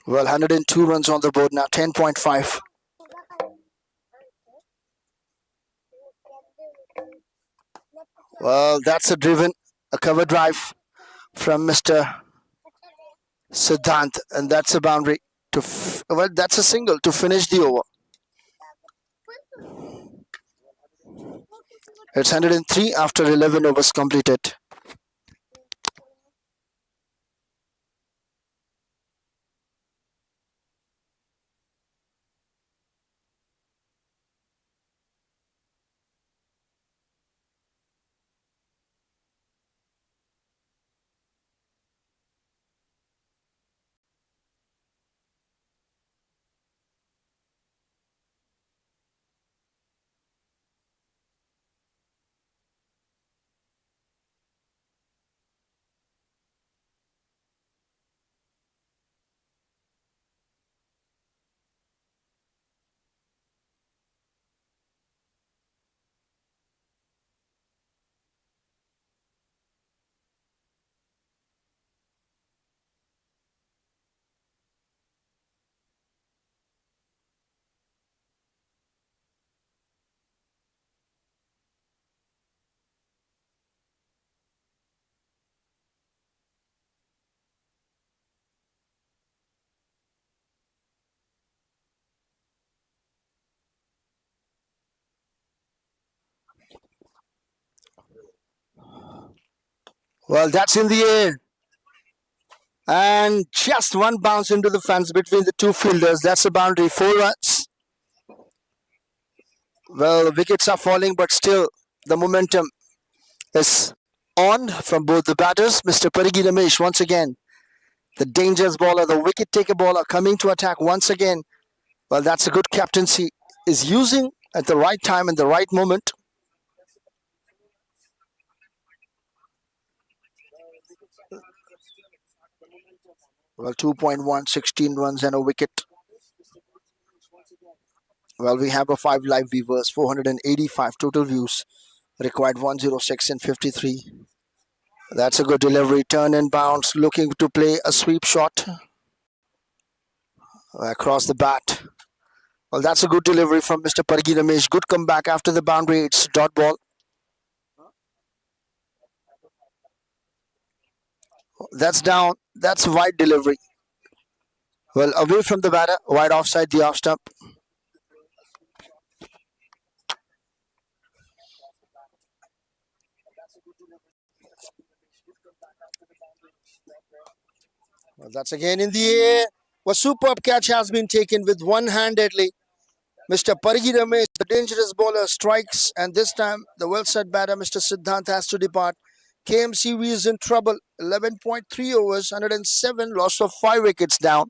Well, 102 runs on the board now. 10.5. Well, that's a cover drive from Mr. Siddhant, and that's a boundary well, that's a single to finish the over. It's 103 after 11 overs completed. Well, that's in the air. And just one bounce into the fence between the two fielders. That's a boundary. 4 runs. Well, wickets are falling, but still the momentum is on from both the batters. Mr. Parigi Ramesh once again. The dangerous bowler, the wicket taker bowler coming to attack once again. Well, that's a good captaincy. Is using at the right time and the right moment. Well, 2.1, 16 runs and a wicket. Well, we have a 5 live viewers, 485 total views. Required 106 and 53. That's a good delivery. Turn and bounce. Looking to play a sweep shot across the bat. Well, that's a good delivery from Mr. Parigi Ramesh. Good comeback after the boundary. It's dot ball. That's down. That's wide delivery. Well, away from the batter. Wide offside the off stump. Well, that's again in the air. A superb catch has been taken with one-handedly. Mr. Pargi Ramesh, the dangerous bowler, strikes, and this time the well-set batter, Mr. Siddhant, has to depart. KMCV is in trouble. 11.3 overs, 107, loss of 5 wickets down.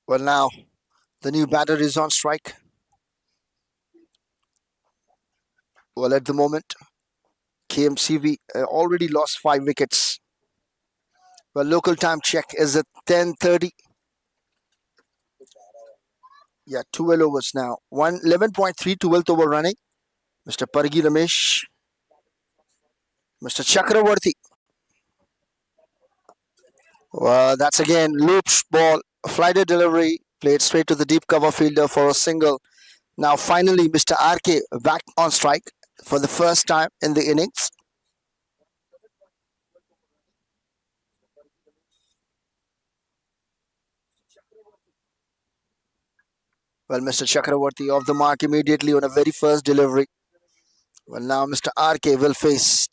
Well, now the new batter is on strike. Well, at the moment, KMCV already lost 5 wickets. Well, local time check is at 10:30. Yeah, 12 overs now. 11.3, 12th over running. Mr. Pargi Ramesh, Mr. Chakravarti. Well, that's again loops ball, flighted delivery, played straight to the deep cover fielder for a single. Now, finally, Mr. RK back on strike for the first time in the innings. Well, Mr. Chakravarti off the mark immediately on a very first delivery. Well, now Mr. RK will face.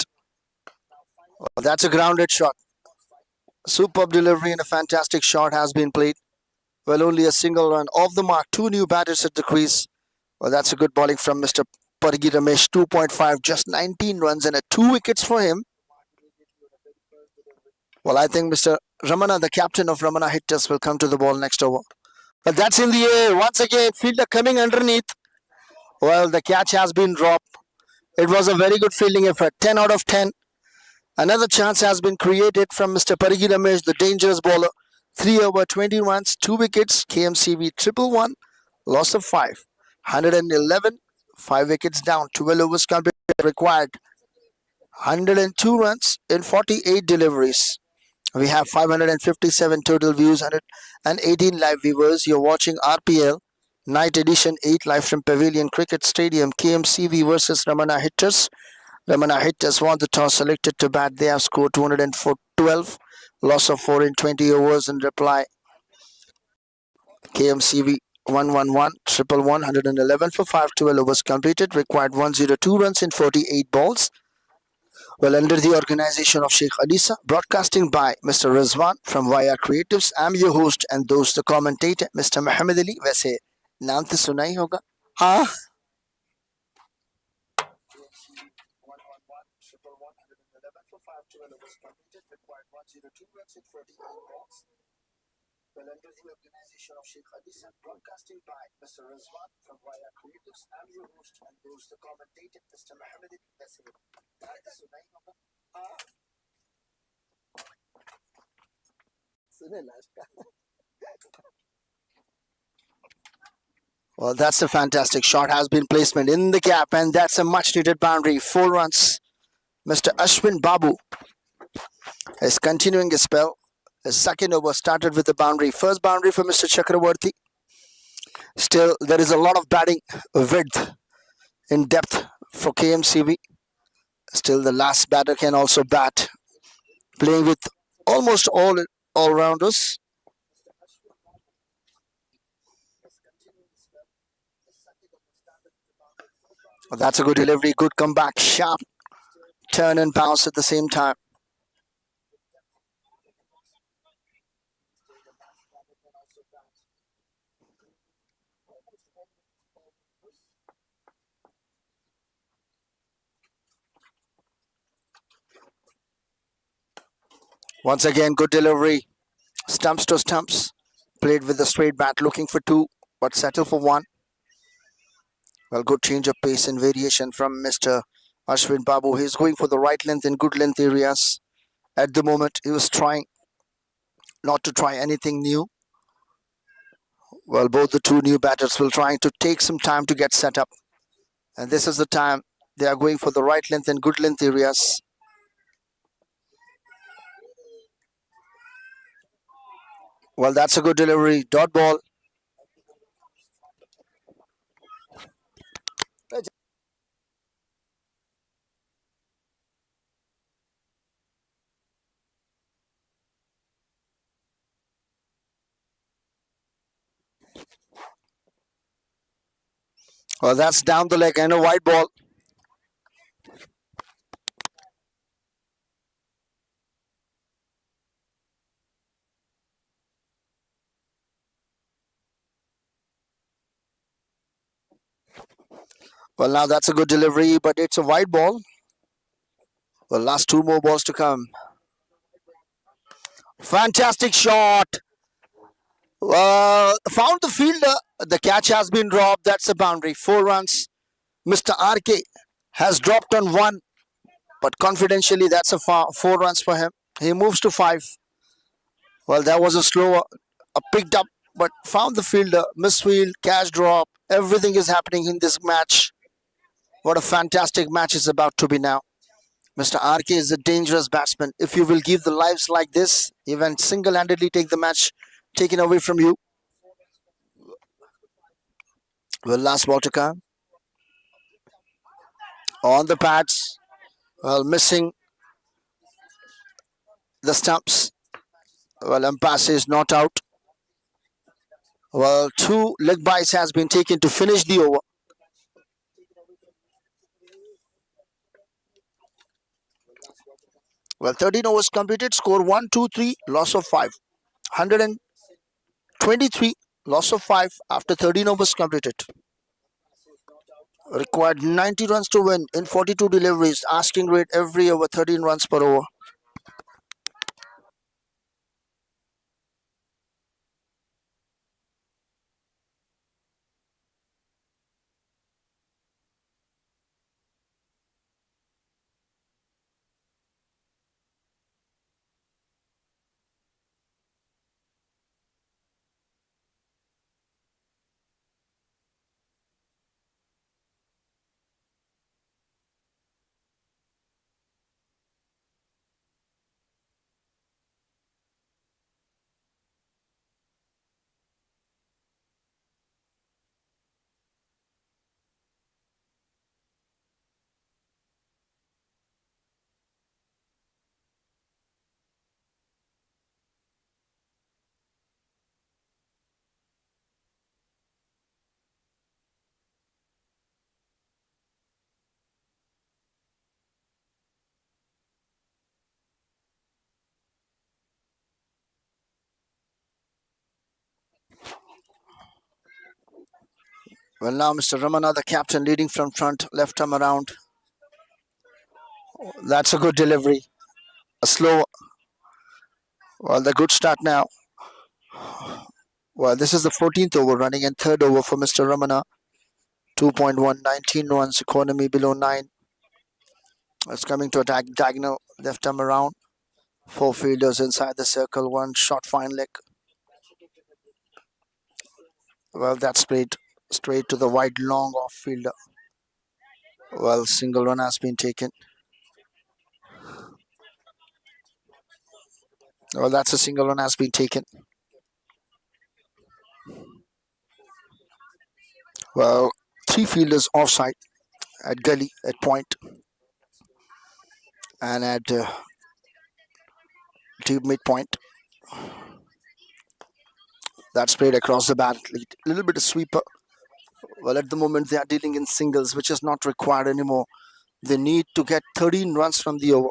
Well, that's a grounded shot. Superb delivery and a fantastic shot has been played. Well, only a single run off the mark. Two new batters at the crease. Well, that's a good bowling from Mr. Pargi Ramesh. 2.5, just 19 runs and 2 wickets for him. Well, I think Mr. Ramana, the captain of Ramana Hitters, will come to the ball next over. But that's in the air. Once again, fielder coming underneath. Well, the catch has been dropped. It was a very good fielding effort. 10 out of 10. Another chance has been created from Mr. Parigi Ramesh, the dangerous bowler. 3 over 20 runs, 2 wickets. KMCV triple one, loss of 5. 111, 5 wickets down. 12 overs required. 102 runs in 48 deliveries. We have 557 total views, 118 live viewers. You're watching RPL Night Edition 8 live from Pavilion Cricket Stadium. KMCV versus Ramana Hitters. Ramana Hitters won the toss, selected to bat. They have scored 212, loss of 4 in 20 overs. In reply, KMCV 111, triple one, 111 for 5, 12 overs completed. Required 102 runs in 48 balls. Well, under the organization of Sheikh Alisa, broadcasting by Mr. Rizwan from id-YRCreatuves. I'm your host and those the commentator, Mr. Muhammad Ali. वैसे नाम तो सुना ही होगा. हाँ. Well, under the organization of Sheikh Alisa, broadcasting by Mr. Rizwan from id-YRCreatuves. I'm your host and those the commentator, Mr. Muhammad Ali. वैसे नाम तो सुना ही होगा. हाँ. सुने लास्ट का. Well, that's a fantastic shot. Has been placement in the gap, and that's a much-needed boundary. 4 runs. Mr. Ashwin Babu is continuing his spell. The second over started with a boundary. First boundary for Mr. Chakravarti. Still, there is a lot of batting width in depth for KMCV. Still, the last batter can also bat, playing with almost all rounders. That's a good delivery, good comeback, sharp turn and bounce at the same time. Once again, good delivery, stumps to stumps. Played with the straight bat, looking for two, but settled for one. Well, good change of pace and variation from Mr. Ashwin Babu. He's going for the right length and good length areas. At the moment, he was trying not to try anything new. Well, both the two new batters will trying to take some time to get set up. And this is the time they are going for the right length and good length areas. Well, that's a good delivery. Dot ball. Well, that's down the leg and a wide ball. Well, now that's a good delivery, but it's a wide ball. Well, last two more balls to come. Fantastic shot. Found the fielder. The catch has been dropped. That's a boundary. 4 runs. Mr. RK has dropped on one, but confidentially, that's a 4 runs for him. He moves to five. Well, that was a slower, a picked up, but found the fielder. Misfield, catch drop. Everything is happening in this match. What a fantastic match is about to be now. Mr. RK is a dangerous batsman. If you will give the lives like this, he will single-handedly take the match taken away from you. Well, last ball to come. On the pads. Well, missing the stumps. Well, umpire is not out. Well, two leg bites has been taken to finish the over. Well, 13 overs completed. Score 1, 2, 3. Loss of 5. 123. Loss of 5 after 13 overs completed. Required 90 runs to win in 42 deliveries. Asking rate every over 13 runs per over. Well, now Mr. Ramana, the captain, leading from front, left arm around. That's a good delivery. A slow. Well, the good start now. Well, this is the 14th over running and third over for Mr. Ramana. 2.1, 19 runs, economy below 9. It's coming to attack diagonal, left arm around. Four fielders inside the circle, one short fine leg. Well, that's straight to the wide long off fielder. Well, single run has been taken. Well, that's a single run has been taken. Well, three fielders offside at gully at point. and at deep midpoint. That's played across the bat. A little bit of sweeper. Well, at the moment they are dealing in singles, which is not required anymore. They need to get 13 runs from the over.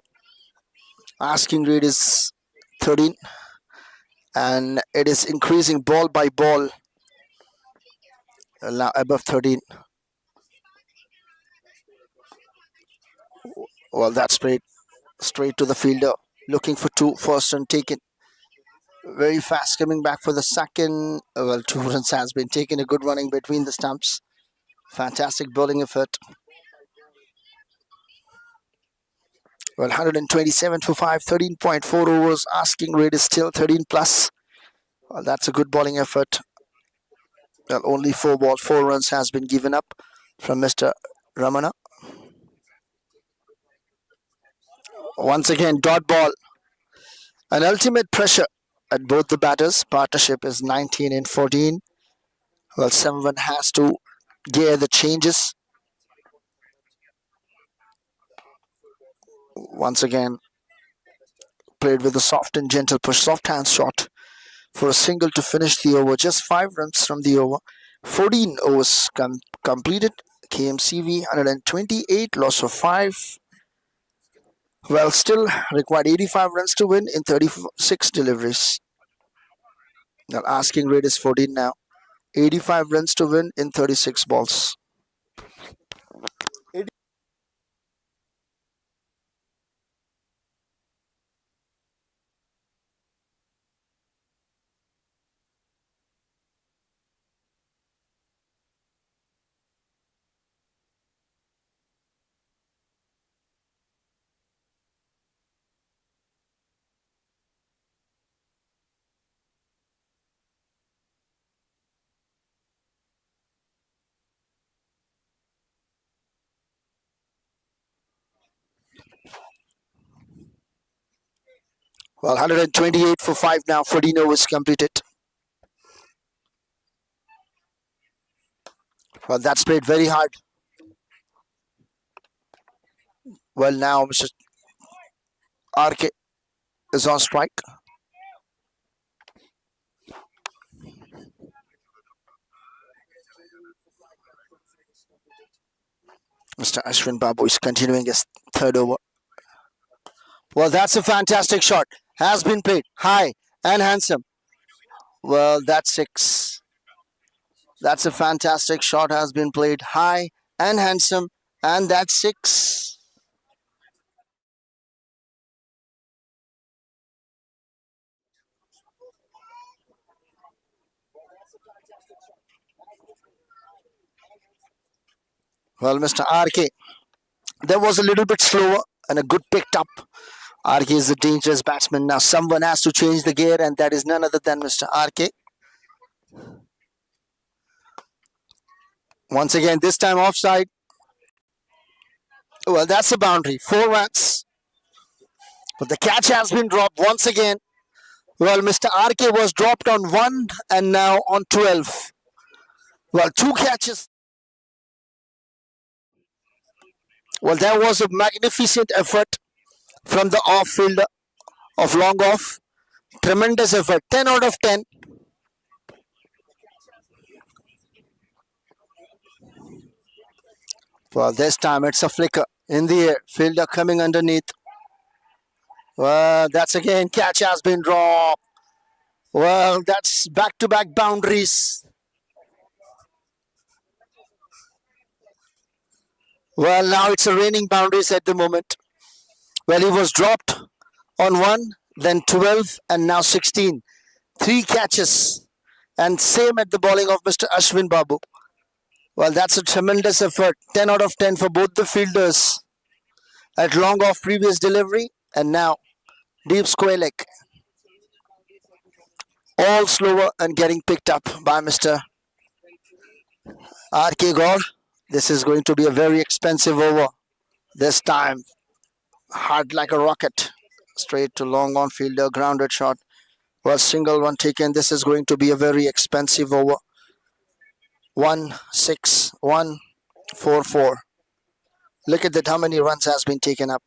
Asking rate is 13, and it is increasing ball by ball. Now above 13. Well, that's straight to the fielder, looking for two, first and taken. Very fast coming back for the second. Well, 2 runs has been taken. A good running between the stumps. Fantastic bowling effort. Well, 127 for 5, 13.4 overs. Asking rate is still 13 plus. Well, that's a good bowling effort. Well, only 4 runs has been given up from Mr. Ramana. Once again, dot ball. An ultimate pressure at both the batters. Partnership is 19 and 14. Well, someone has to gear the changes. Once again, played with a soft and gentle push, soft hand shot for a single to finish the over. Just 5 runs from the over. 14 overs completed. KMCV 128, loss of 5. Well, still required 85 runs to win in 36 deliveries. Now, asking rate is 14 now. 85 runs to win in 36 balls. Well, 128 for 5 now. 14 overs completed. Well, that's played very hard. Well, now Mr. RK is on strike. Mr. Ashwin Babu is continuing his third over. Well, that's a fantastic shot. Has been played high and handsome. Well, that's 6. That's a fantastic shot. Has been played high and handsome, and that's 6. Well, Mr. RK, that was a little bit slower and a good picked up. RK is a dangerous batsman. Now someone has to change the gear, and that is none other than Mr. RK. Once again, this time offside. Well, that's a boundary. 4 runs. But the catch has been dropped once again. Well, Mr. RK was dropped on 1 and now on 12. Well, 2 catches. Well, there was a magnificent effort from the off fielder of long off. Tremendous effort. 10 out of 10. Well, this time it's a flicker in the air. Fielder coming underneath. Well, that's again. Catch has been dropped. Well, that's back-to-back boundaries. Well, now it's a raining boundaries at the moment. Well, he was dropped on 1, then 12, and now 16. 3 catches. And same at the bowling of Mr. Ashwin Babu. Well, that's a tremendous effort. 10 out of 10 for both the fielders. At long off previous delivery, and now deep square leg. All slower and getting picked up by Mr. RK Gaur. This is going to be a very expensive over. This time, hard like a rocket. Straight to long on fielder, grounded shot. Well, single one taken. This is going to be a very expensive over. 1-6-1-4-4. Look at that, how many runs has been taken up.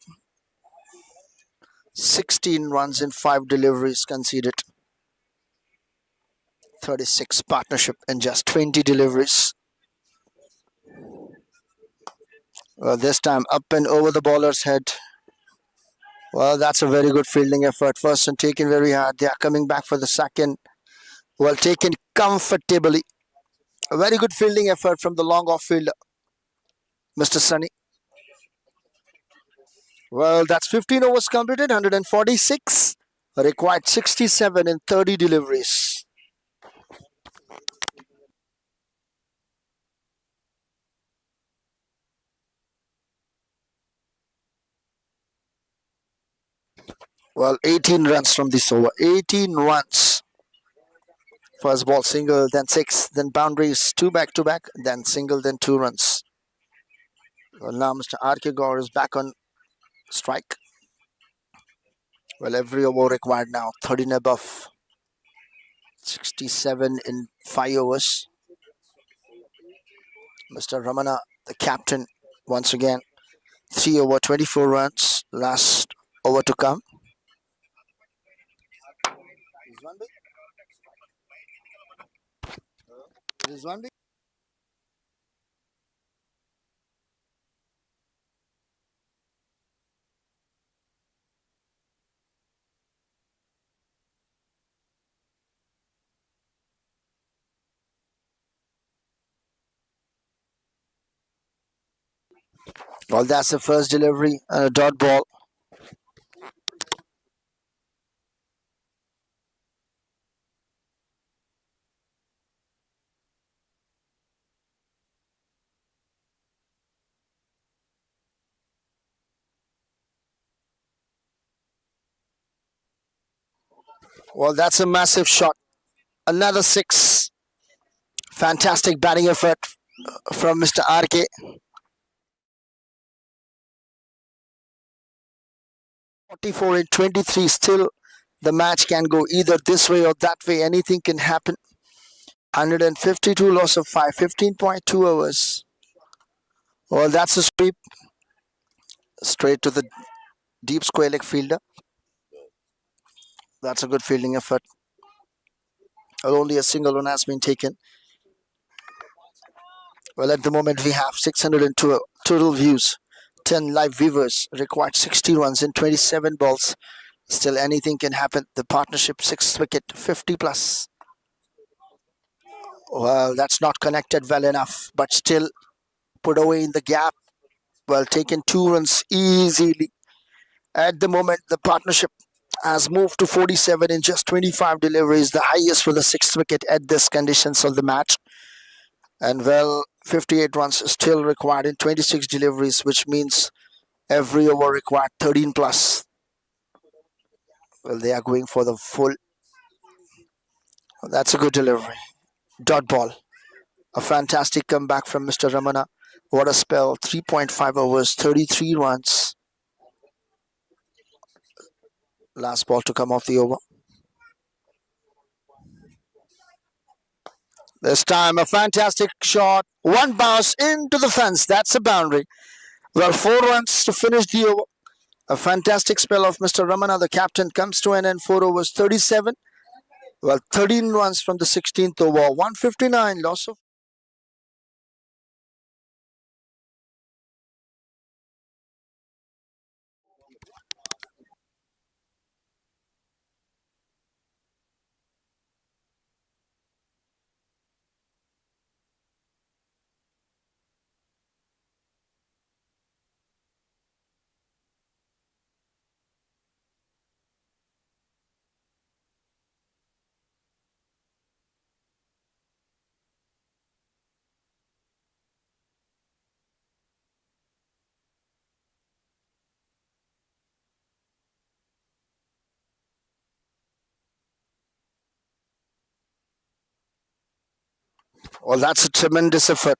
16 runs in 5 deliveries conceded. 36 partnership in just 20 deliveries. Well, this time up and over the bowler's head. Well, that's a very good fielding effort. First and taken very hard. They are coming back for the second. Well, taken comfortably. A very good fielding effort from the long off fielder, Mr. Sunny. Well, that's 15 overs completed, 146. Required 67 in 30 deliveries. Well, 18 runs from this over. 18 runs. First ball single, then six, then boundaries, two back to back, then single, then 2 runs. Well, now Mr. RK Gaur is back on strike. Well, every over required now, 13 above. 67 in 5 overs. Mr. Ramana, the captain, once again. 3 over 24 runs. Last over to come. Well, that's the first delivery and a dot ball. Well, that's a massive shot. Another 6. Fantastic batting effort from Mr. RK. 44 in 23. Still, the match can go either this way or that way. Anything can happen. 152 loss of 5. 15.2 overs. Well, that's a sweep. Straight to the deep square leg fielder. That's a good fielding effort. Only a single one has been taken. Well, at the moment we have 602 total views, 10 live viewers, required 60 runs in 27 balls. Still anything can happen. The partnership 6th wicket, 50 plus. Well, that's not connected well enough, but still put away in the gap. Well, taken 2 runs easily. At the moment, the partnership has moved to 47 in just 25 deliveries, the highest for the 6th wicket at this conditions of the match. And well, 58 runs still required in 26 deliveries, which means every over required 13 plus. Well, they are going for the full. That's a good delivery. Dot ball. A fantastic comeback from Mr. Ramana. What a spell. 3.5 overs, 33 runs. Last ball to come off the over. This time a fantastic shot. One bounce into the fence. That's a boundary. Well, 4 runs to finish the over. A fantastic spell of Mr. Ramana, the captain, comes to an end. 4 overs, 37. Well, 13 runs from the 16th over. 159 loss of. Well, that's a tremendous effort.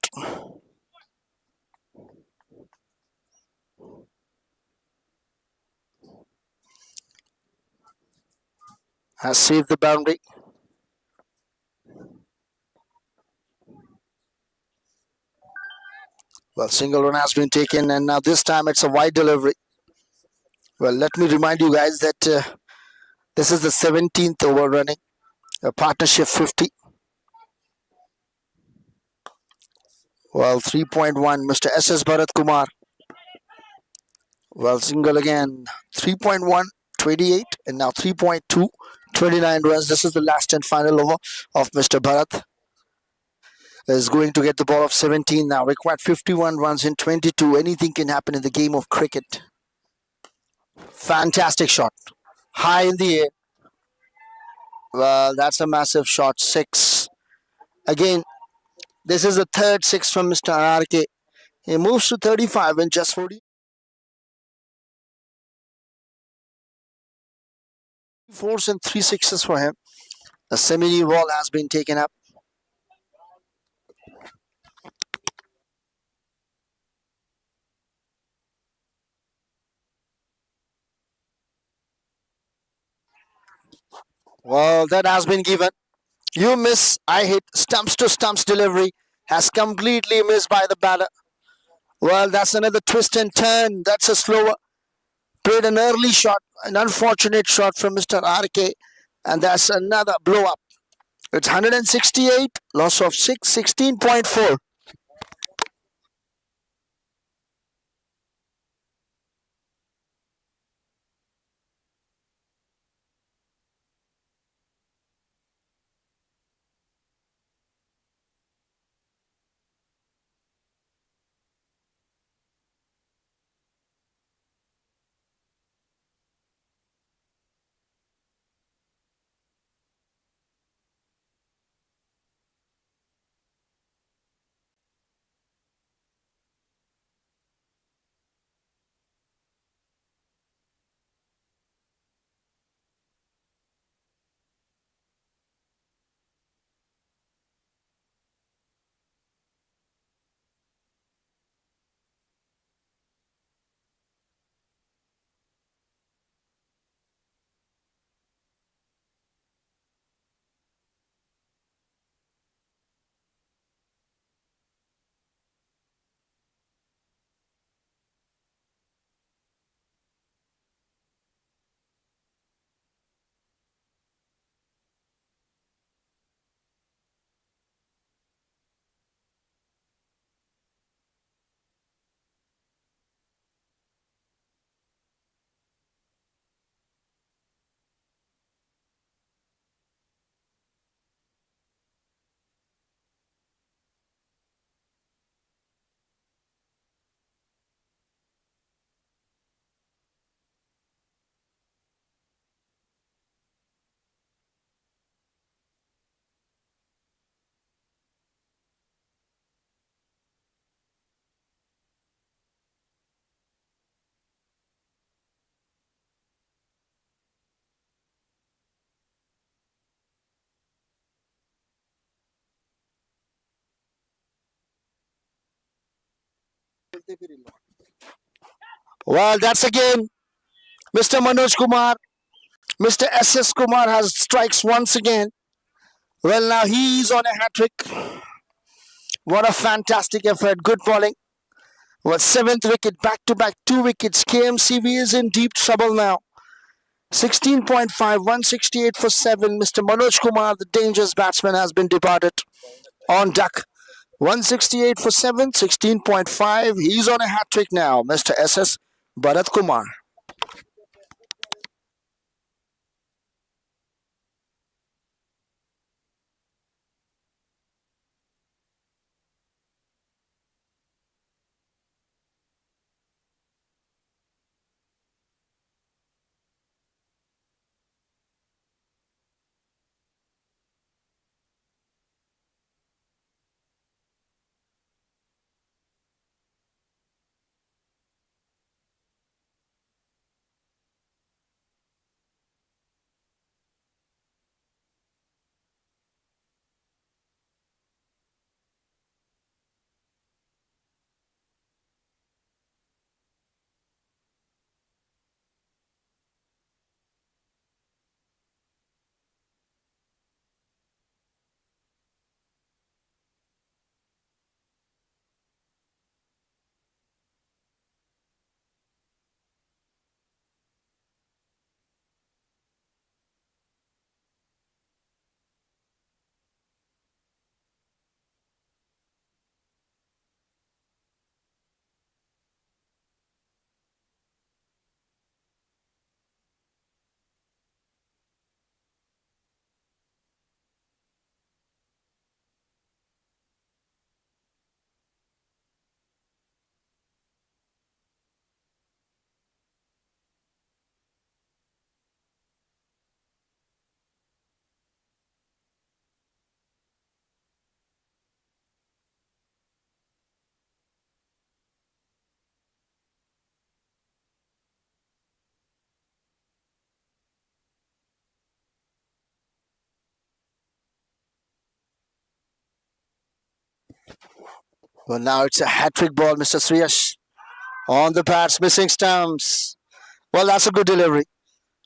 Has saved the boundary. Well, single run has been taken, and now this time it's a wide delivery. Well, let me remind you guys that this is the 17th over running, a partnership 50. Well, 3.1, Mr. S.S. Bharat Kumar. Well, single again, 3.1, 28, and now 3.2, 29 runs. This is the last and final over of Mr. Bharat. Is going to get the ball of 17 now. Required 51 runs in 22. Anything can happen in the game of cricket. Fantastic shot. High in the air. Well, that's a massive shot. Six. Again, this is the third six from Mr. RK. He moves to 35 in just 40. Fours and three sixes for him. The semi wall has been taken up. Well, that has been given. You miss, I hit. Stumps to stumps delivery has completely missed by the batter. Well, that's another twist and turn. That's a slower. Played an early shot, an unfortunate shot from Mr. RK, and that's another blow up. It's 168, loss of 6, 16.4. Well, that's again Mr. Manoj Kumar. Mr. S.S. Kumar has strikes once again. Well, now he's on a hat trick. What a fantastic effort. Good bowling. Well, seventh wicket, back to back, two wickets. KMCV is in deep trouble now. 16.5, 168 for 7. Mr. Manoj Kumar, the dangerous batsman, has been departed on duck. 168 for 7, 16.5. He's on a hat trick now, Mr. S.S. Bharat Kumar. Well, now it's a hat-trick ball, Mr. Sriyash. On the pads, missing stumps. Well, that's a good delivery.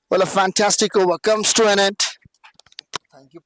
Well, a fantastic over comes to an end. Thank you.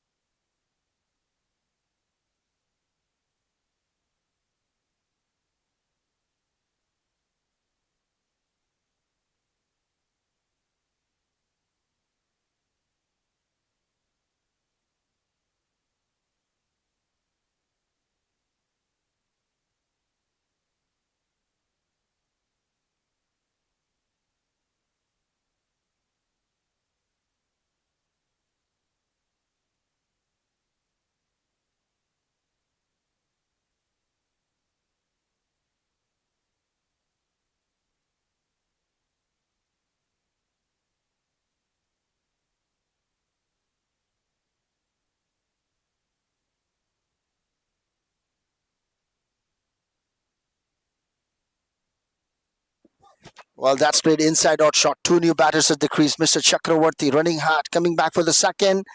Well, that's played inside out shot. Two new batters at the crease. Mr. Chakravarti running hard, coming back for the second.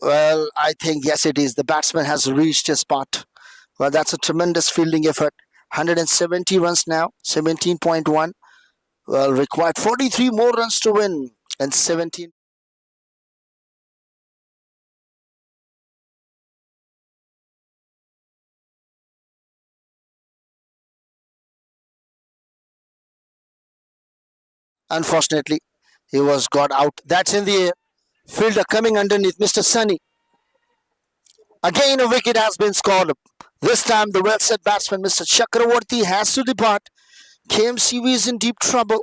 Well, I think yes, it is. The batsman has reached his spot. Well, that's a tremendous fielding effort. 170 runs now, 17.1. Well, required 43 more runs to win, and 17. Unfortunately, he was got out. That's in the air. Fielder coming underneath, Mr. Sunny. Again, a wicket has been scored. This time, the well set batsman, Mr. Chakravarti, has to depart. KMCV is in deep trouble.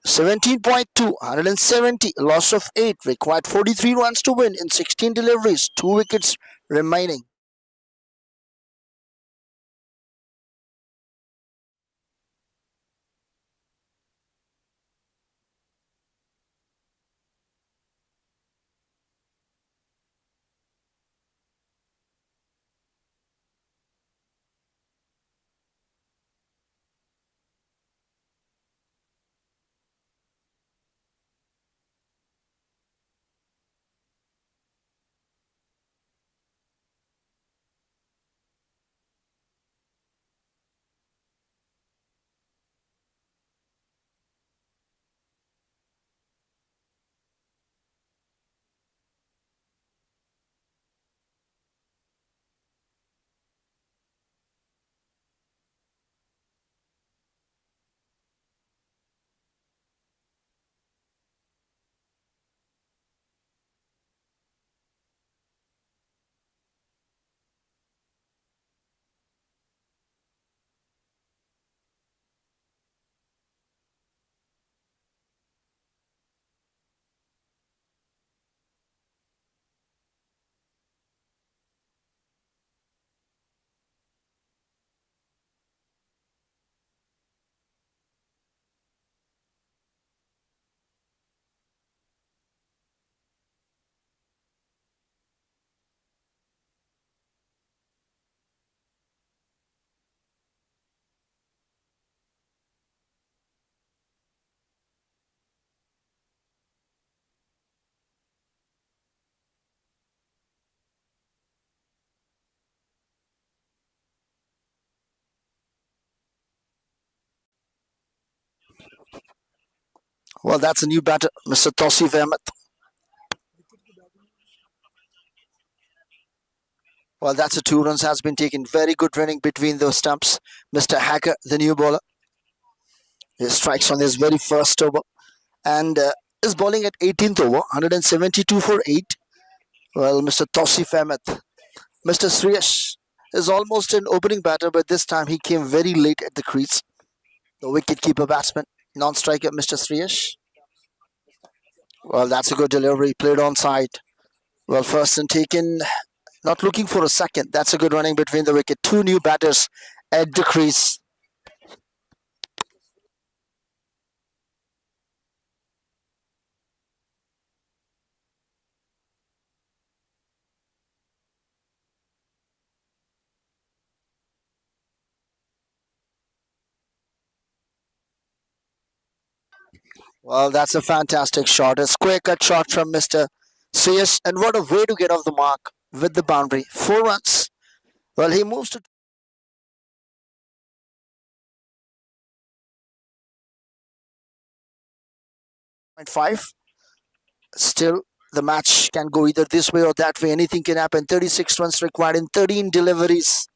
17.2, 170, loss of 8, required 43 runs to win in 16 deliveries, 2 wickets remaining. Well, that's a new batter, Mr. Tausif Ahmed. Well, that's a 2 runs has been taken. Very good running between those stumps. Mr. Hacker, the new bowler, he strikes on his very first over and is bowling at 18th over, 172 for 8. Well, Mr. Tausif Ahmed, Mr. Sriyash is almost an opening batter, but this time he came very late at the crease. The wicket-keeper batsman, non-striker, Mr. Sriyash. Well, that's a good delivery, played on side. Well, first and taken, not looking for a second. That's a good running between the wicket. 2 new batters at the crease. Well, that's a fantastic shot. A square cut shot from Mr. Sriyash. And what a way to get off the mark with the boundary. 4 runs. Well, he moves to 5. Still, the match can go either this way or that way. Anything can happen. 36 runs required in 13 deliveries.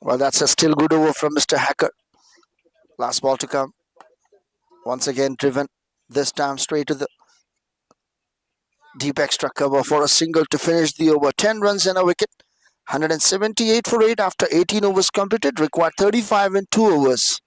Well, that's a still good over from Mr. Hacker. Last ball to come. Once again driven. This time straight to the deep extra cover for a single to finish the over. 10 runs and a wicket. 178 for 8 after 18 overs completed. Required 35 in 2 overs.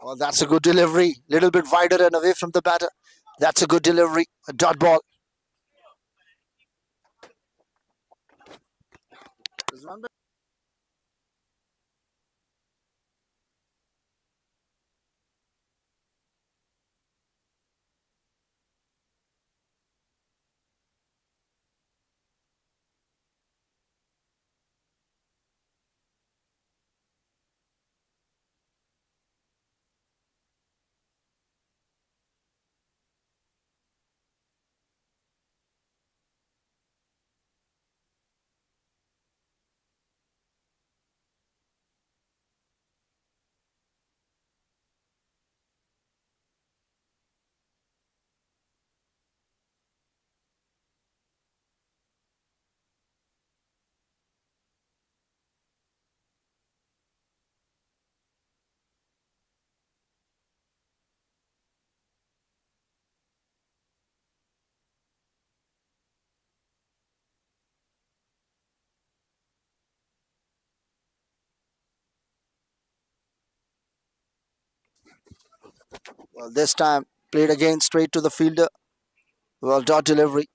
Well, that's a good delivery. Little bit wider and away from the batter. That's a good delivery. A dot ball. Well, this time played again straight to the fielder. Well, dot delivery.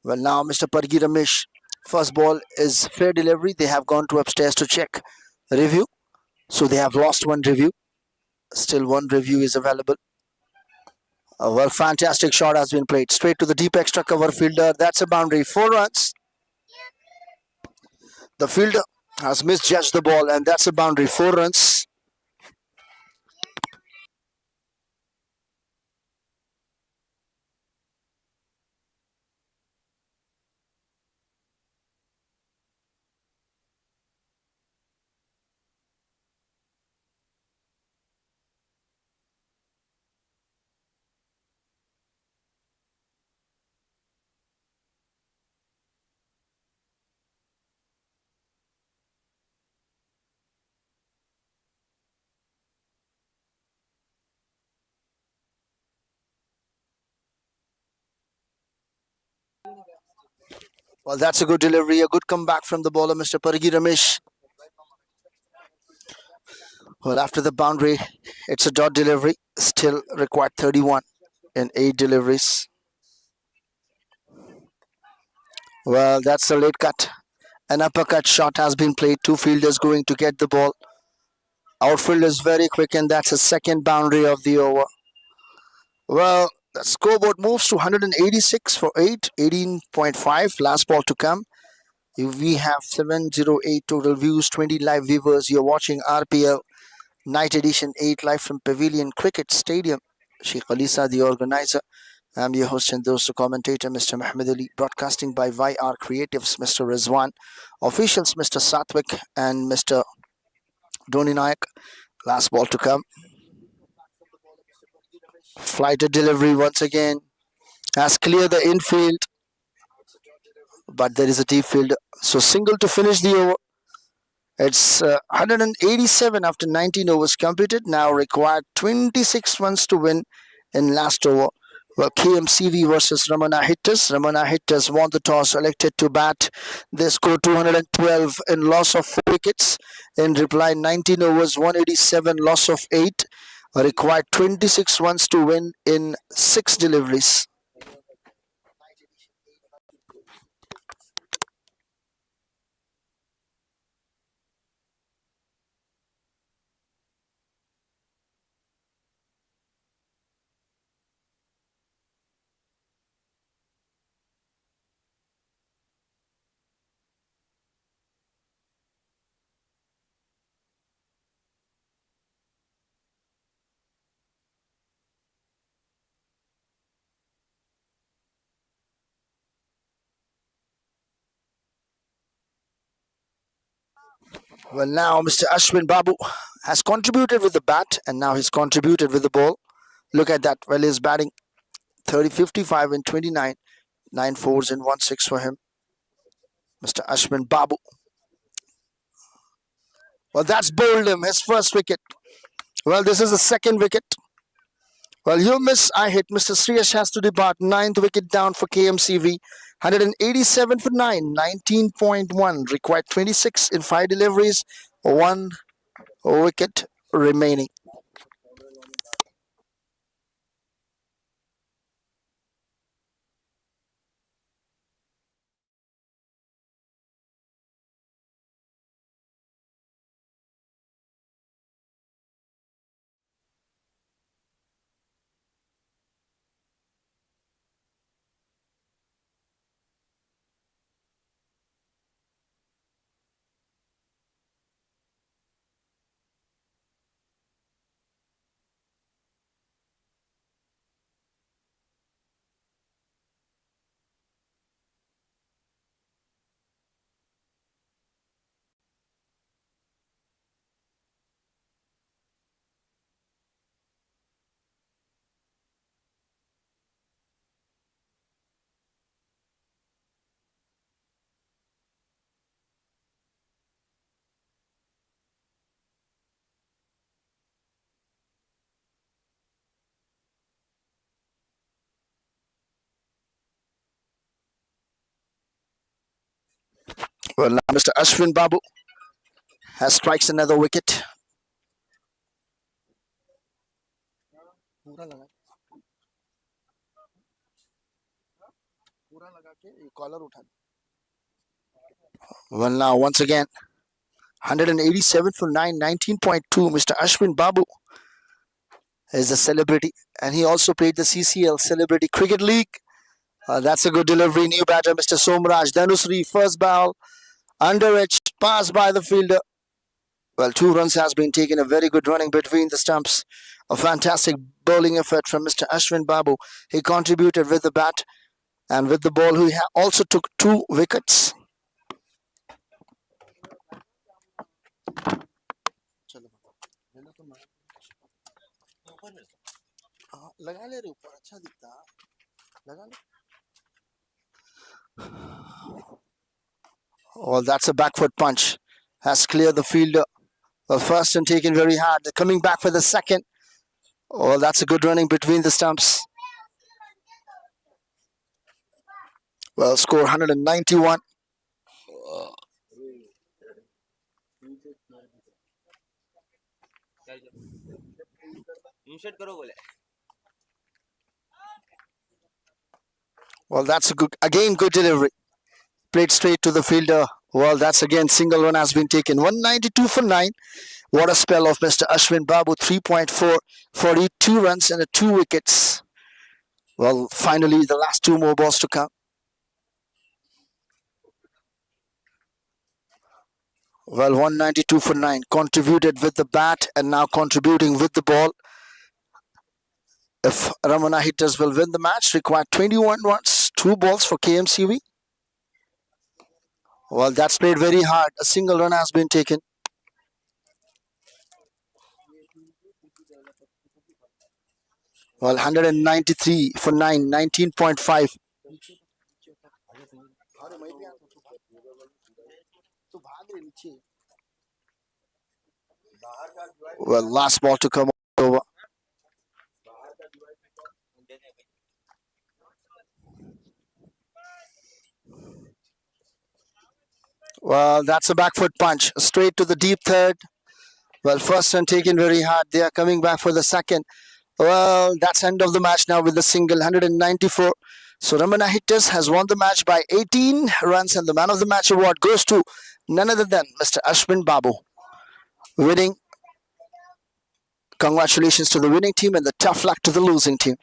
Well, now Mr. Pargi Ramesh. First ball is fair delivery. They have gone to upstairs to check review. So they have lost one review. Still one review is available. Well, fantastic shot has been played. Straight to the deep extra cover fielder. That's a boundary. 4 runs. The fielder has misjudged the ball and that's a boundary. 4 runs. Well, that's a good delivery. A good comeback from the bowler, Mr. Pargi Ramesh. Well, after the boundary, it's a dot delivery. Still required 31 in 8 deliveries. Well, that's a late cut. An uppercut shot has been played. 2 fielders going to get the ball. Outfield is very quick, and that's a second boundary of the over. Well, the scoreboard moves to 186 for 8, 18.5. Last ball to come. We have 708 total views, 20 live viewers. You're watching RPL Night Edition 8 live from Pavilion Cricket Stadium. Sheikh Alisa, the organizer. I'm your host and those commentator, Mr. Muhammad Ali, broadcasting by id-YRCreatuves, Mr. Rizwan, officials, Mr. Satwik and Mr. Dhoni Nayak. Last ball to come. Flighted delivery once again. Has cleared the infield, but there is a deep field. So single to finish the over. It's 187 after 19 overs completed. Now required 26 runs to win in last over. Well, KMCV versus Ramana hitters. Ramana hitters won the toss, elected to bat. They scored 212 in loss of 4 wickets. In reply, 19 overs, 187, loss of 8. Required 26 runs to win in 6 deliveries. Well, now Mr. Ashwin Babu has contributed with the bat, and now he's contributed with the ball. Look at that. Well, he's batting 30, 55 and 29. 9 fours and 1 6 for him. Mr. Ashwin Babu. Well, that's bowled him. His first wicket. Well, this is the second wicket. Well, you miss, I hit. Mr. Sriyash has to depart. Ninth wicket down for KMCV. 187 for 9. 19.1. Required 26 in 5 deliveries. 1 wicket remaining. Well, now Mr. Ashwin Babu has strikes another wicket. Well, now once again, 187 for 9, 19.2. Mr. Ashwin Babu is a celebrity, and he also played the CCL Celebrity Cricket League. That's a good delivery. New batter, Mr. Somraj Dhanusri, first ball, under edge, pass by the fielder. Well, 2 runs has been taken. A very good running between the stumps. A fantastic bowling effort from Mr. Ashwin Babu. He contributed with the bat and with the ball. He also took 2 wickets. Well, that's a back foot punch. Has cleared the fielder. Well, first and taken very hard. Coming back for the second. Oh, that's a good running between the stumps. Well, score 191. Well, that's a good, again, good delivery. Played straight to the fielder. Well, that's again single run has been taken. 192 for 9. What a spell of Mr. Ashwin Babu. 3.4, 42 runs and 2 wickets. Well, finally, the last 2 more balls to come. Well, 192 for 9. Contributed with the bat and now contributing with the ball. If Ramana hitters will win the match, require 21 runs, 2 balls for KMCV. Well, that's played very hard. A single run has been taken. Well, 193 for 9, 19.5. Well, last ball to come over. Well, that's a back foot punch straight to the deep third. Well, first one taken very hard. They are coming back for the second. Well, that's end of the match now with the single 194. So Ramana Hitters has won the match by 18 runs, and the man of the match award goes to none other than Mr. Ashwin Babu. Winning. Congratulations to the winning team and the tough luck to the losing team.